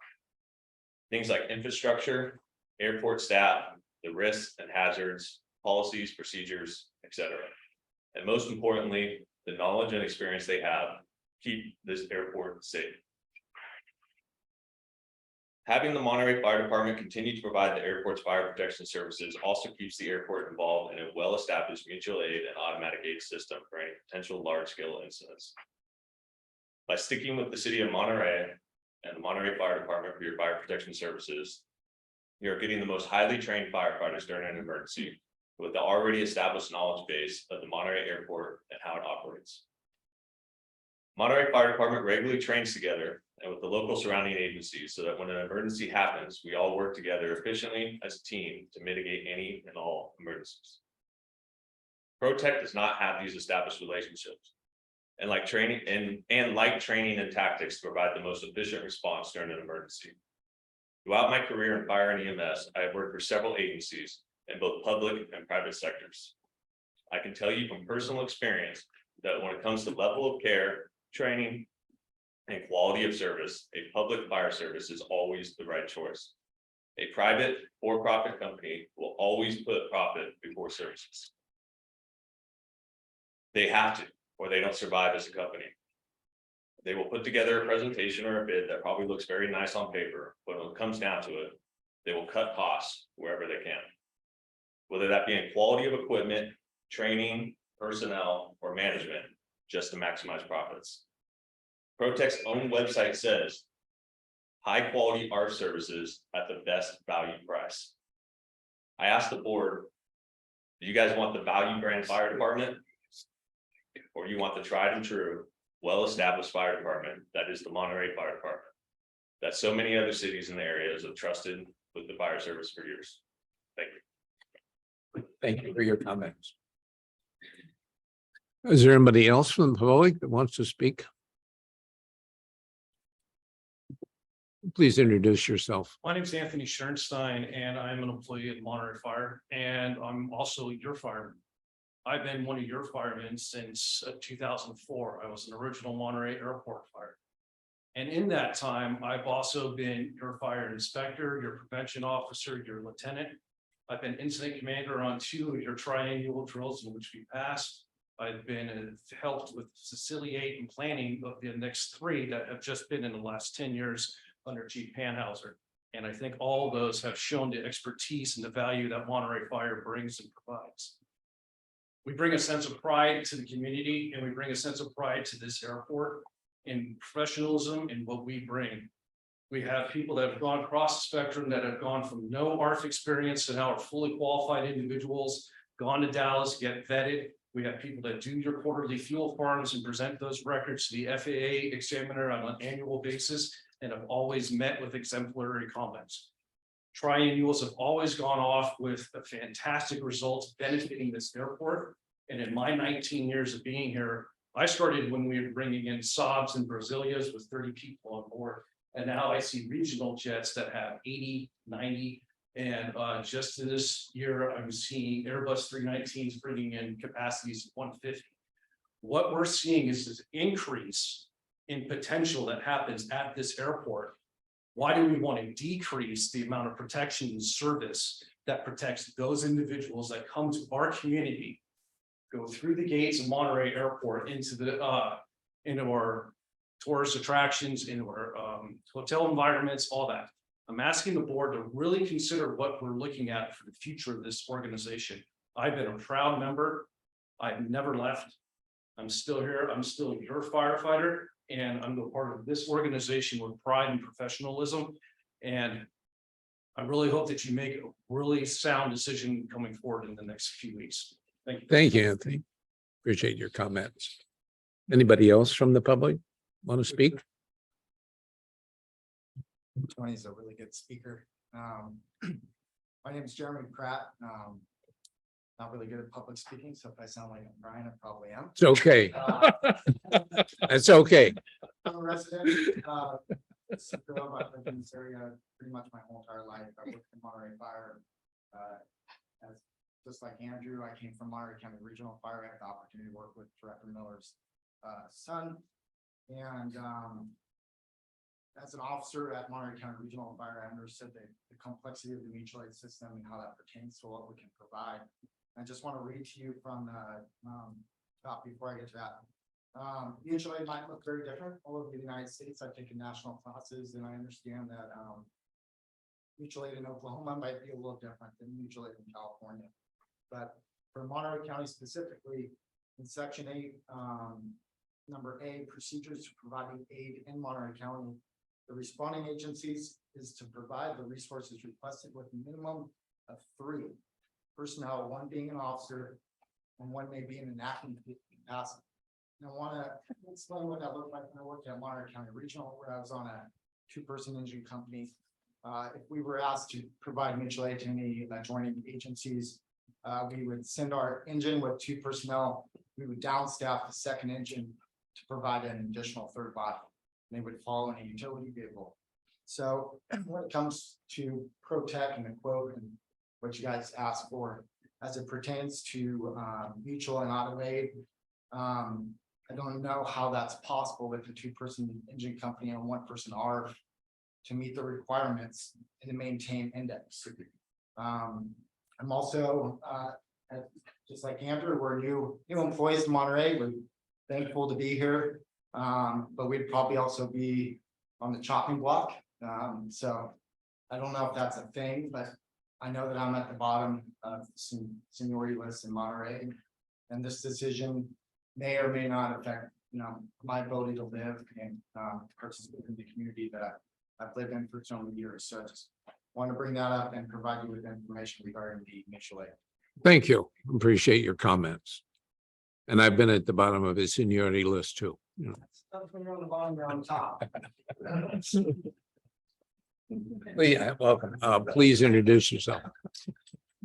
Things like infrastructure, airport staff, the risks and hazards, policies, procedures, etc. And most importantly, the knowledge and experience they have keep this airport safe. Having the Monterey Fire Department continue to provide the airport's fire protection services also keeps the airport involved in a well-established mutual aid and automatic aid system for any potential large-scale incidents. By sticking with the city of Monterey and the Monterey Fire Department for your fire protection services, you're getting the most highly trained firefighters during an emergency with the already established knowledge base of the Monterey Airport and how it operates. Monterey Fire Department regularly trains together and with the local surrounding agencies so that when an emergency happens, we all work together efficiently as a team to mitigate any and all emergencies. ProTech does not have these established relationships and like training and tactics to provide the most efficient response during an emergency. Throughout my career in fire and EMS, I have worked for several agencies in both public and private sectors. I can tell you from personal experience that when it comes to level of care, training, and quality of service, a public fire service is always the right choice. A private for-profit company will always put profit before services. They have to, or they don't survive as a company. They will put together a presentation or a bid that probably looks very nice on paper, but when it comes down to it, they will cut costs wherever they can. Whether that be in quality of equipment, training, personnel, or management, just to maximize profits. ProTech's own website says, high quality ARF services at the best value price. I asked the board, do you guys want the value brand fire department? Or you want the tried and true, well-established fire department that is the Monterey Fire Department, that so many other cities in the areas have trusted with the fire service for years? Thank you. Thank you for your comments. Is there anybody else from the public that wants to speak? Please introduce yourself. My name is Anthony Schernstein, and I'm an employee at Monterey Fire, and I'm also your fireman. I've been one of your firemen since 2004. I was an original Monterey Airport fire. And in that time, I've also been your fire inspector, your prevention officer, your lieutenant. I've been incident commander on 2 of your triannual drills in which we passed. I've been helped with facilitate and planning of the next 3 that have just been in the last 10 years under Chief Panhauser. And I think all of those have shown the expertise and the value that Monterey Fire brings and provides. We bring a sense of pride to the community, and we bring a sense of pride to this airport in professionalism and what we bring. We have people that have gone across the spectrum, that have gone from no ARF experience to now are fully qualified individuals, gone to Dallas, get vetted. We have people that do your quarterly fuel farms and present those records to the FAA examiner on an annual basis and have always met with exemplary comments. Triannuals have always gone off with a fantastic results benefiting this airport. And in my 19 years of being here, I started when we were bringing in Saabs and Brazilias with 30 people on board. And now I see regional jets that have 80, 90. And just this year, I'm seeing Airbus 319s bringing in capacities of 150. What we're seeing is this increase in potential that happens at this airport. Why do we want to decrease the amount of protection and service that protects those individuals that come to our community, go through the gates of Monterey Airport into our tourist attractions, into our hotel environments, all that? I'm asking the board to really consider what we're looking at for the future of this organization. I've been a proud member. I've never left. I'm still here. I'm still your firefighter, and I'm a part of this organization with pride and professionalism. And I really hope that you make a really sound decision coming forward in the next few weeks. Thank you. Thank you, Anthony. Appreciate your comments. Anybody else from the public want to speak? Tony's a really good speaker. My name is Jeremy Pratt. Not really good at public speaking, so if I sound like I'm crying, I probably am. It's okay. It's okay. I'm a resident. I've lived in this area pretty much my whole entire life. I worked in Monterey Fire. As just like Andrew, I came from Monterey County Regional Fire. I had the opportunity to work with Director Miller's son, and as an officer at Monterey County Regional Fire, I understood the complexity of the mutual aid system and how that pertains to what we can provide. I just want to read to you from the top before I get to that. Mutual aid might look very different all over the United States. I've taken national classes, and I understand that mutual aid in Oklahoma might be a little different than mutual aid in California. But for Monterey County specifically, in Section 8, number A, procedures for providing aid in Monterey County, the responding agencies is to provide the resources requested with a minimum of 3 personnel, 1 being an officer, and 1 may be in an acting capacity. And I want to explain what that looked like when I worked at Monterey County Regional, where I was on a 2-person engine company. If we were asked to provide mutual aid to any adjoining agencies, we would send our engine with 2 personnel. We would downstaff the second engine to provide an additional 3rd body. They would follow in a utility vehicle. So when it comes to ProTech and the quote and what you guys asked for, as it pertains to mutual and auto aid, I don't know how that's possible with a 2-person engine company and 1-person ARF to meet the requirements and to maintain index. I'm also, just like Andrew, we're new employees in Monterey. We're thankful to be here, but we'd probably also be on the chopping block. So I don't know if that's a thing, but I know that I'm at the bottom of some seniority lists in Monterey, and this decision may or may not affect, my ability to live and participate in the community that I've lived in for so many years. So I just want to bring that up and provide you with information regarding the mutual aid. Thank you. Appreciate your comments. And I've been at the bottom of his seniority list too. That's when you're on the bottom, you're on top. Yeah, welcome. Please introduce yourself.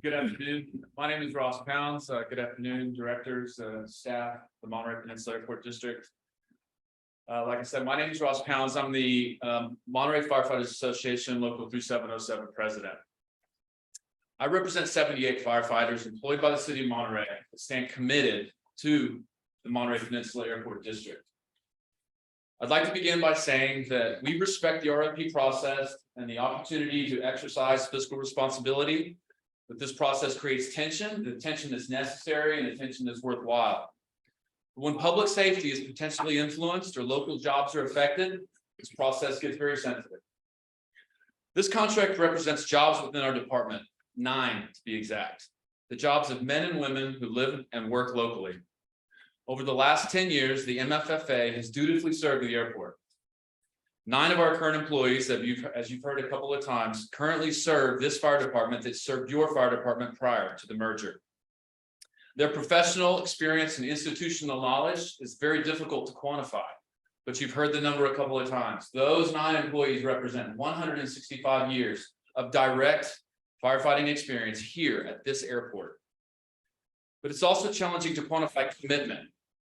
Good afternoon. My name is Ross Pounds. Good afternoon, directors, staff, the Monterey Peninsula Airport District. Like I said, my name is Ross Pounds. I'm the Monterey Firefighters Association Local 3707 president. I represent 78 firefighters employed by the city of Monterey that stand committed to the Monterey Peninsula Airport District. I'd like to begin by saying that we respect the RFP process and the opportunity to exercise fiscal responsibility. But this process creates tension, the tension that's necessary and the tension that's worthwhile. When public safety is potentially influenced or local jobs are affected, this process gets very sensitive. This contract represents jobs within our department, 9 to be exact, the jobs of men and women who live and work locally. Over the last 10 years, the MFFA has dutifully served the airport. 9 of our current employees, as you've heard a couple of times, currently serve this fire department that served your fire department prior to the merger. Their professional experience and institutional knowledge is very difficult to quantify, but you've heard the number a couple of times. Those 9 employees represent 165 years of direct firefighting experience here at this airport. But it's also challenging to quantify commitment.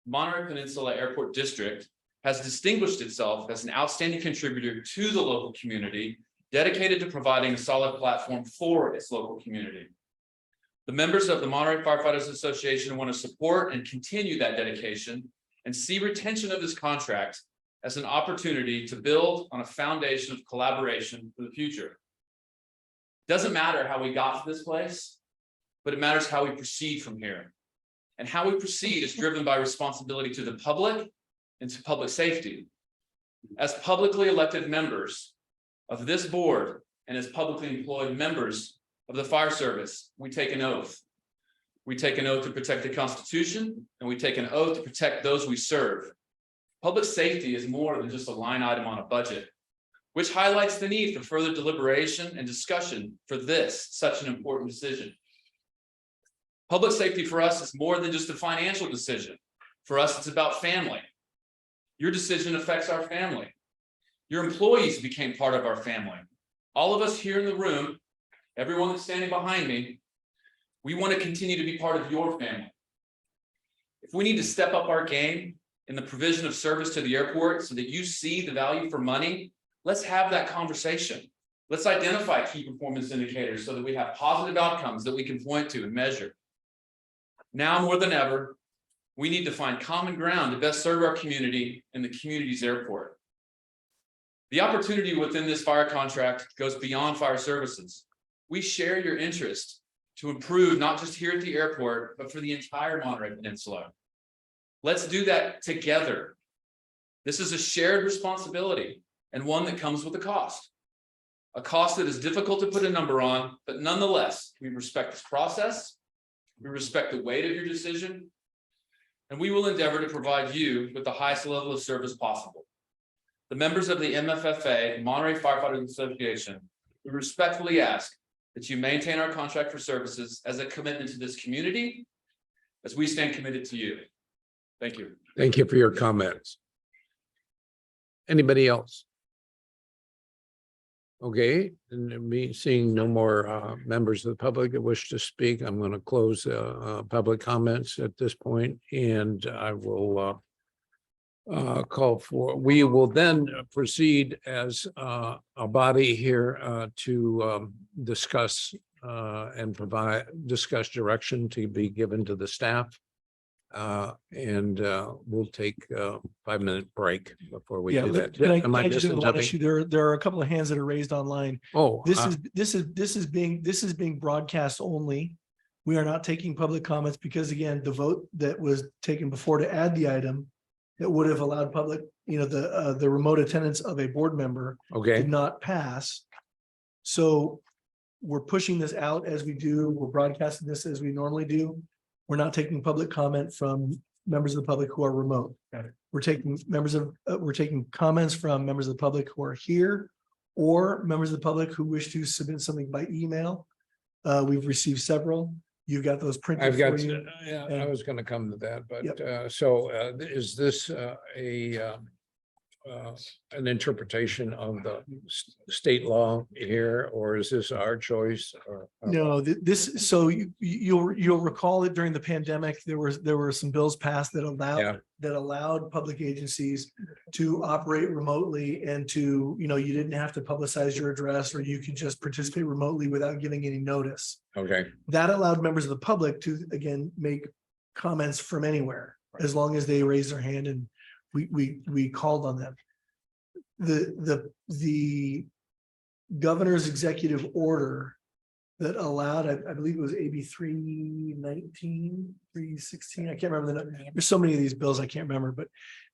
Monterey Peninsula Airport District has distinguished itself as an outstanding contributor to the local community, dedicated to providing a solid platform for its local community. The members of the Monterey Firefighters Association want to support and continue that dedication and see retention of this contract as an opportunity to build on a foundation of collaboration for the future. It doesn't matter how we got to this place, but it matters how we proceed from here. And how we proceed is driven by responsibility to the public and to public safety. As publicly elected members of this board, and as publicly employed members of the fire service, we take an oath. We take an oath to protect the Constitution, and we take an oath to protect those we serve. Public safety is more than just a line item on a budget, which highlights the need for further deliberation and discussion for such an important decision. Public safety for us is more than just a financial decision. For us, it's about family. Your decision affects our family. Your employees became part of our family. All of us here in the room, everyone that's standing behind me, we want to continue to be part of your family. If we need to step up our game in the provision of service to the airport so that you see the value for money, let's have that conversation. Let's identify key performance indicators so that we have positive outcomes that we can point to and measure. Now more than ever, we need to find common ground to best serve our community and the community's airport. The opportunity within this fire contract goes beyond fire services. We share your interest to improve not just here at the airport, but for the entire Monterey Peninsula. Let's do that together. This is a shared responsibility and one that comes with a cost that is difficult to put a number on, but nonetheless, we respect this process. We respect the weight of your decision, and we will endeavor to provide you with the highest level of service possible. The members of the MFFA, Monterey Firefighters Association, we respectfully ask that you maintain our contract for services as a commitment to this community, as we stand committed to you. Thank you. Thank you for your comments. Anybody else? Okay, and me seeing no more members of the public that wish to speak, I'm going to close public comments at this point, and I will we will then proceed as a body here to discuss and discuss direction to be given to the staff. And we'll take a 5-minute break before we do that. Am I missing something? There are a couple of hands that are raised online. Oh, This is being broadcast only. We are not taking public comments because, again, the vote that was taken before to add the item that would have allowed public, the remote attendance of a board member did not pass. So we're pushing this out as we do. We're broadcasting this as we normally do. We're not taking public comment from members of the public who are remote. We're taking comments from members of the public who are here or members of the public who wish to submit something by email. We've received several. You've got those printed. I've got, for you. yeah, I was going to come to that, but Yep. So is this an interpretation of the state law here, or is this our choice? Or No, so you'll recall that during the pandemic, there were some bills passed that allowed public agencies to operate remotely and to, you didn't have to publicize your address, or you could just participate remotely without giving any notice. Okay. That allowed members of the public to, again, make comments from anywhere, as long as they raised their hand and we called on them. The governor's executive order that allowed, I believe it was AB 319, 316. I can't remember the number. There's so many of these bills I can't remember, but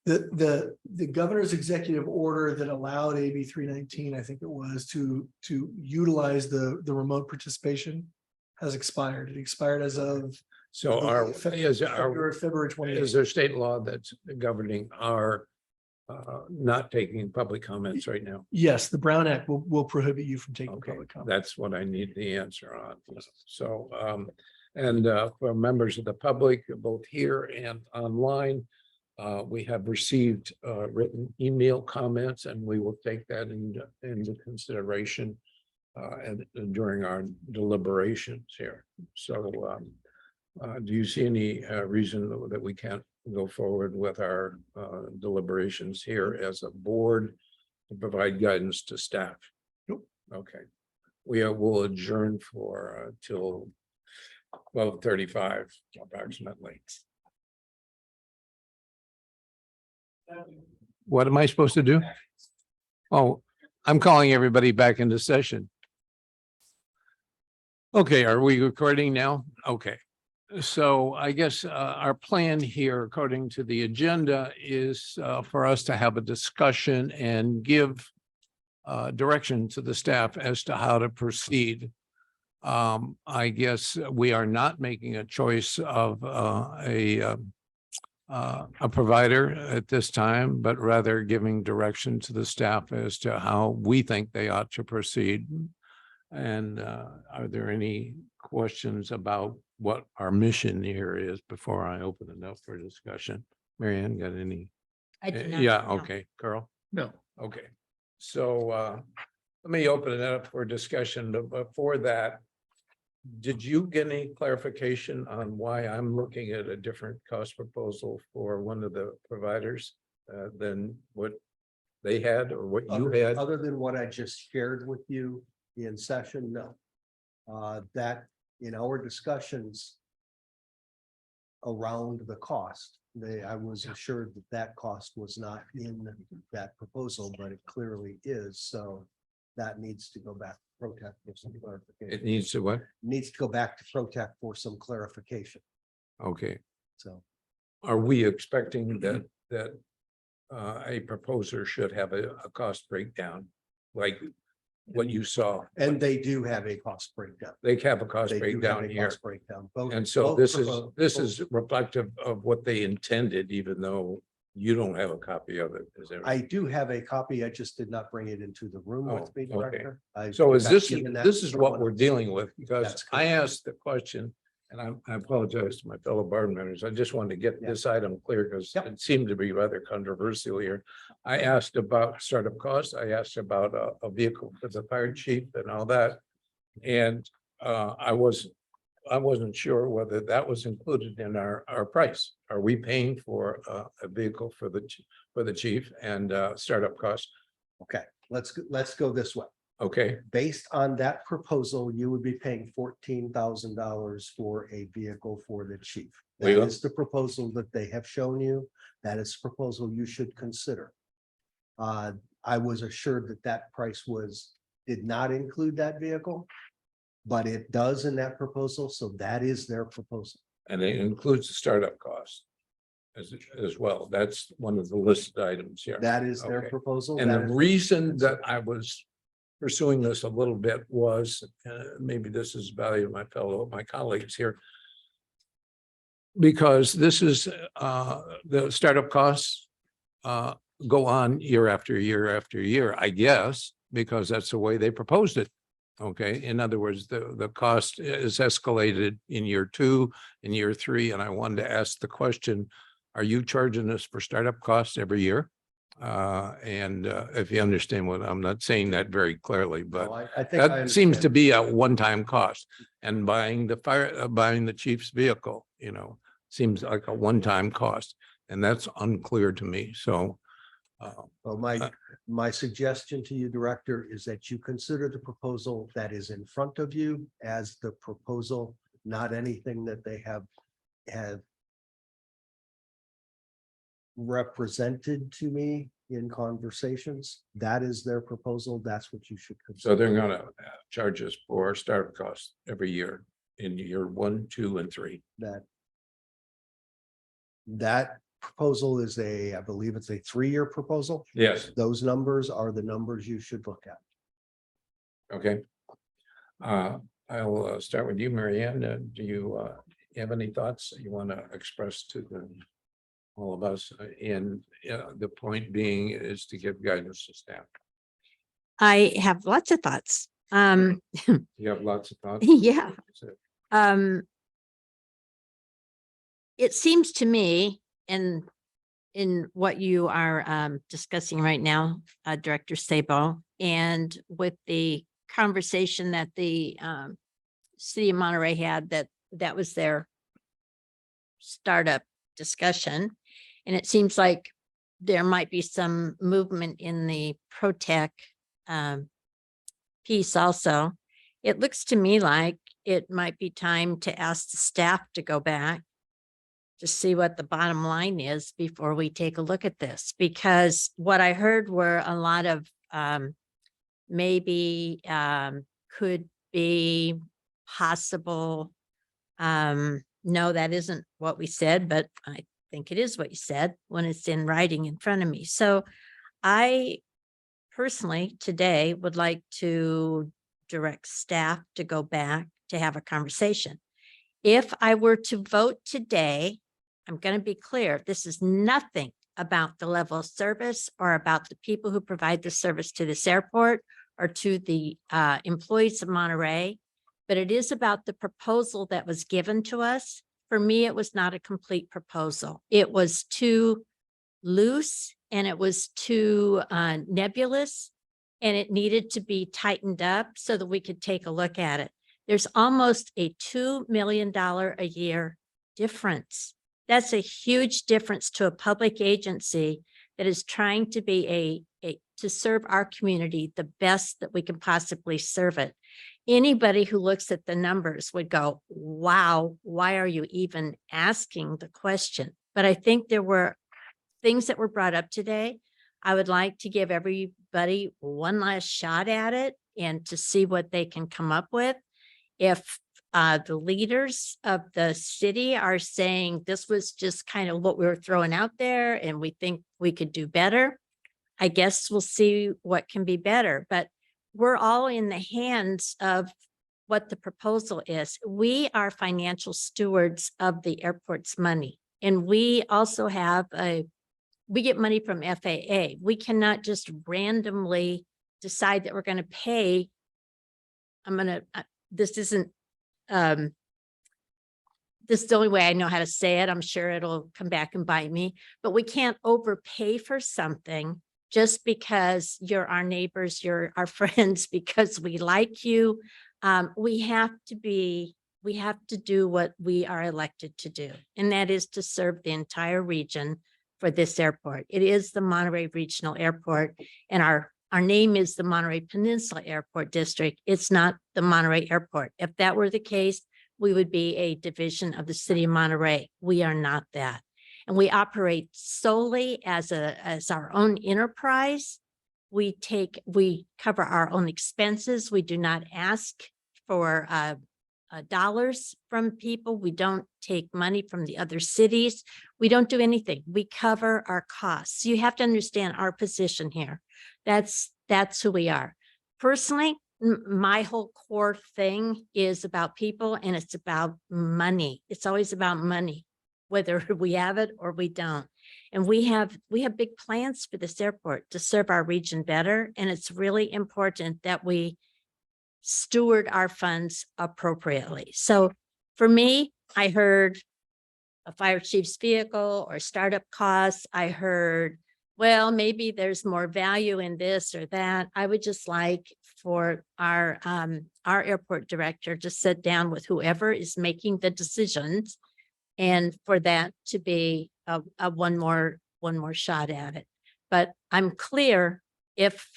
the governor's executive order that allowed AB 319, I think it was, to utilize the remote participation has expired. It expired as of February 28th. Is there state law that's governing our not taking public comments right now? Yes, the Brown Act will prohibit you from taking public comment. That's what I need the answer on. So, and for members of the public, both here and online, we have received written email comments, and we will take that into consideration and during our deliberations here. So, do you see any reason that we can't go forward with our deliberations here as a board to provide guidance to staff? Nope. Okay. We will adjourn for till 12:35 approximately. What am I supposed to do? Oh, I'm calling everybody back into session. Okay, are we recording now? Okay. So I guess our plan here, according to the agenda, is for us to have a discussion and give direction to the staff as to how to proceed. I guess we are not making a choice of a provider at this time, but rather giving direction to the staff as to how we think they ought to proceed. And are there any questions about what our mission here is before I open it up for discussion? Mary Ann, got any? I do not. Yeah, no. okay, Carl? No. Okay, so let me open it up for discussion, but before that, did you get any clarification on why I'm looking at a different cost proposal for one of the providers than what they had or what you had? Other than what I just shared with you in session, no. That in our discussions around the cost, I was assured that that cost was not in that proposal, but it clearly is. So that needs to go back to Protect for some clarification. It needs to what? Needs to go back to Protect for some clarification. Okay, So are we expecting that a proposer should have a cost breakdown? Like what you saw? and they do have a cost breakdown. They have a cost They do have breakdown a here. cost breakdown. Both- And so both this propo- is reflective of what they intended, even though you don't have a copy of it. Is there? I do have a copy. I just did not bring it into the room Oh, with me, okay. Director. So is got this, given that this to is what someone we're else. dealing with, because That's I correct. asked the question, and I apologize to my fellow board members. I just wanted to get Yeah. this item clear because Yep. it seemed to be rather controversial here. I asked about startup costs. I asked about a vehicle for the fire chief and all that. And I wasn't sure whether that was included in our price. Are we paying for a vehicle for the chief and startup costs? Okay, let's go this way. Okay, Based on that proposal, you would be paying $14,000 for a vehicle for the chief. That We will. is the proposal that they have shown you. That is the proposal you should consider. I was assured that that price did not include that vehicle, but it does in that proposal, so that is their proposal. and it includes the startup costs as well. That's one of the listed items here. That is their Okay. proposal. And the That is- reason that I was pursuing this a little bit was, maybe this is value to my colleagues here. Because this is, the startup costs go on year after year after year, I guess, because that's the way they proposed it. Okay, in other words, the cost is escalated in year 2, in year 3, and I wanted to ask the question, are you charging us for startup costs every year? And if you understand what, I'm not saying that very clearly, but No, I think I that seems to understand. be a one-time cost. And buying the chief's vehicle, seems like a one-time cost, and that's unclear to me, so. Well, my suggestion to you, Director, is that you consider the proposal that is in front of you as the proposal, not anything that they have represented to me in conversations. That is their proposal. That's what you should So consider. they're gonna charge us for startup costs every year in year 1, 2, and 3. That proposal is I believe it's a 3-year proposal. Yes. Those numbers are the numbers you should look at. Okay. I'll start with you, Mary Ann. Do you have any thoughts you want to express to all of us? And the point being is to give guidance to staff. I have lots of thoughts. You have lots of thoughts? Yeah. It seems to me, in what you are discussing right now, Director Sabo, and with the conversation that the city of Monterey had, that was their startup discussion. And it seems like there might be some movement in the ProTech piece also. It looks to me like it might be time to ask the staff to go back to see what the bottom line is before we take a look at this, because what I heard were a lot of maybe could be possible. No, that isn't what we said, but I think it is what you said when it's in writing in front of me. So I personally today would like to direct staff to go back to have a conversation. If I were to vote today, I'm going to be clear, this is nothing about the level of service or about the people who provide the service to this airport or to the employees of Monterey, but it is about the proposal that was given to us. For me, it was not a complete proposal. It was too loose and it was too nebulous, and it needed to be tightened up so that we could take a look at it. There's almost a $2 million a year difference. That's a huge difference to a public agency that is trying to be to serve our community the best that we can possibly serve it. Anybody who looks at the numbers would go, wow, why are you even asking the question? But I think there were things that were brought up today. I would like to give everybody one last shot at it and to see what they can come up with. If the leaders of the city are saying this was just kind of what we were throwing out there and we think we could do better, I guess we'll see what can be better. But we're all in the hands of what the proposal is. We are financial stewards of the airport's money. And we also have we get money from FAA. We cannot just randomly decide that we're going to pay. This isn't, this is the only way I know how to say it. I'm sure it'll come back and bite me, but we can't overpay for something just because you're our neighbors, you're our friends, because we like you. We have to do what we are elected to do, and that is to serve the entire region for this airport. It is the Monterey Regional Airport, and our name is the Monterey Peninsula Airport District. It's not the Monterey Airport. If that were the case, we would be a division of the city of Monterey. We are not that. And we operate solely as our own enterprise. We cover our own expenses. We do not ask for dollars from people. We don't take money from the other cities. We don't do anything. We cover our costs. You have to understand our position here. That's who we are. Personally, my whole core thing is about people, and it's about money. It's always about money, whether we have it or we don't. And we have big plans for this airport to serve our region better. And it's really important that we steward our funds appropriately. So for me, I heard a fire chief's vehicle or startup costs. I heard, well, maybe there's more value in this or that. I would just like for our airport director to sit down with whoever is making the decisions, and for that to be a one more shot at it. But I'm clear, if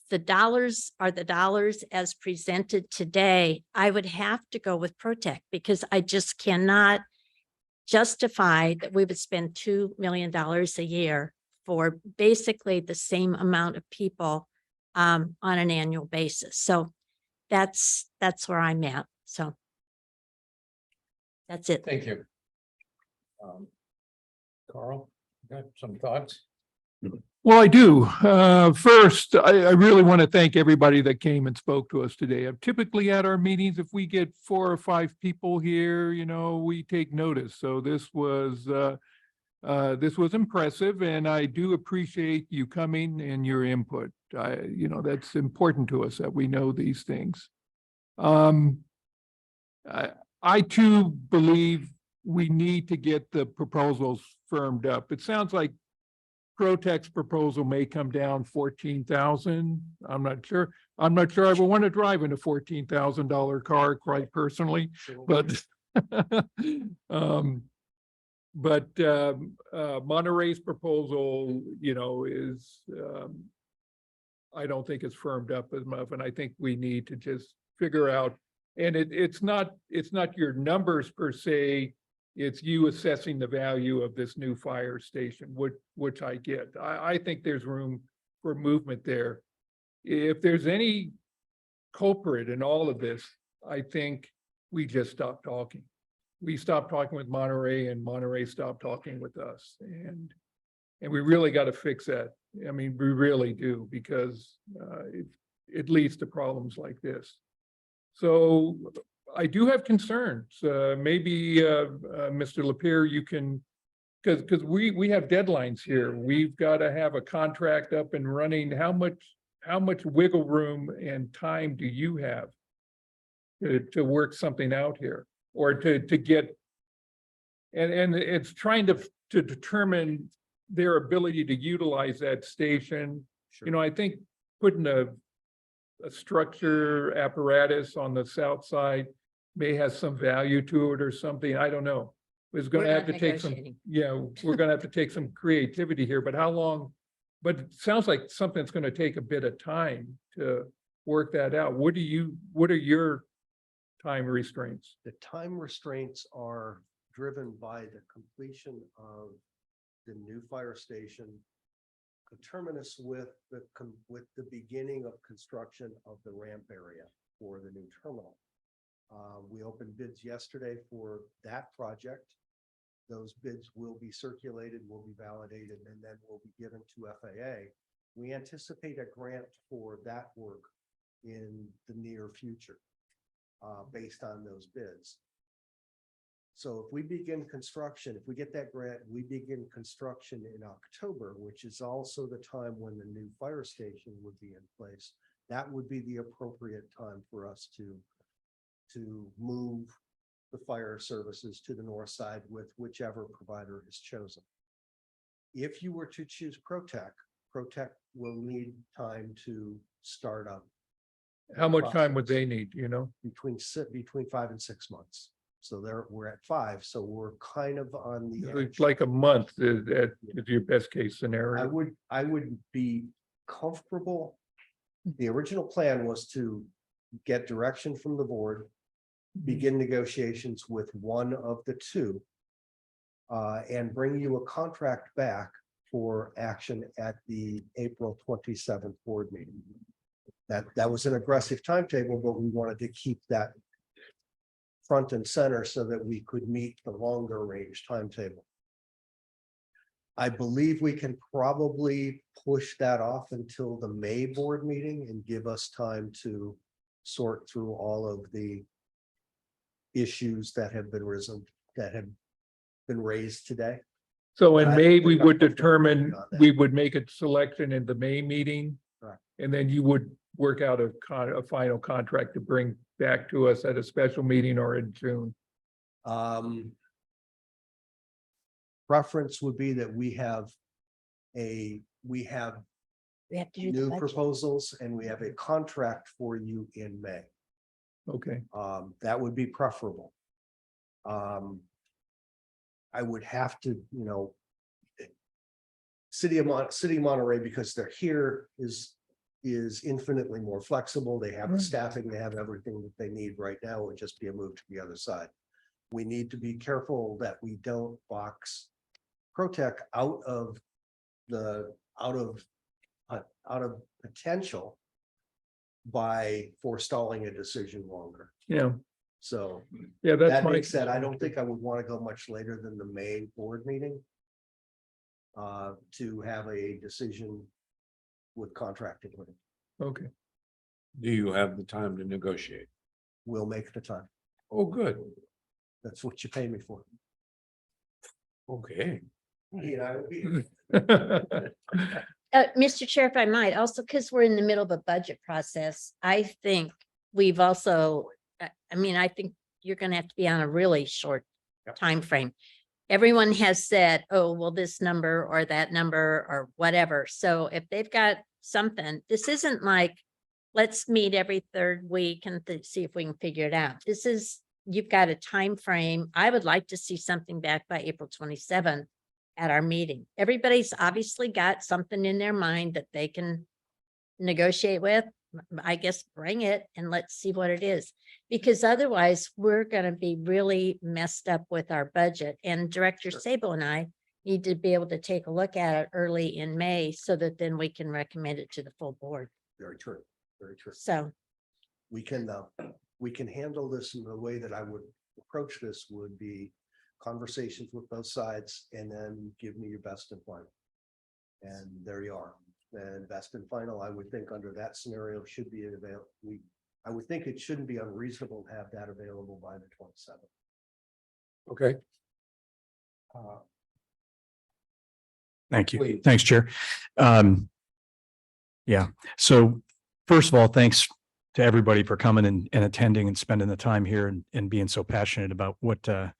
the dollars are the dollars as presented today, I would have to go with Protect, because I just cannot justify that we would spend $2 million a year for basically the same amount of people on an annual basis. So that's where I'm at. So that's it. Thank you. Carl, got some thoughts? Well, I do. First, I really want to thank everybody that came and spoke to us today. Typically at our meetings, if we get 4 or 5 people here, we take notice. So this was impressive, and I do appreciate you coming and your input. That's important to us that we know these things. I too believe we need to get the proposals firmed up. It sounds like Protect's proposal may come down 14,000. I'm not sure I would want to drive in a $14,000 car, quite personally, but Monterey's proposal, is I don't think it's firmed up as much, and I think we need to just figure out. And it's not your numbers per se. It's you assessing the value of this new fire station, which I get. I think there's room for movement there. If there's any culprit in all of this, I think we just stop talking. We stopped talking with Monterey, and Monterey stopped talking with us. And And we really got to fix that. I mean, we really do, because it leads to problems like this. So I do have concerns. Maybe Mr. Lapierre, you can, because we have deadlines here. We've got to have a contract up and running. How much wiggle room and time do you have to work something out here, or to get, and it's trying to determine their ability to utilize that station. You know, I think putting a structure apparatus on the south side may have some value to it or something. I don't know. It's gonna We're have to not take some, negotiating. yeah, we're gonna have to take some creativity here, but how long? But it sounds like something that's gonna take a bit of time to work that out. What are your time restraints? The time restraints are driven by the completion of the new fire station, coterminous with the beginning of construction of the ramp area for the new terminal. We opened bids yesterday for that project. Those bids will be circulated, will be validated, and then will be given to FAA. We anticipate a grant for that work in the near future, based on those bids. So if we begin construction, if we get that grant, we begin construction in October, which is also the time when the new fire station would be in place. That would be the appropriate time for us to move the fire services to the north side with whichever provider is chosen. If you were to choose ProTech will need time to start up. How much time would they need, you know? Between 5 and 6 months. So we're at 5, so we're kind of on the edge. It's like a month is your best case scenario. I would be comfortable. The original plan was to get direction from the board, begin negotiations with one of the two, and bring you a contract back for action at the April 27th board meeting. That was an aggressive timetable, but we wanted to keep that front and center so that we could meet the longer range timetable. I believe we can probably push that off until the May board meeting and give us time to sort through all of the issues that have been raised today. So in I May, think we I'm would comfortable determine, on that. we would make a selection in the May meeting. Correct. And then you would work out a final contract to bring back to us at a special meeting or in June. Preference would be that we have We have to do the new budget. proposals and we have a contract for you in May. Okay, That would be preferable. I would have to, City of Monterey, because they're here, is infinitely more flexible. They have the Right. staffing, they have everything that they need right now. It would just be a move to the other side. We need to be careful that we don't box ProTech out of potential by forestalling a decision longer. yeah, So yeah, that's that my. being said, I don't think I would want to go much later than the May board meeting to have a decision with contracting. Okay, Do you have the time to negotiate? We'll make the time. Oh, good. That's what you pay me for. Okay. Mr. Chair, if I might, also because we're in the middle of a budget process, I think we've also, I think you're going to have to be on a really short time frame. Everyone has said, oh, well, this number or that number or whatever. So if they've got something, this isn't like, let's meet every third week and see if we can figure it out. This is, you've got a time frame. I would like to see something back by April 27th at our meeting. Everybody's obviously got something in their mind that they can negotiate with. I guess bring it and let's see what it is. Because otherwise we're going to be really messed up with our budget. And Director Sabo and I need to be able to take a look at it early in May so that then we can recommend it to the full board. Very true, very true. So We can handle this in the way that I would approach this would be conversations with both sides and then give me your best and final. And there you are. And best and final, I would think under that scenario should be available. I would think it shouldn't be unreasonable to have that available by the 27th. Okay. Thank you. Please. Thanks, Chair. Yeah, so first of all, thanks to everybody for coming and attending and spending the time here and being so passionate about what you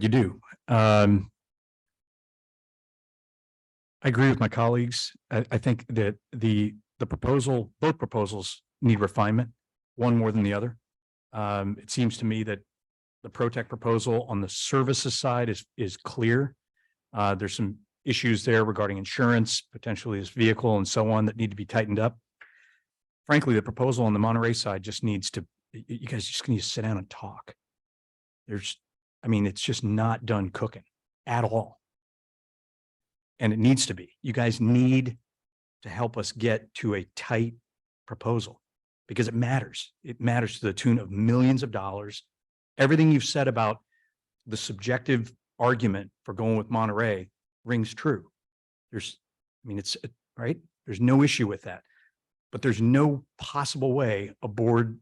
do. I agree with my colleagues. I think that the proposal, both proposals need refinement, one more than the other. It seems to me that the ProTech proposal on the services side is clear. There's some issues there regarding insurance, potentially this vehicle and so on that need to be tightened up. Frankly, the proposal on the Monterey side just needs to, you guys just need to sit down and talk. It's just not done cooking at all. And it needs to be. You guys need to help us get to a tight proposal because it matters. It matters to the tune of millions of dollars. Everything you've said about the subjective argument for going with Monterey rings true. It's right. There's no issue with that, but there's no possible way a board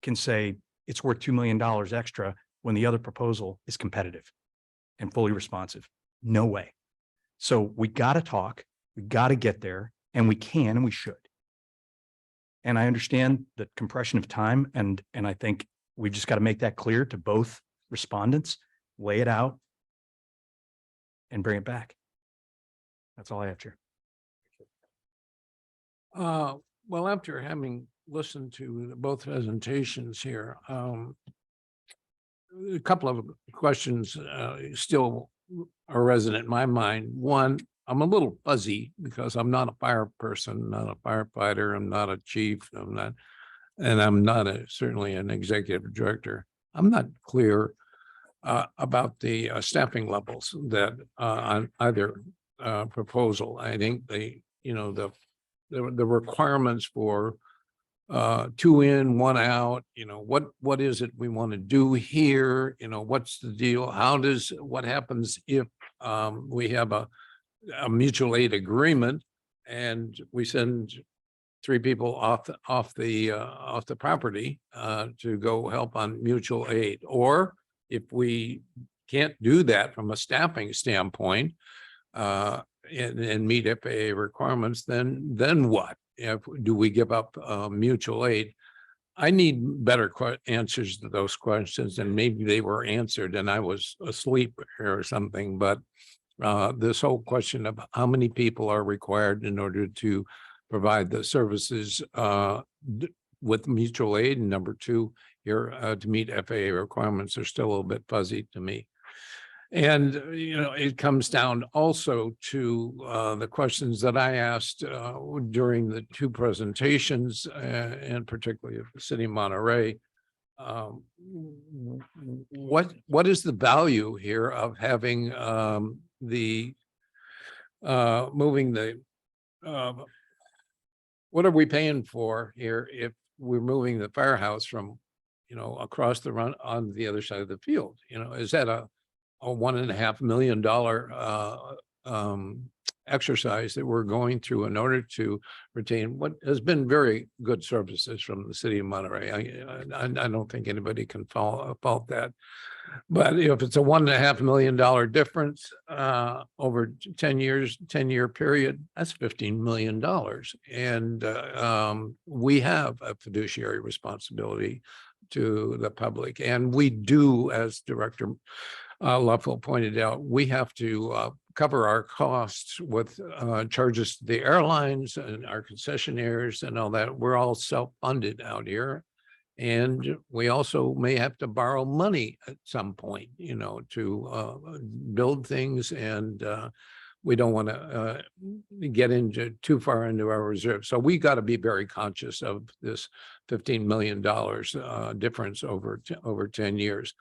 can say it's worth $2 million extra when the other proposal is competitive and fully responsive. No way. So we got to talk, we got to get there, and we can, and we should. And I understand the compression of time, and I think we just got to make that clear to both respondents, lay it out, and bring it back. That's all I have, Chair. Well, after having listened to both presentations here, a couple of questions still are resident in my mind. One, I'm a little fuzzy because I'm not a fire person, not a firefighter, I'm not a chief, and I'm not certainly an executive director. I'm not clear about the staffing levels that on either proposal. I think the requirements for 2 in, 1 out, what is it we want to do here? What's the deal? What happens if we have a mutual aid agreement and we send 3 people off the property to go help on mutual aid? Or if we can't do that from a staffing standpoint and meet FAA requirements, then what? Do we give up mutual aid? I need better answers to those questions, and maybe they were answered and I was asleep or something. But this whole question of how many people are required in order to provide the services with mutual aid, and number 2, here to meet FAA requirements are still a little bit fuzzy to me. And, it comes down also to the questions that I asked during the 2 presentations, and particularly of the city of Monterey. What is the value here of having moving the, what are we paying for here if we're moving the firehouse from, across the run on the other side of the field? Is that a $1.5 million exercise that we're going through in order to retain what has been very good services from the city of Monterey? I don't think anybody can fault that. But if it's a $1.5 million difference over 10 years, 10-year period, that's $15 million. And we have a fiduciary responsibility to the public. And we do, as Director Leffel pointed out, we have to cover our costs with charges to the airlines and our concessionaires and all that. We're all self-funded out here. And we also may have to borrow money at some point, to build things. And we don't want to get into too far into our reserves. So we got to be very conscious of this $15 million difference over 10 years.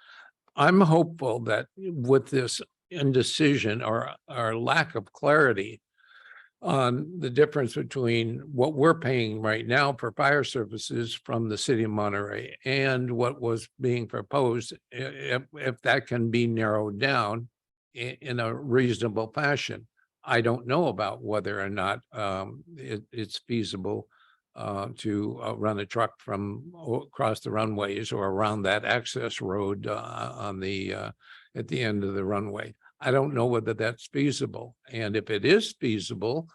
I'm hopeful that with this indecision or lack of clarity on the difference between what we're paying right now for fire services from the city of Monterey and what was being proposed, if that can be narrowed down in a reasonable fashion. I don't know about whether or not it's feasible to run a truck from across the runways or around that access road on the at the end of the runway. I don't know whether that's feasible. And if it is feasible,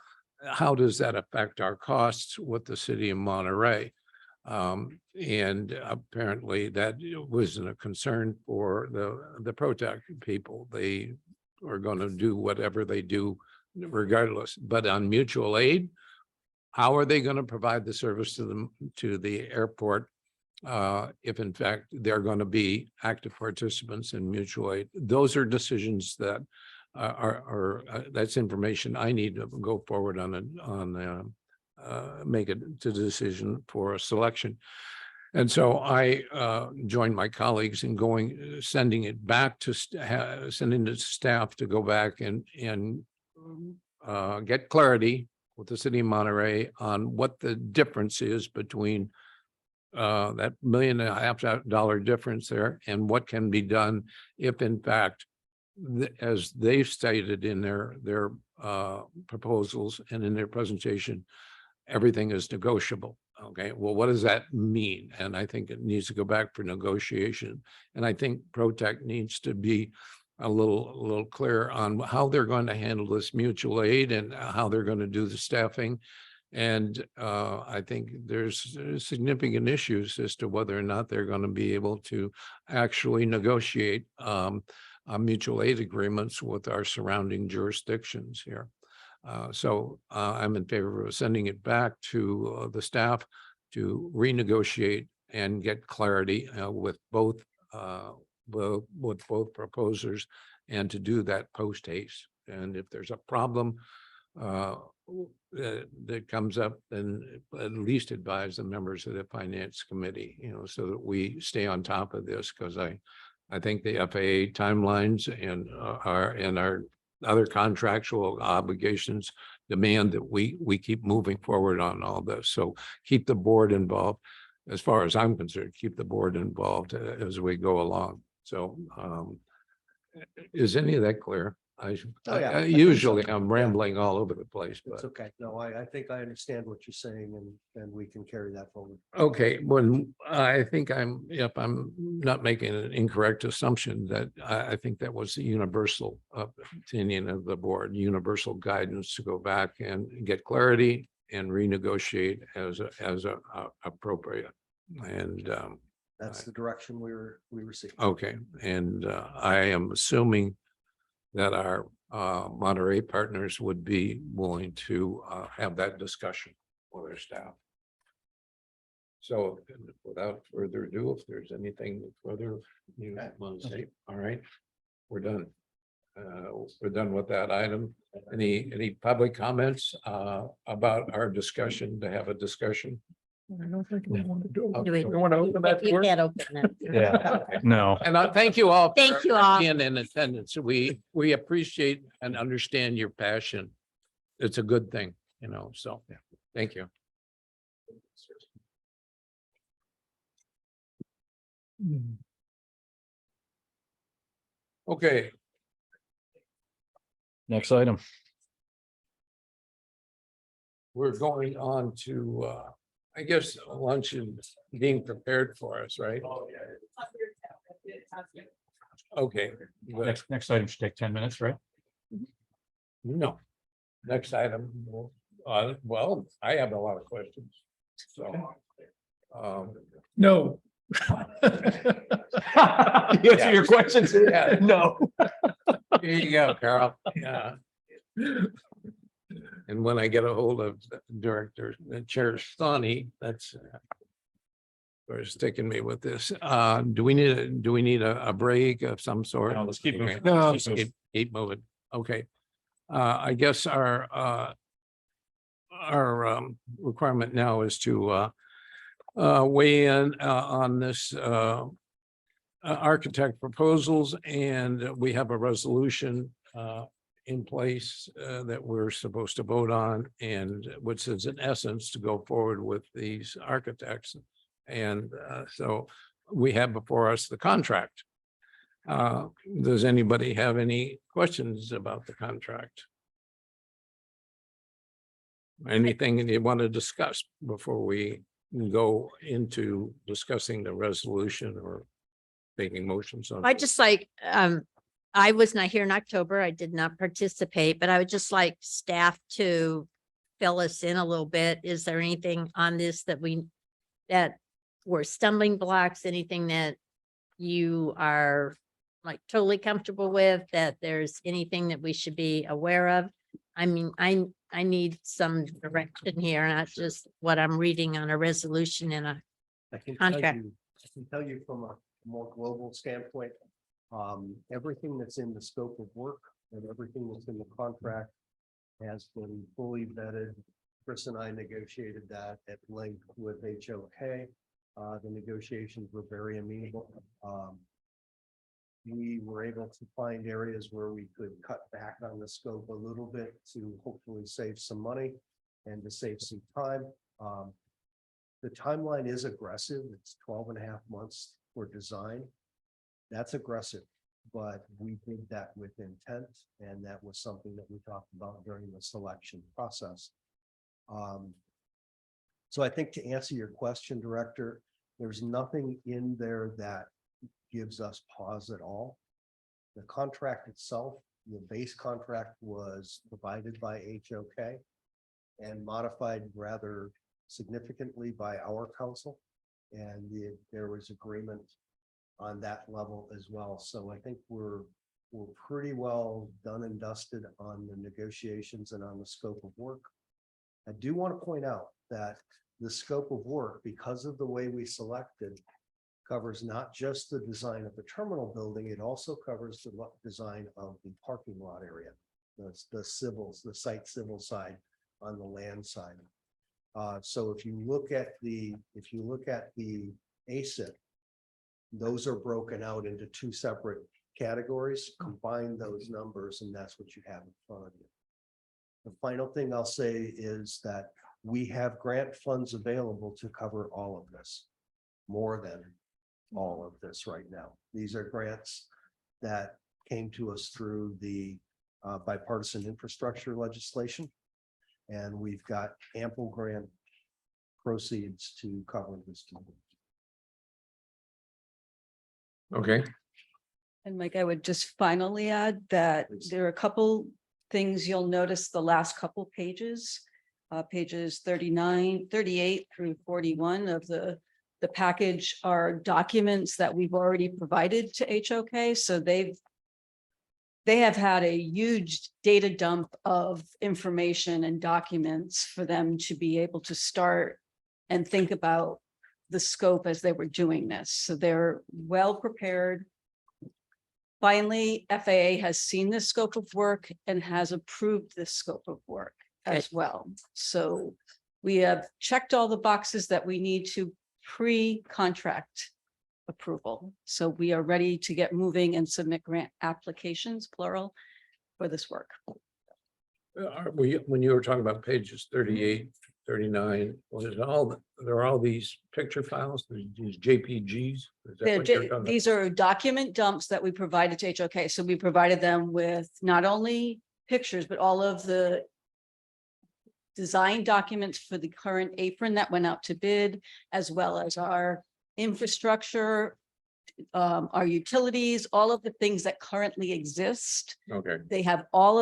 how does that affect our costs with the city of Monterey? And apparently that wasn't a concern for the Protect people. They are going to do whatever they do regardless. But on mutual aid, how are they going to provide the service to the airport if in fact they're going to be active participants in mutual aid? Those are decisions that that's information I need to go forward on make a decision for a selection. And so I joined my colleagues in sending it back to sending the staff to go back and get clarity with the city of Monterey on what the difference is between that $1.5 million difference there and what can be done if in fact, as they've stated in their proposals and in their presentation, everything is negotiable. Okay, well, what does that mean? And I think it needs to go back for negotiation. And I think Protect needs to be a little clear on how they're going to handle this mutual aid and how they're going to do the staffing. And I think there's significant issues as to whether or not they're going to be able to actually negotiate mutual aid agreements with our surrounding jurisdictions here. So I'm in favor of sending it back to the staff to renegotiate and get clarity with both proposers and to do that post haste. And if there's a problem that comes up, then at least advise the members of the finance committee, so that we stay on top of this, because I think the FAA timelines and our other contractual obligations demand that we keep moving forward on all this. So keep the board involved. As far as I'm concerned, keep the board involved as we go along. So is any of that clear? Usually I'm rambling all over the place, but It's okay. No, I think I understand what you're saying and we can carry that forward. okay. When I think if I'm not making an incorrect assumption, that I think that was the universal opinion of the board, universal guidance to go back and get clarity and renegotiate as appropriate. And that's the direction we were seeking. Okay, and I am assuming that our Monterey partners would be willing to have that discussion with their staff. So without further ado, if there's anything further you want to say, all right, we're done. We're done with that item. Any public comments about our discussion, to have a discussion? I don't think we want to do it. Do we- We want to open that You door? can't open it. Yeah, no. And thank you all. Thank for you all. Being in attendance. We appreciate and understand your passion. It's a good thing, so thank you. Okay, Next item. we're going on to, I guess, lunch is being prepared for us, right? Okay. good. Next item should take 10 minutes, right? No. Next item, well, I have a lot of questions, so. No. Answer your questions. Yeah. No. Here you go, Carl. Yeah. And when I get a hold of the director, the chair Sonny, that's or sticking me with this. Do we need a break of some sort? No, let's keep moving. Okay, No, let's keep moving. Okay. I guess our requirement now is to weigh in on this architect proposals, and we have a resolution in place that we're supposed to vote on, and which is in essence to go forward with these architects. And so we have before us the contract. Does anybody have any questions about the contract? anything you want to discuss before we go into discussing the resolution or taking motions on? I just like, I was not here in October. I did not participate, but I would just like staff to fill us in a little bit. Is there anything on this that were stumbling blocks, anything that you are like totally comfortable with, that there's anything that we should be aware of? I mean, I need some direction here, not just what I'm reading on a resolution and a I can tell contract. you, I can tell you from a more global standpoint, everything that's in the scope of work and everything that's in the contract has been fully vetted. Chris and I negotiated that at length with HOK. The negotiations were very amenable. We were able to find areas where we could cut back on the scope a little bit to hopefully save some money and to save some time. The timeline is aggressive. It's 12.5 months for design. That's aggressive, but we did that with intent, and that was something that we talked about during the selection process. So I think to answer your question, Director, there's nothing in there that gives us pause at all. The contract itself, the base contract, was provided by HOK and modified rather significantly by our council. And there was agreement on that level as well. So I think we're pretty well done and dusted on the negotiations and on the scope of work. I do want to point out that the scope of work, because of the way we selected, covers not just the design of the terminal building, it also covers the design of the parking lot area, the civils, the site civil side on the land side. So if you look at the ASIP, those are broken out into two separate categories. Combine those numbers, and that's what you have in front of you. The final thing I'll say is that we have grant funds available to cover all of this, more than all of this right now. These are grants that came to us through the bipartisan infrastructure legislation, and we've got ample grant proceeds to cover this. Okay, And Mike, I would just finally add that there are a couple things you'll notice the last couple pages, pages 39, 38 through 41 of the package are documents that we've already provided to HOK. So they have had a huge data dump of information and documents for them to be able to start and think about the scope as they were doing this. So they're well prepared. Finally, FAA has seen this scope of work and has approved this scope of work as well. So we have checked all the boxes that we need to pre-contract approval. So we are ready to get moving and submit grant applications, plural, for this work. when you were talking about pages 38, 39, was it all, there are all these picture files, these JPGs? Is that what you're talking about? These are document dumps that we provided to HOK. So we provided them with not only pictures, but all of the design documents for the current apron that went out to bid, as well as our infrastructure, our utilities, all of the things that currently exist. Okay, They've had all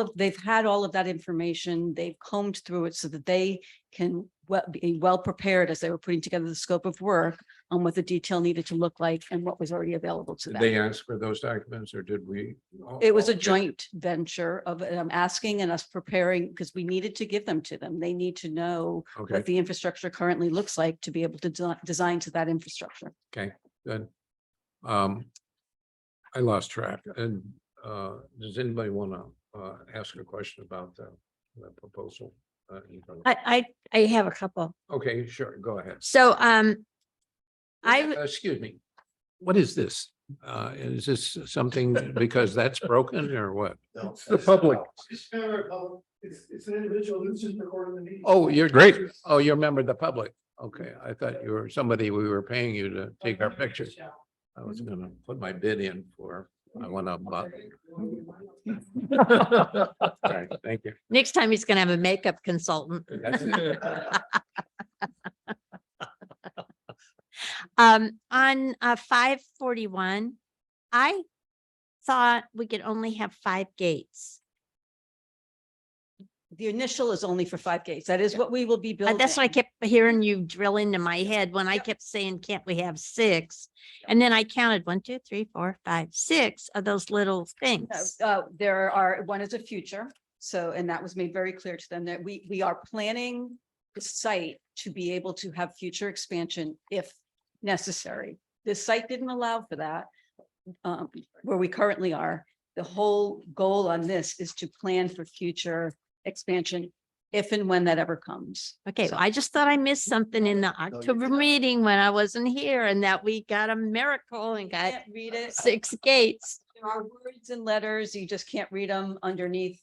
of that information. They've combed through it so that they can be well prepared as they were putting together the scope of work on what the detail needed to look like and what was already available to did them. they ask for those documents or did we? It was a joint venture of asking and us preparing, because we needed to give them to them. They need to know Okay, what the infrastructure currently looks like to be able to design to that infrastructure. okay, good. I lost track. And does anybody want to ask a question about the proposal? I have a couple. Okay, sure, go ahead. So, Excuse me, what is this? Is this something because that's broken or what? No, The public. It's an individual who's just recording the meeting. Oh, you're Great. Oh, you're a member of the public. Okay, I thought you were somebody we were paying you to take our pictures. I was gonna put my bid in for I want to. Sorry, thank you. Next time he's gonna have a makeup consultant. That's it. On 541, I thought we could only have 5 gates. The initial is only for 5 gates. That is what we will be building. That's what I kept hearing you drill into my head when I kept saying, can't we have 6? And then I counted 1, 2, 3, 4, 5, 6 of those little things. There are, one is a future. So, and that was made very clear to them that we are planning the site to be able to have future expansion if necessary. This site didn't allow for that, where we currently are. The whole goal on this is to plan for future expansion if and when that ever comes. Okay, well, I just thought I missed something in the October meeting when I wasn't here and that we got a miracle and got Can't read it. 6 gates. There are words and letters, you just can't read them underneath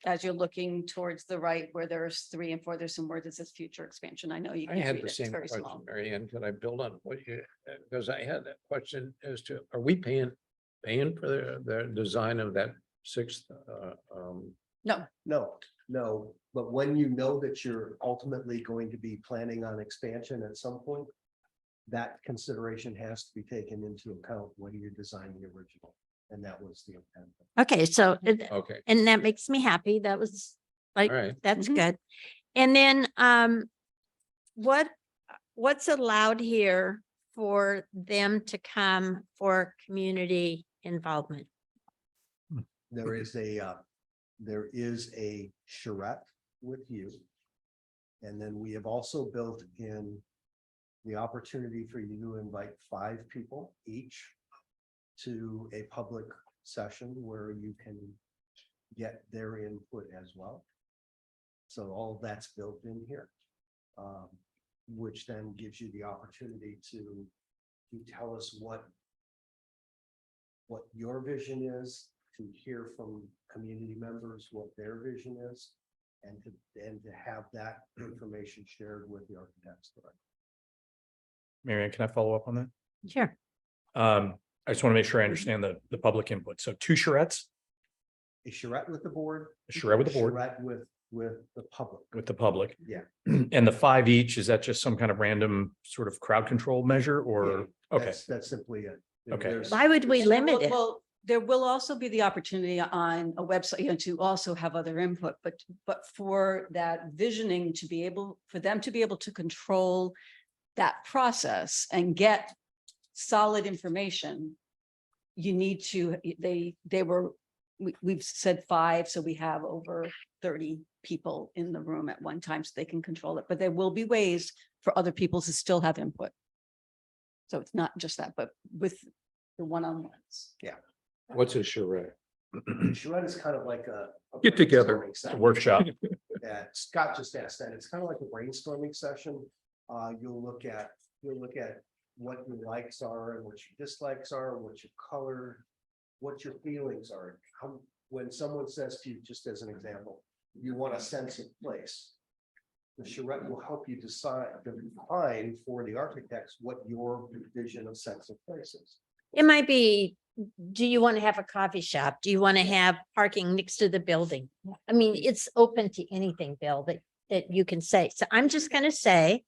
as you're looking towards the right where there's 3 and 4, there's some words that says future expansion. I know you I can't had read the it, it's same very question, small. Mary Ann. Could I build on what you, because I had that question as to, are we paying for the design of that 6th? No, but when you know that you're ultimately going to be planning on expansion at some point, that consideration has to be taken into account when you design the original. And that was the intent. Okay, so, Okay. and that makes me happy. That was like, All right. that's good. And then, what's allowed here for them to come for community involvement? There is a charrette with you. And then we have also built in the opportunity for you to invite 5 people each to a public session where you can get their input as well. So all of that's built in here, which then gives you the opportunity to tell us what your vision is, to hear from community members what their vision is, and to have that information shared with the architects. Mary Ann, can I follow up on that? Sure. I just want to make sure I understand the public input. So 2 charrettes, A charrette with the board. a charrette with the board, Charrette with the public. with the public. Yeah. And the 5 each, is that just some kind of random sort of crowd control measure or? Okay, That's simply it. Okay. There's- Why would we limit it? Well, there will also be the opportunity on a website, to also have other input, but for that visioning to be able, for them to be able to control that process and get solid information, you need to, we've said 5, so we have over 30 people in the room at one time so they can control it, but there will be ways for other people to still have input. So it's not just that, but with the one-on-ones. Yeah. What's a charrette? Charrette is kind of like a Get together. brainstorming it's a session. workshop. Yeah, Scott just asked that. It's kind of like a brainstorming session. You'll look at what your likes are and what your dislikes are, what your color, what your feelings are. When someone says to you, just as an example, you want a sense of place, the charrette will help you define for the architects what your vision of sense of place is. It might be, do you want to have a coffee shop? Do you want to have parking next to the building? I mean, it's open to anything, Bill, that you can say. So I'm just going to say,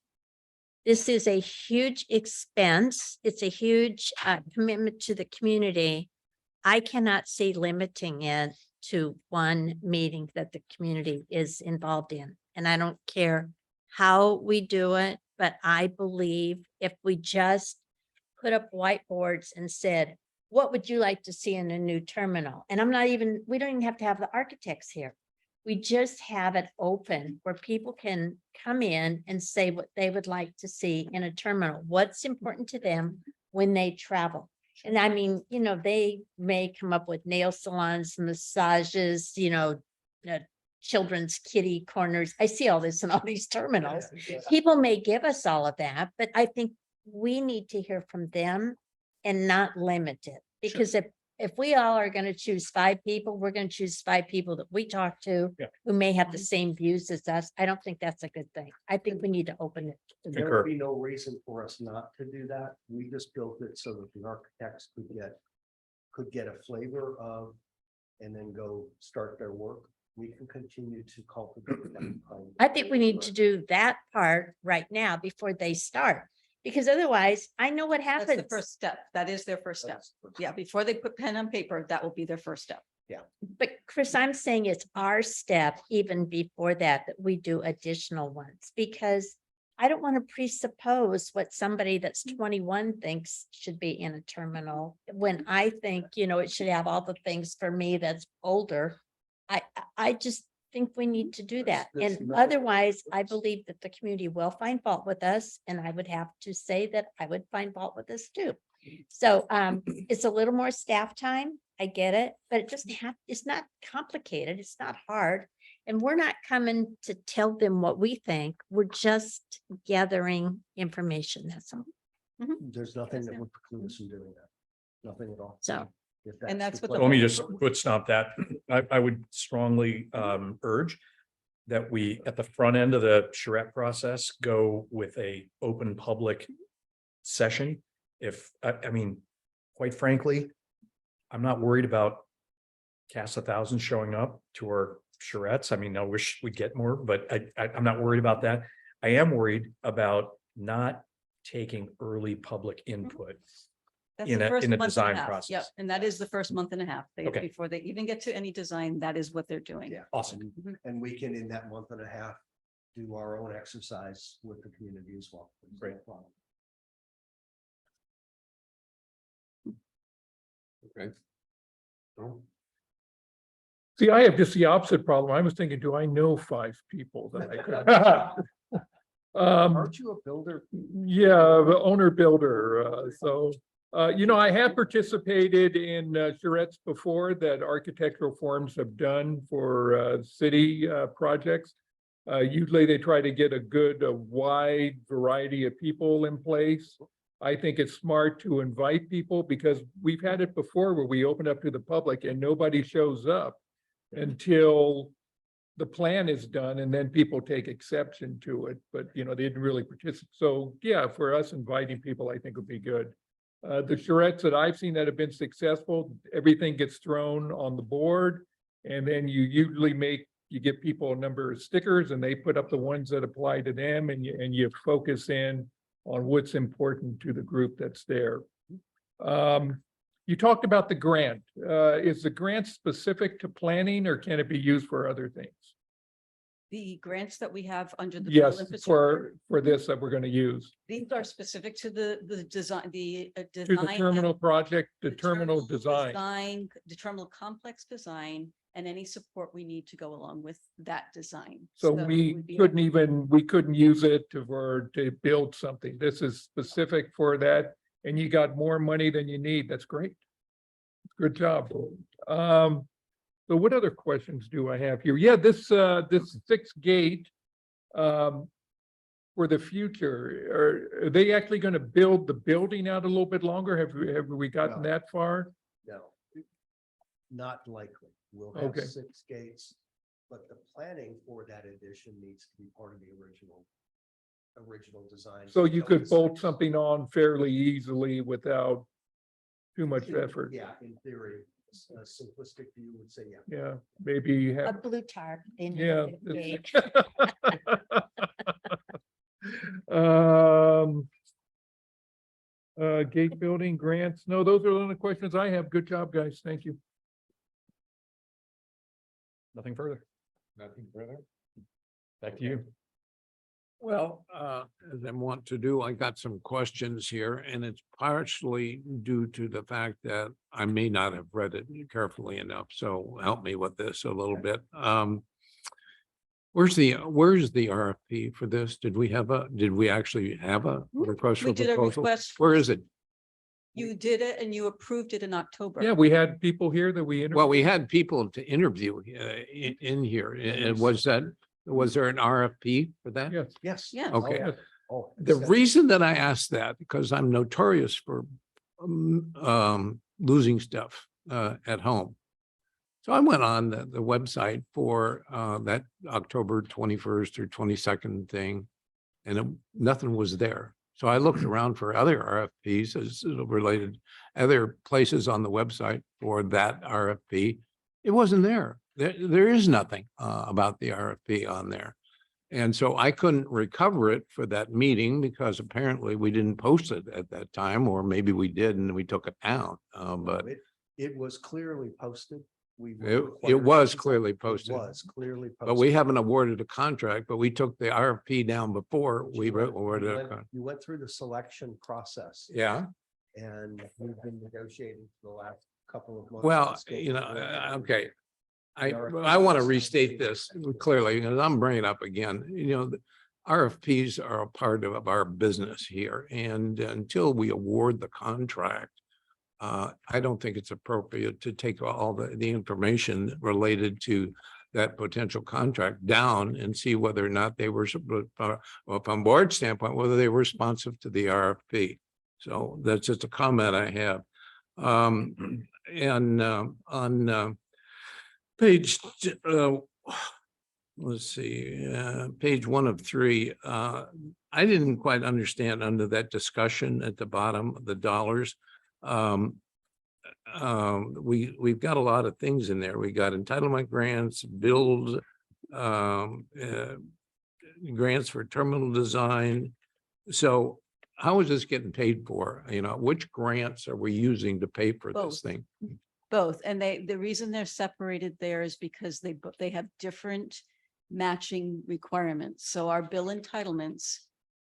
this is a huge expense. It's a huge commitment to the community. I cannot see limiting it to one meeting that the community is involved in. And I don't care how we do it, but I believe if we just put up whiteboards and said, what would you like to see in a new terminal? And we don't even have to have the architects here. We just have it open where people can come in and say what they would like to see in a terminal, what's important to them when they travel. And I mean, they may come up with nail salons, massages, children's kitty corners. I see all this in all these terminals. People may give us all of that, but I think we need to hear from them and not limit it. Because if we all are going to choose 5 people, we're going to choose 5 people that we talk to who may have the same views as us. I don't think that's a good thing. I think we need to open it. There would be no reason for us not to do that. We just built it so that the architects could get a flavor of, and then go start their work, we can continue to cultivate that. I think we need to do that part right now before they start. Because otherwise, I know what That's the happens. first step. That is their first step. Yeah, before they put pen on paper, that will be their first step. But Chris, I'm saying it's our step even before that, that we do additional ones, because I don't want to presuppose what somebody that's 21 thinks should be in a terminal, when I think, it should have all the things for me that's older. I just think we need to do that. And otherwise, I believe that the community will find fault with us, and I would have to say that I would find fault with us too. So it's a little more staff time. I get it, but it doesn't have, it's not complicated. It's not hard. And we're not coming to tell them what we think. We're just gathering information. That's all. There's nothing that would preclude us from doing that. Nothing at all. So, If And that's the what the- Let me just quick stop that. I would strongly urge that we, at the front end of the charrette process, go with a open public session. If, I mean, quite frankly, I'm not worried about cast 1,000 showing up to our charrettes. I mean, I wish we'd get more, but I'm not worried about that. I am worried about not taking early public input That's in the a first month and a design half. Yep, process. and that is the first month and a half. Okay. Before they even get to any design, that is what they're doing. Yeah. Awesome. And we can, in that month and a half, do our own exercise with the community as well. Great. No problem. Okay. No? See, I have just the opposite problem. I was thinking, do I know 5 people that I could? Aren't you a builder? Yeah, the owner builder. I have participated in charrettes before that architectural firms have done for city projects. Usually they try to get a wide variety of people in place. I think it's smart to invite people, because we've had it before where we open up to the public and nobody shows up until the plan is done, and then people take exception to it, but they didn't really participate. So yeah, for us, inviting people, I think would be good. The charrettes that I've seen that have been successful, everything gets thrown on the board, and then you usually you give people a number of stickers, and they put up the ones that apply to them, and you focus in on what's important to the group that's there. You talked about the grant. Is the grant specific to planning, or can it be used for other things? The grants that we have under the. Yes, federal infrastructure, for this that we're going to use. These are specific to the design, the To design. the terminal project, the terminal design. design. The terminal complex design, and any support we need to go along with that design. So it we would be- couldn't use it to build something. This is specific for that, and you got more money than you need. That's great. Good job. So what other questions do I have here? Yeah, this 6th gate for the future, are they actually going to build the building out a little bit longer? Have we gotten No. that far? No, not likely. We'll have Okay. 6 gates, but the planning for that addition needs to be part of the original design. So you could Those- bolt something on fairly easily without too much effort. Yeah, in theory, a simplistic view would say, yeah. Yeah, maybe a have, blue tarp. in yeah. the gate. Gate building grants. No, those are the only questions I have. Good job, guys. Thank you. Nothing further. Nothing further? Back to you. Well, as I want to do, I got some questions here, and it's partially due to the fact that I may not have read it carefully enough, so help me with this a little bit. Where's the RFP for this? Did we actually have a request We for did a proposal? request. Where is it? You did it and you approved it in October. Yeah, we had people here that we. Well, we had people to interview in here, and was there an RFP for that? Yes. Yes. Yeah. Okay. Oh, yeah. Oh, The it's- reason that I asked that, because I'm notorious for losing stuff at home. So I went on the website for that October 21st or 22nd thing, and nothing was there. So I looked around for other RFPs as related, other places on the website for that RFP. It wasn't there. There is nothing about the RFP on there. And so I couldn't recover it for that meeting because apparently we didn't post it at that time, or maybe we did and we took it down. But It was clearly posted. We were it required was to- clearly It posted. was clearly posted. But we haven't awarded a contract, but we took the RFP down before we You went- awarded you a went- contract. You went through the selection process. Yeah. And we've been negotiating for the last couple of months. Well, to schedule you know, it. okay. I RFP want to was- restate this clearly, because I'm bringing it up again, the RFPs are a part of our business here, and until we award the contract, I don't think it's appropriate to take all the information related to that potential contract down and see whether or not they were, well, from board standpoint, whether they were responsive to the RFP. So that's just a comment I have. And on page, let's see, page 1 of 3, I didn't quite understand under that discussion at the bottom, the dollars. We've got a lot of things in there. We got entitlement grants, build, grants for terminal design. So how is this getting paid for? Which grants are we using to pay for this Both. thing? Both, and the reason they're separated there is because they have different matching requirements. So our bill entitlements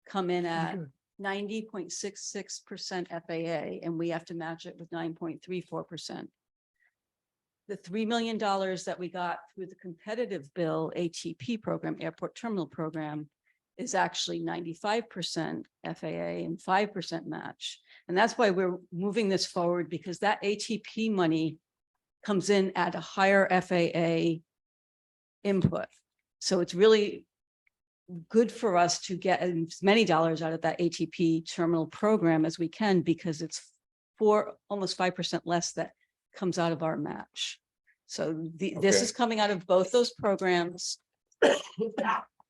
come in at 90.66% FAA, and we have to match it with 9.34%. The $3 million that we got through the competitive bill ATP program, Airport Terminal Program, is actually 95% FAA and 5% match. And that's why we're moving this forward, because that ATP money comes in at a higher FAA input. So it's really good for us to get as many dollars out of that ATP terminal program as we can, because it's almost 5% less that comes out of our match. So this is coming out of both those programs.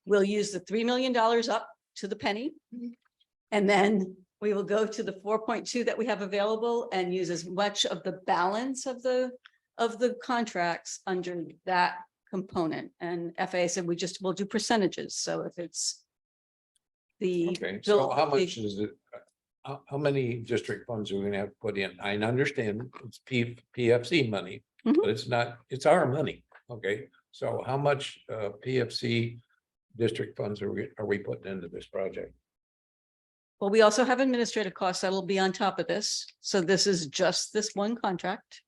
We'll use the $3 million up to the penny. And then we will go to the 4.2 that we have available and use as much of the balance of the contracts under that component. And FAA said we'll do percentages. So if it's the. Okay, so how much is it? How many district funds are we gonna have to put in? I understand it's PFC money, but it's not, it's our money. Okay, so how much PFC district funds are we putting into this project? Well, we also have administrative costs that'll be on top of this. So this is just this one contract.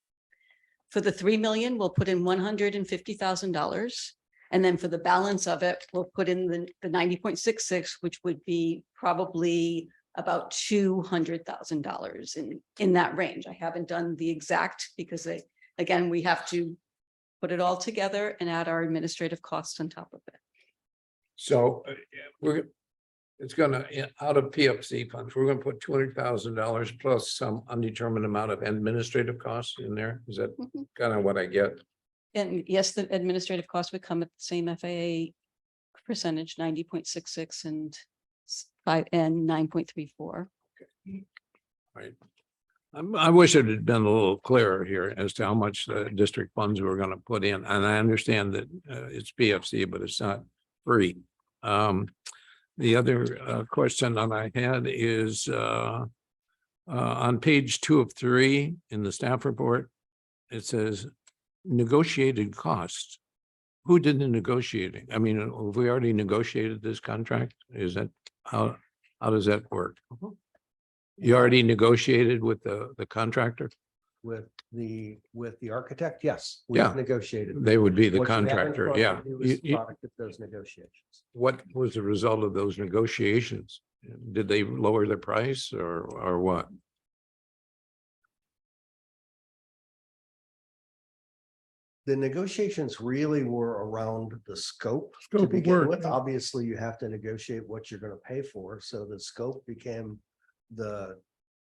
For the 3 million, we'll put in $150,000. And then for the balance of it, we'll put in the 90.66, which would be probably about $200,000 in that range. I haven't done the exact, because again, we have to put it all together and add our administrative costs on top of it. So it's gonna, out of PFC funds, we're gonna put $200,000 plus some undetermined amount of administrative costs in there. Is that kind of what I get? And yes, the administrative costs would come at the same FAA percentage, 90.66 and 9.34. Right. I wish it had been a little clearer here as to how much the district funds were gonna put in. And I understand that it's PFC, but it's not free. The other question that I had is on page 2 of 3 in the staff report, it says negotiated costs. Who did the negotiating? I mean, have we already negotiated this contract? Is that how does that work? You already negotiated with the contractor? With the architect, yes. Yeah. We've negotiated. They would be the What you have in contractor, front yeah. of you is the product of those negotiations. What was the result of those negotiations? Did they lower the price or what? The negotiations really were around the scope to Scope of begin work, with. yeah. Obviously, you have to negotiate what you're going to pay for. So the scope became the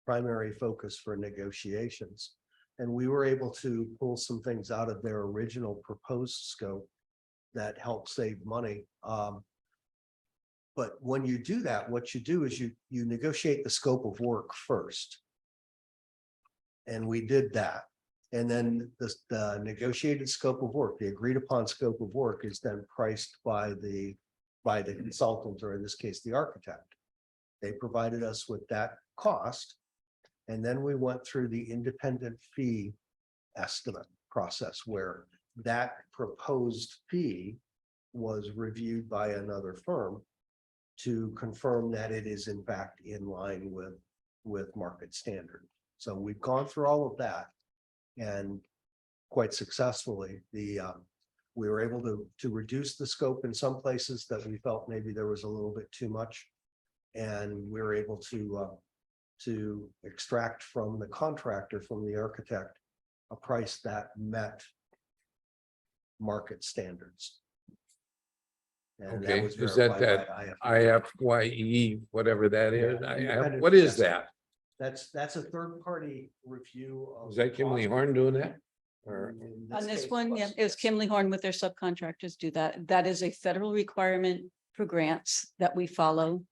primary focus for negotiations. And we were able to pull some things out of their original proposed scope that helped save money. But when you do that, what you do is you negotiate the scope of work first. And we did that. And then the negotiated scope of work, the agreed upon scope of work is then priced by the consultant, or in this case, the architect. They provided us with that cost. And then we went through the independent fee estimate process where that proposed fee was reviewed by another firm to confirm that it is in fact in line with market standard. So we've gone through all of that and quite successfully. We were able to reduce the scope in some places that we felt maybe there was a little bit too much. And we were able to extract from the contractor, from the architect, a price that met market standards. And Okay, was is that verified that by IFE. IFYE, whatever that is? Yeah, I independent what is assessment. that? That's a third-party review of. Is that Kimley Horn doing that? Or, On this one, yeah, it was Kimley Horn with their subcontractors do that. That is a federal requirement for grants that we follow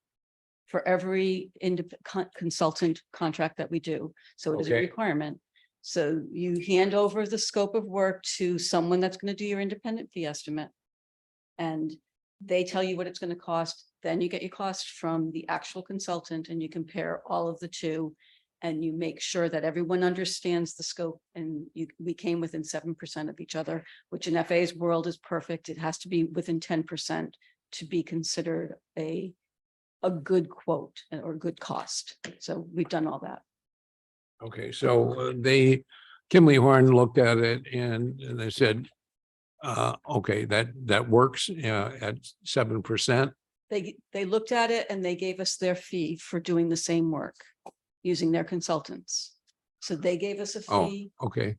for every consultant contract that we do. So it is a Okay. requirement. So you hand over the scope of work to someone that's going to do your independent fee estimate. And they tell you what it's going to cost. Then you get your cost from the actual consultant and you compare all of the two. And you make sure that everyone understands the scope, and we came within 7% of each other, which in FA's world is perfect. It has to be within 10% to be considered a good quote or good cost. So we've done all that. okay, so Kimley Horn looked at it and they said, okay, that works at 7%. They looked at it and they gave us their fee for doing the same work using their consultants. So they gave us a Oh, fee okay,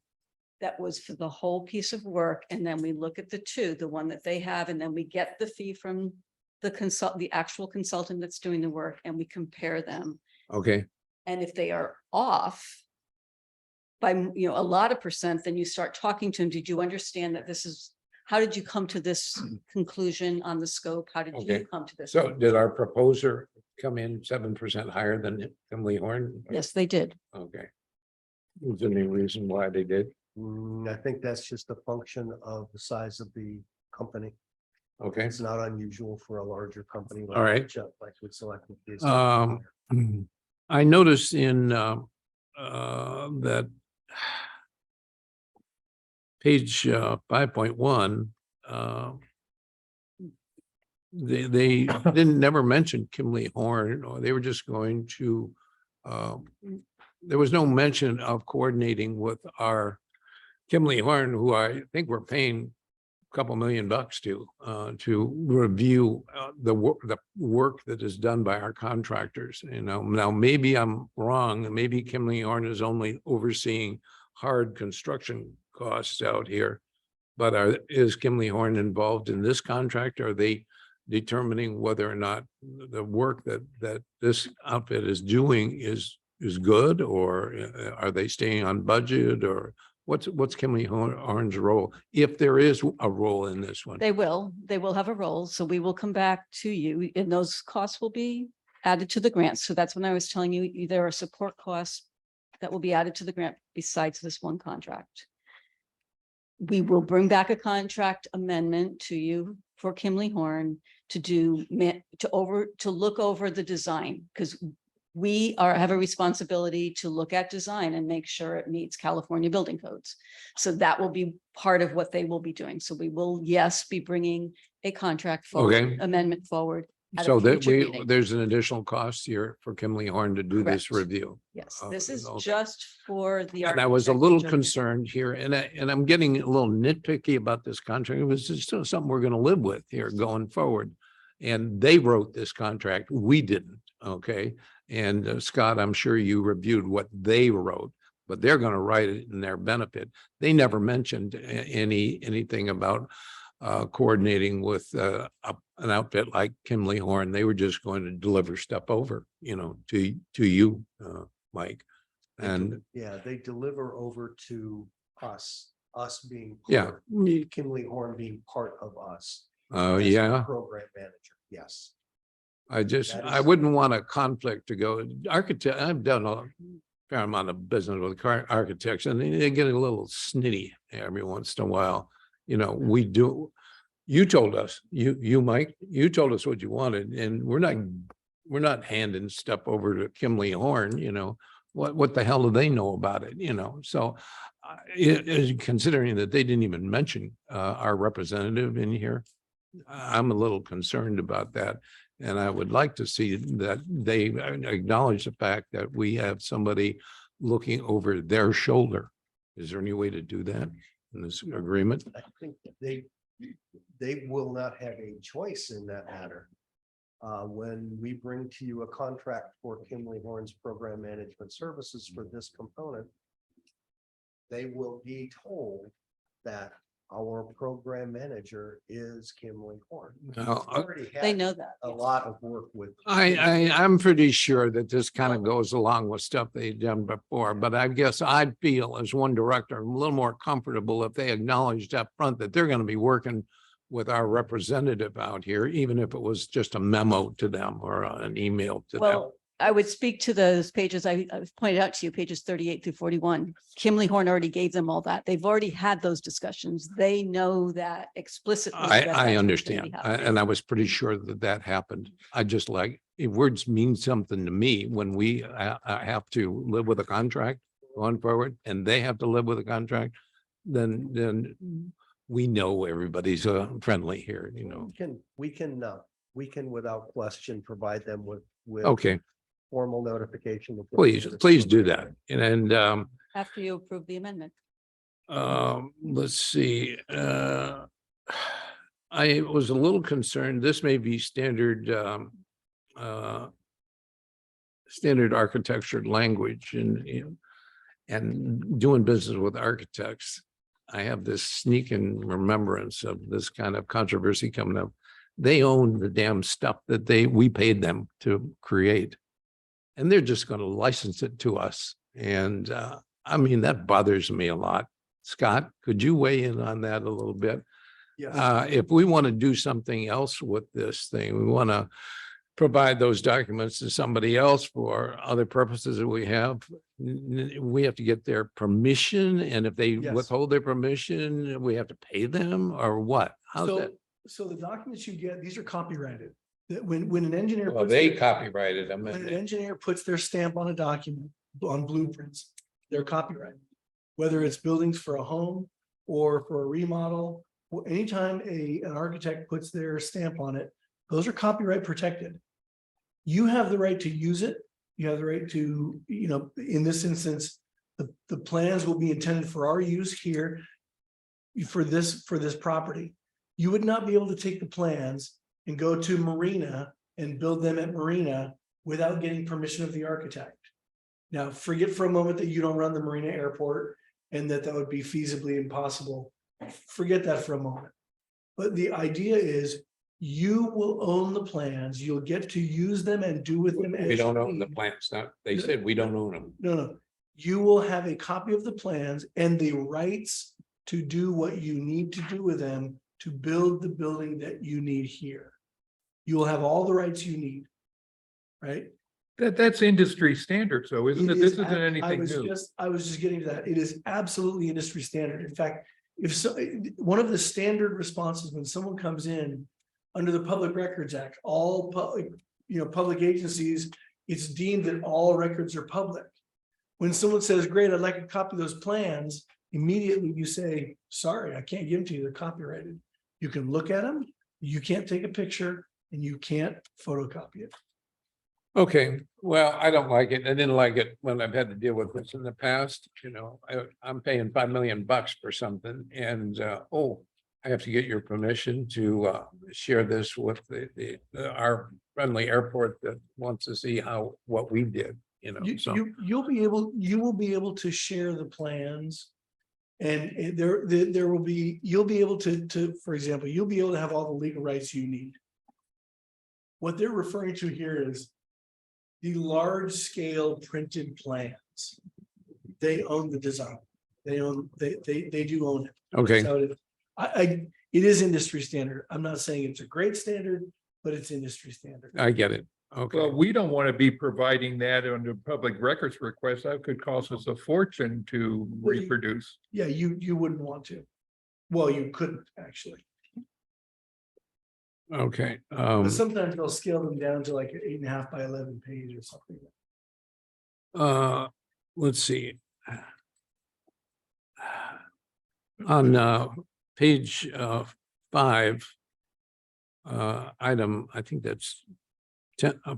that was for the whole piece of work. And then we look at the one that they have, and then we get the fee from the actual consultant that's doing the work, and we compare them. okay, And if they are off by, a lot of percent, then you start talking to them. Did you understand that how did you come to this conclusion on the scope? How did okay. you come to this? So did our proposer come in 7% higher than Kimley Horn? Yes, they did. Okay. Is there any reason why they did? I think that's just a function of the size of the company. Okay. It's not unusual for a larger company. All right. Like we selected. I noticed in that page 5.1, they didn't never mention Kimley Horn, or they were just going to, there was no mention of coordinating with our Kimley Horn, who I think we're paying a couple $1 million to review the work that is done by our contractors. Now maybe I'm wrong. Maybe Kimley Horn is only overseeing hard construction costs out here, but is Kimley Horn involved in this contract? Are they determining whether or not the work that this outfit is doing is good, or are they staying on budget, or what's Kimley Horn's role, if there is a role in this one? They will have a role. So we will come back to you, and those costs will be added to the grant. So that's when I was telling you, there are support costs that will be added to the grant besides this one contract. We will bring back a contract amendment to you for Kimley Horn to look over the design, because we have a responsibility to look at design and make sure it meets California building codes. So that will be part of what they will be doing. So we will, yes, be bringing a contract Okay. amendment forward. at a So that future meeting. there's an additional cost here for Kimley Horn to do this Correct. review. Yes, this is Okay. just for the. And I was a architect little to- concerned here, and I'm getting a little nitpicky about this contract. It was just something we're going to live with here going forward. And they wrote this contract. We didn't. Okay. And Scott, I'm sure you reviewed what they wrote, but they're going to write it in their benefit. They never mentioned anything about coordinating with an outfit like Kimley Horn. They were just going to deliver stuff over, to you, Mike. And Yeah, they deliver over to us being. yeah, Kimley Horn being part of us. as the yeah. Program manager, yes. I wouldn't want a conflict to go, architect, I've done a fair amount of business with architects and they get a little snitty every once in a while. You know, we do, you told us, Mike, you told us what you wanted and we're not handing stuff over to Kimley Horn, you know, what the hell do they know about it, you know? So considering that they didn't even mention our representative in here, I'm a little concerned about that. And I would like to see that they acknowledge the fact that we have somebody looking over their shoulder. Is there any way to do that in this agreement? I think they will not have a choice in that matter. When we bring to you a contract for Kimley Horn's program management services for this component, they will be told that our program manager is Kimley Horn. Now, They know that. A lot of work with. I'm pretty sure that this kind of goes along with stuff they've done before, but I guess I'd feel as one director, I'm a little more comfortable if they acknowledged up front that they're going to be working with our representative out here, even if it was just a memo to them or an email to them. Well, I would speak to those pages I've pointed out to you, pages 38 through 41. Kimley Horn already gave them all that. They've already had those discussions. They know that explicitly. that that's what's I gonna be understand. happening. And I was pretty sure that that happened. I just like, if words mean something to me when we have to live with a contract going forward and they have to live with a contract, then we know everybody's friendly here, you know. We can without question provide them with Okay, formal notification. please do that. And After you approve the amendment. let's see, I was a little concerned, this may be standard standard architecture language and doing business with architects. I have this sneaking remembrance of this kind of controversy coming up. They own the damn stuff that we paid them to create. And they're just going to license it to us. And I mean, that bothers me a lot. Scott, could you weigh in on that a little bit? Yes. If we want to do something else with this thing, we want to provide those documents to somebody else for other purposes that we have to get their permission. And if they Yes. withhold their permission, we have to pay them or what? How's that? So the documents you get, these are copyrighted. That when an engineer. Well, puts they their- copyrighted them. When an engineer puts their stamp on a document, on blueprints, they're copyrighted. Whether it's buildings for a home or for a remodel, or anytime an architect puts their stamp on it, those are copyright protected. You have the right to use it. You have the right to, you know, in this instance, the plans will be intended for our use here for this property. You would not be able to take the plans and go to Marina and build them at Marina without getting permission of the architect. Now, forget for a moment that you don't run the Marina airport and that would be feasibly impossible. Forget that for a moment. But the idea is you will own the plans, you'll get to use them and do with them. We as don't you own the need. plants. They said we don't own them. No. You will have a copy of the plans and the rights to do what you need to do with them to build the building that you need here. You will have all the rights you need, right? That's industry standard, so isn't it? This isn't anything new. I was just getting to that. It is absolutely industry standard. In fact, one of the standard responses when someone comes in under the Public Records Act, all public agencies, it's deemed that all records are public. When someone says, great, I'd like a copy of those plans, immediately you say, sorry, I can't give them to you. They're copyrighted. You can look at them, you can't take a picture, and you can't photocopy it. Okay, well, I don't like it. I didn't like it when I've had to deal with this in the past, you know, I'm paying $5 million for something and, I have to get your permission to share this with our friendly airport that wants to see what we did, you know, so. You will be able to share the plans. And you'll be able to, for example, you'll be able to have all the legal rights you need. What they're referring to here is the large scale printed plans. They own the design. They do own it. Okay. So it is industry standard. I'm not saying it's a great standard. but it's industry standard. I get it. Okay. Well, we don't want to be providing that under public records request. That could cost us a fortune to Well, you- reproduce. Yeah, you wouldn't want to. Well, you couldn't actually, Okay. but sometimes they'll scale them down to like an 8.5 by 11 page or something. Let's see. On page 5, item, I think that's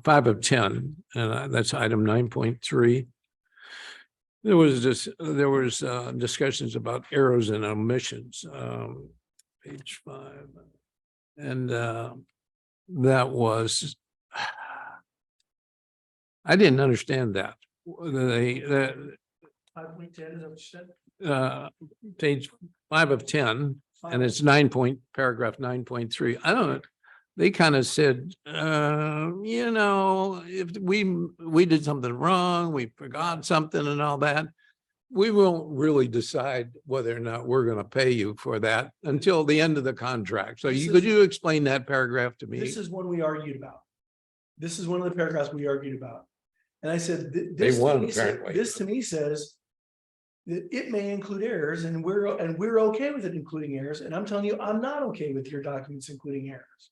5 of 10, and that's item 9.3. There was discussions about errors and omissions, page 5. And that was, I didn't understand that. The 5.10 is that what you said? page 5 of 10, and it's paragraph 9.3. I don't know. They kind of said, if we did something wrong, we forgot something and all that, we won't really decide whether or not we're going to pay you for that until the end of the contract. So could you explain that paragraph to me? This is one we argued about. This is one of the paragraphs we argued about. And I said, They won, apparently. this to me says that it may include errors and we're okay with it including errors. And I'm telling you, I'm not okay with your documents including errors.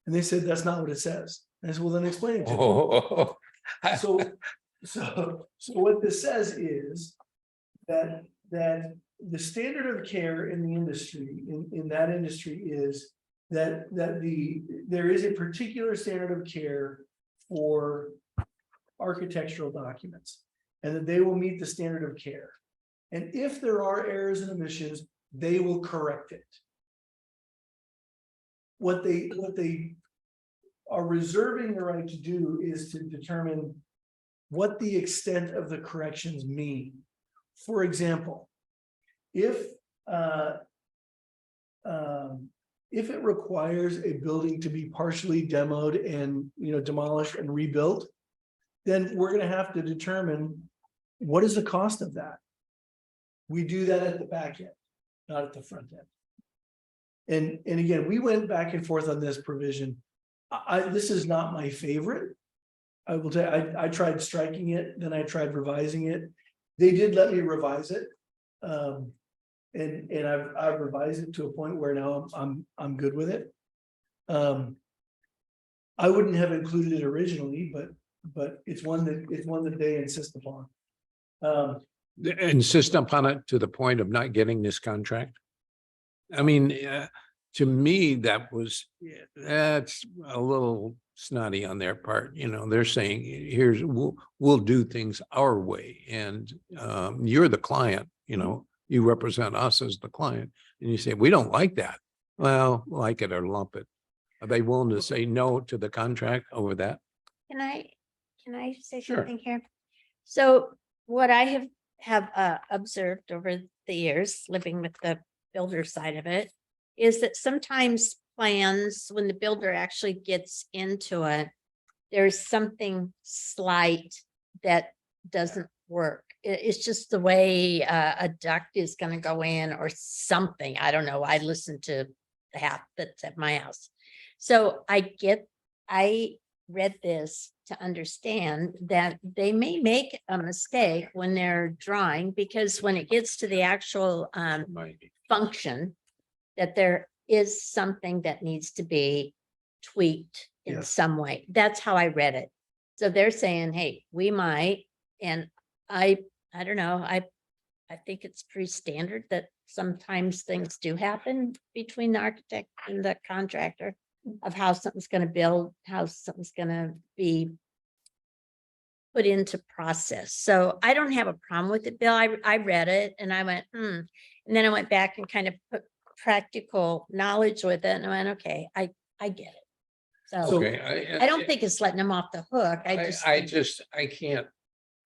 And they said, that's not what it says. And I said, well, then explain it to me. So what this says is that the standard of care in the industry, in that industry is that there is a particular standard of care for architectural documents, and that they will meet the standard of care. And if there are errors and omissions, they will correct it. What they are reserving the right to do is to determine what the extent of the corrections mean. For example, if it requires a building to be partially demoed and demolished and rebuilt, then we're going to have to determine what is the cost of that. We do that at the back end, not at the front end. And again, we went back and forth on this provision. This is not my favorite. I will tell you, I tried striking it, then I tried revising it. They did let me revise it. And I've revised it to a point where now I'm good with it. I wouldn't have included it originally, but it's one that they insist upon. Insist upon it to the point of not getting this contract? I mean, to me, that's a little snotty on their part. They're saying, we'll do things our way. And you're the client, you represent us as the client. And you say, we don't like that. Well, like it or lump it. Are they willing to say no to the contract over that? Can I say Sure. something here? So what I have observed over the years, living with the builder side of it, is that sometimes plans, when the builder actually gets into it, there's something slight that doesn't work. It's just the way a duct is going to go in or something. I don't know. I listen to the half that's at my house. So I read this to understand that they may make a mistake when they're drawing, because when it gets to the actual function, that there is something that needs to be tweaked in some way. That's how I read it. So they're saying, hey, we might, and I don't know, I think it's pretty standard that sometimes things do happen between the architect and the contractor of how something's going to build, how something's going to be put into process. So I don't have a problem with it, Bill. I read it and I went, and then I went back and kind of put practical knowledge with it. And I went, okay, I get it. So Okay, I don't think it's letting them off the hook.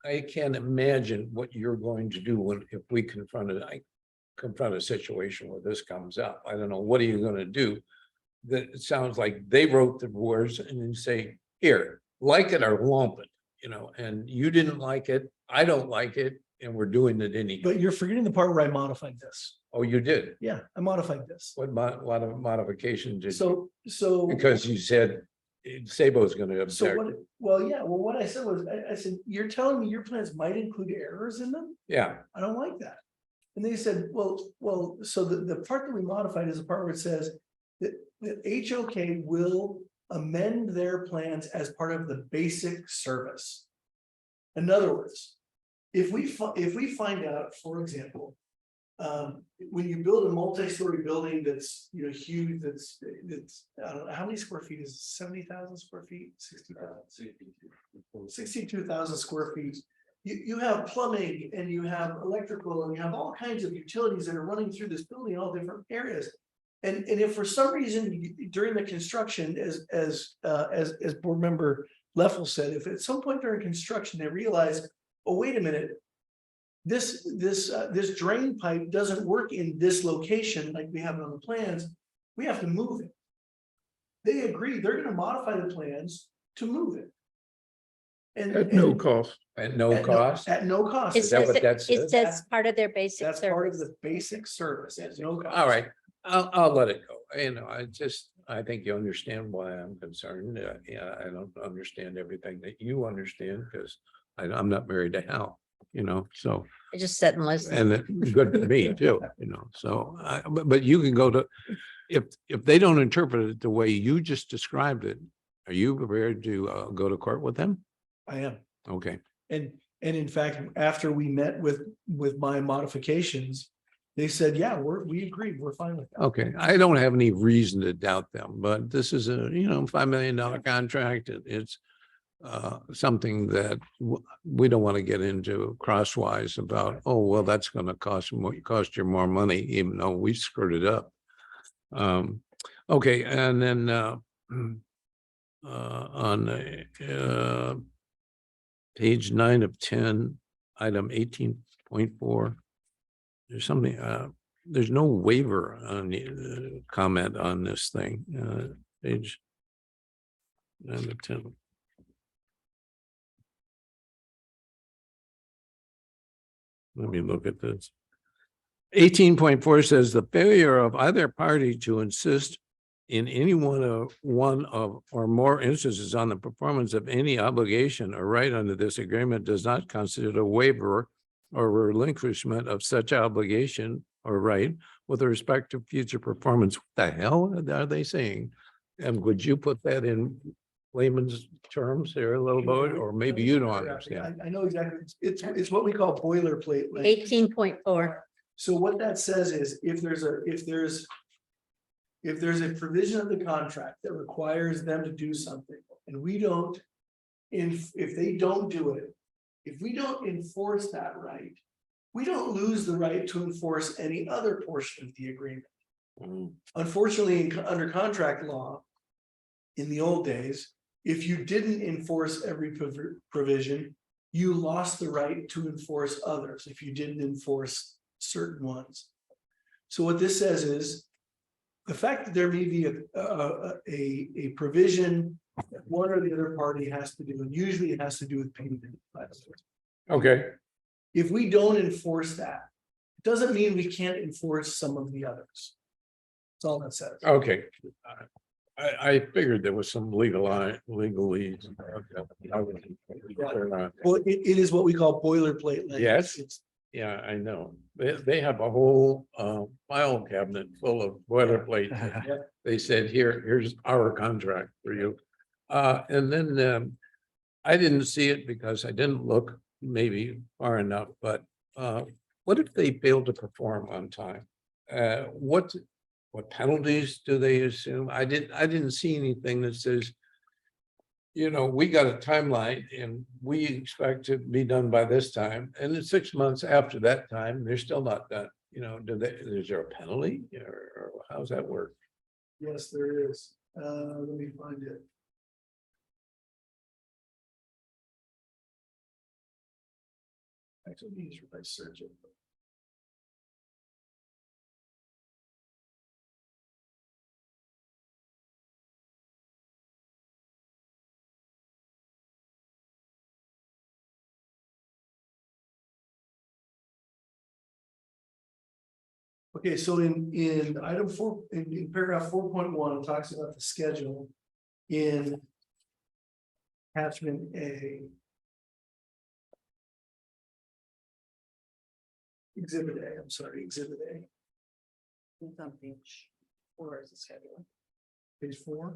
I can't imagine what you're going to do if we confront a situation where this comes up. I don't know, what are you going to do? That it sounds like they wrote the words and then say, here, like it or lump it, and you didn't like it. I don't like it. and we're doing it anyway. But you're forgetting the part where I modified this. Oh, you did? Yeah, I modified this. What lot of modifications did you? So. Because you said Sabo's gonna So object. what, well, yeah, well, what I said was, I said, you're telling me your plans might include errors in them? Yeah, I don't like that. And they said, well, so the part that we modified is the part where it says that HOK will amend their plans as part of the basic service. In other words, if we find out, for example, when you build a multi-story building that's, you know, huge, that's, I don't know, how many square feet is it? 70,000 square feet, 60,000, 62,000 square feet. You have plumbing and you have electrical and you have all kinds of utilities that are running through this building in all different areas. And if for some reason during the construction, as board member Leffel said, if at some point during construction they realize, oh, wait a minute, this drain pipe doesn't work in this location like we have it on the plans, we have to move it. They agree, they're gonna modify the plans to move it. At no cost. at no cost. At no cost. It Is that says, what that says? it says part of their basic That's part of service. the basic service, at no cost. All right, I'll let it go. You know, I think you understand why I'm concerned. Yeah, I don't understand everything that you understand because I'm not married to Hal, you know, so. I just sit and listen. And it's good for me too, you know, so, but you can go to, if they don't interpret it the way you just described it, are you prepared to go to court with them? I am. Okay, And in fact, after we met with my modifications, they said, yeah, we agree, we're fine with that. okay. I don't have any reason to doubt them, but this is a, you know, $5 million contract. It's something that we don't want to get into crosswise about, oh, well, that's going to cost you more money, even though we screwed it up. Okay, and then on page 9 of 10, item 18.4, there's something, there's no waiver on the comment on this thing, page 9 of 10. Let me look at this. 18.4 says the failure of either party to insist in any one of or more instances on the performance of any obligation or right under this agreement does not constitute a waiver or relinquishment of such obligation or right with respect to future performance. What the hell are they saying? And would you put that in layman's terms here a little bit, or maybe you don't understand? I know exactly, it's what we call boilerplate. 18.4. So what that says is if there's a provision of the contract that requires them to do something and we don't, if they don't do it, if we don't enforce that right, we don't lose the right to enforce any other portion of the agreement. Unfortunately, under contract law, in the old days, if you didn't enforce every provision, you lost the right to enforce others if you didn't enforce certain ones. So what this says is the fact that there may be a provision that one or the other party has to do, and usually it has to do with payment. Okay, If we don't enforce that, it doesn't mean we can't enforce some of the others. That's all that says. okay. I figured there was some legalese. Well, it is what we call boilerplate. language. Yes. It's- Yeah, I know. They have a whole file cabinet full of boilerplate. They said, here's our contract for you. And then I didn't see it because I didn't look maybe far enough, but what if they fail to perform on time? What penalties do they assume? I didn't see anything that says, you know, we got a timeline and we expect to be done by this time. And then 6 months after that time, they're still not done. You know, is there a penalty or how's that work? Yes, there is. Let me find it. Actually, these are by search it. Okay, so in item 4, in paragraph 4.1, it talks about the schedule in attachment A. Exhibit A, I'm sorry, exhibit A, It's on page 4 is the schedule. page 4.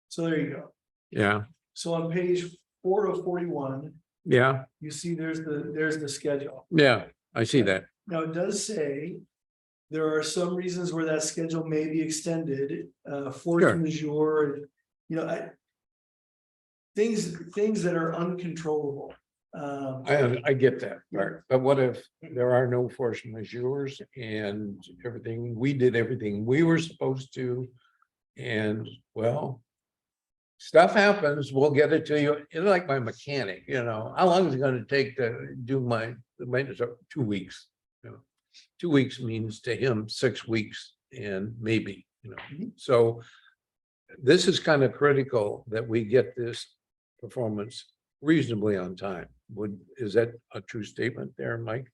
So there you go. Yeah, So on page 4 of 41, yeah, you see there's the schedule. yeah, I see that. Now, it does say there are some reasons where that schedule may be extended, force Sure. majeure, you know, things that are uncontrollable. I get that part, but what if there are no force majeurs and we did everything we were supposed to? And well, stuff happens, we'll get it to you. It's like my mechanic, how long is it gonna take to do the maintenance? 2 weeks. 2 weeks means to him 6 weeks and maybe, so this is kind of critical that we get this performance reasonably on time. Is that a true statement there, Mike?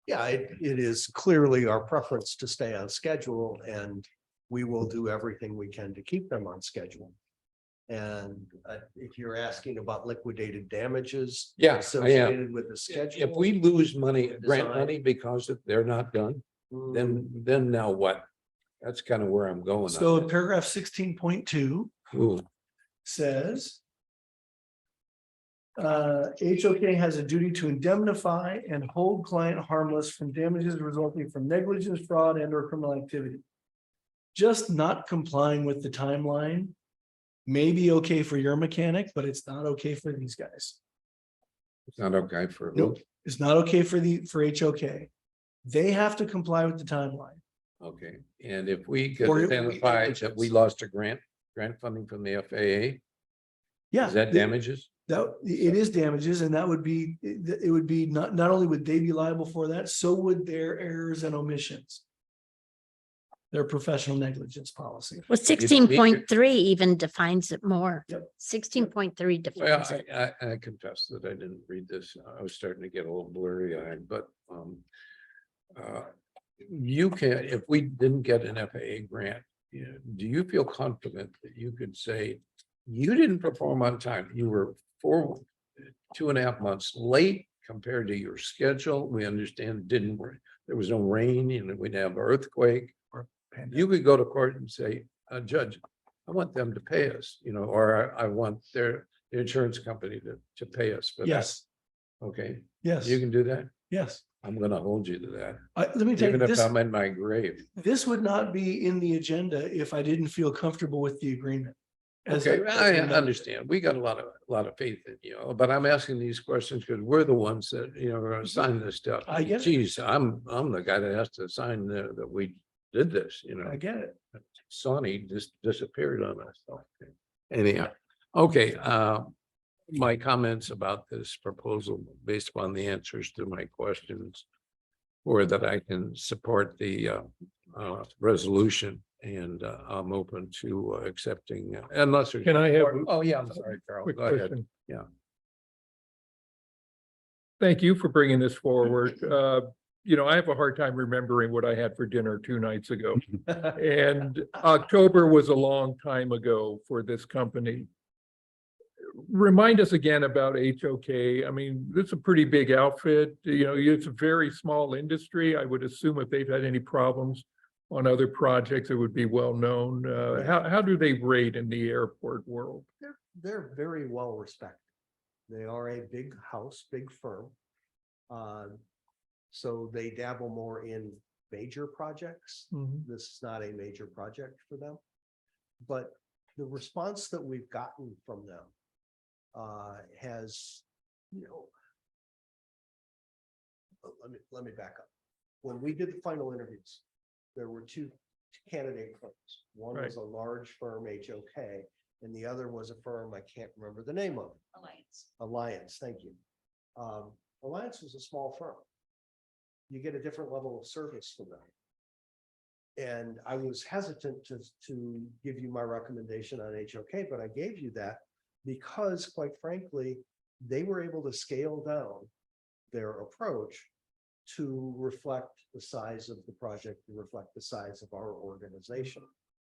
Yeah, it is clearly our preference to stay on schedule, and we will do everything we can to keep them on schedule. And if you're asking about liquidated damages. Yeah, I am. Associated with the schedule. If we lose money, grant Design. money because they're not done, then now what? That's kind of where I'm going. So on paragraph 16.2 that. Ooh, says. HOK has a duty to indemnify and hold client harmless from damages resulting from negligence, fraud, and or criminal activity. Just not complying with the timeline may be okay for your mechanic, but it's not okay for these guys. it's not okay for. Nope, it's not okay for HOK. They have to comply with the timeline. Okay, and if we could Or it- identify that we lost a grant funding from the FAA, Yeah. is that damages? That it is damages, and that would be, it would be not only would they be liable for that, so would their errors and omissions. Their professional negligence policy. Well, 16.3 even defines it more. Yep. 16.3 Well, defines it. I confess that I didn't read this. I was starting to get a little blurry eyed, but you can, if we didn't get an FAA grant, do you feel confident that you could say you didn't perform on time? You were 2.5 months late compared to your schedule. We understand there was no rain, we'd have earthquake. You could go to court and say, Judge, I want them to pay us, or I want the insurance company to pay us for that. Yes, Okay, yes, you can do that. yes. I'm gonna hold you to that, Let me tell you, even if this, I'm in my grave. this would not be in the agenda if I didn't feel comfortable with the agreement. Okay, I understand. We got a lot of faith in you, but I'm asking these questions because we're the ones that, are gonna sign this stuff. I get it. Geez, I'm the guy that has to sign that we did this, I get it. Sonny just disappeared on us. Okay. Anyhow, okay, my comments about this proposal based upon the answers to my questions were that I can support the resolution, and I'm open to accepting unless there's. Can I have? Oh, yeah, I'm sorry, Carl. Quick Go ahead. question. Yeah. Thank you for bringing this forward. I have a hard time remembering what I had for dinner 2 nights ago. And October was a long time ago for this company. Remind us again about HOK. I mean, this is a pretty big outfit. It's a very small industry. I would assume if they've had any problems on other projects, it would be well known. How do they rate in the airport world? They're very well respected. They are a big house, big firm. So they dabble more in major projects. This is not a major project for them. But the response that we've gotten from them has, let me back up. When we did the final interviews, there were 2 candidate firms. One was a large firm, HOK, and the other was a firm, I can't remember the name of. Alliance, thank you. Alliance was a small firm. You get a different level of service from them. And I was hesitant to give you my recommendation on HOK, but I gave you that because, quite frankly, they were able to scale down their approach to reflect the size of the project, to reflect the size of our organization.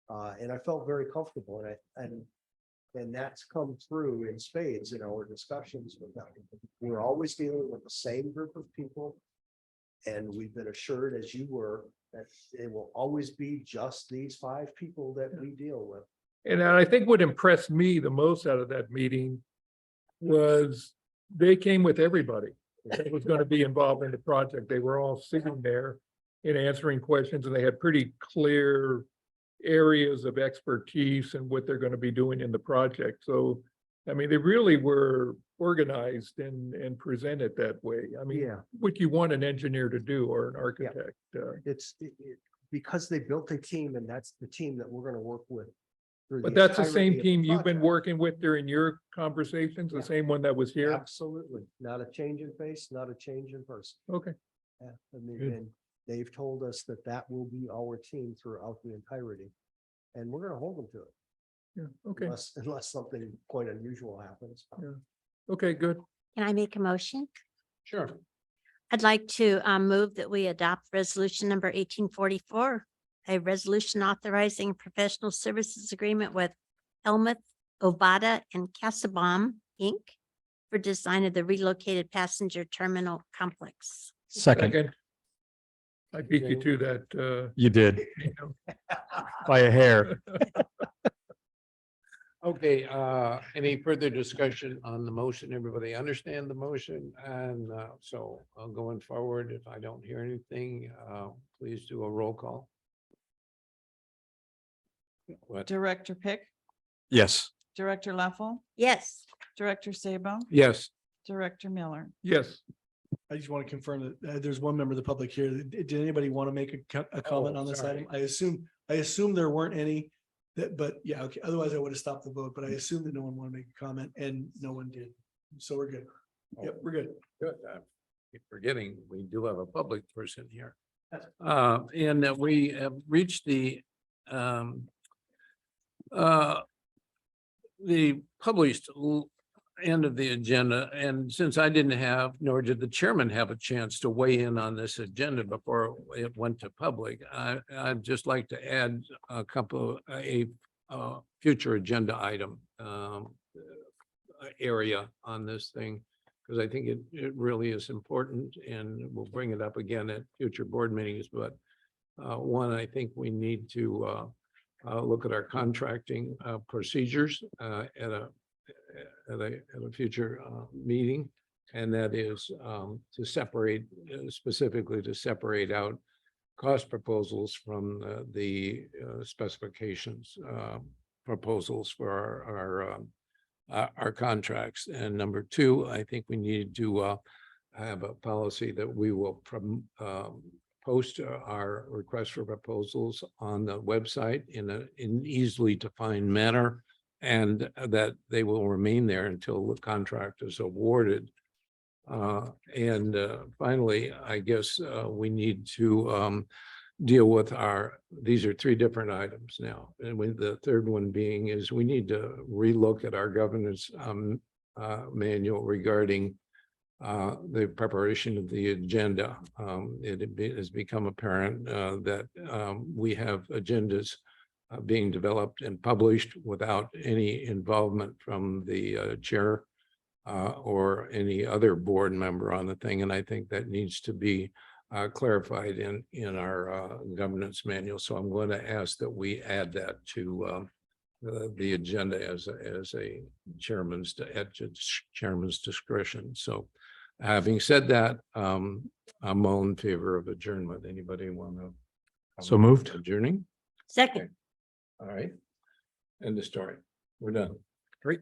And I felt very comfortable and that's come through in spades in our discussions with them. We're always dealing with the same group of people. And we've been assured, as you were, that it will always be just these 5 people that we deal with. And I think what impressed me the most out of that meeting was they came with everybody that was going to be involved in the project. They were all sitting there and answering questions, and they had pretty clear areas of expertise and what they're going to be doing in the project. So, I mean, they really were organized and presented that way. I mean, Yeah. what you want an engineer to do or an architect. Because they built a team, and that's the team that we're going to work with. through But that's the entirety same of the team you've been project. working with during your conversations, the same one that was here? Absolutely. Not a change in face, not a change in person. Okay. Yeah, I mean, Good. and they've told us that that will be our team throughout the entirety. And we're gonna hold them to it. Yeah, okay. Unless something quite unusual happens. Yeah. Okay, good. Can I make a motion? Sure. I'd like to move that we adopt resolution number 1844, a resolution authorizing professional services agreement with Helmuth, Ovada, and Casabom, Inc. for design of the relocated passenger terminal complex. Second. I beat you to that. You did You know. by a hair. Okay, any further discussion on the motion? Everybody understand the motion? And so going forward, if I don't hear anything, please do a roll call. What? Director Pick, Yes. Director Leffel, Yes. Director Sabo, Yes. Director Miller. Yes. I just want to confirm that there's one member of the public here. Did anybody want to make a comment Oh, on this sorry. item? I assume there weren't any but yeah, okay. Otherwise I would have stopped the vote, but I assume that no one wanted to make a comment and no one did. So we're good. Yep, we're good. Good. I keep forgetting, we do have a public person here. And that we have reached the published end of the agenda. And since I didn't have, nor did the chairman have a chance to weigh in on this agenda before it went to public, I'd just like to add a couple, a future agenda item area on this thing, because I think it really is important, and we'll bring it up again at future board meetings. But one, I think we need to look at our contracting procedures at a future meeting, and that is to separate, specifically to separate out cost proposals from the specifications proposals for our contracts. And number two, I think we need to have a policy that we will post our request for proposals on the website in an easily defined manner, and that they will remain there until the contract is awarded. And finally, I guess we need to deal with these are three different items now. And with the third one being is we need to relook at our governance manual regarding the preparation of the agenda. It has become apparent that we have agendas being developed and published without any involvement from the chair or any other board member on the thing. And I think that needs to be clarified in our governance manual. So I'm going to ask that we add that to the agenda as a chairman's discretion. So having said that, I'm all in favor of adjournment. Anybody want to? So moved. Adjourning? Second. All right. End of story. We're done. Great.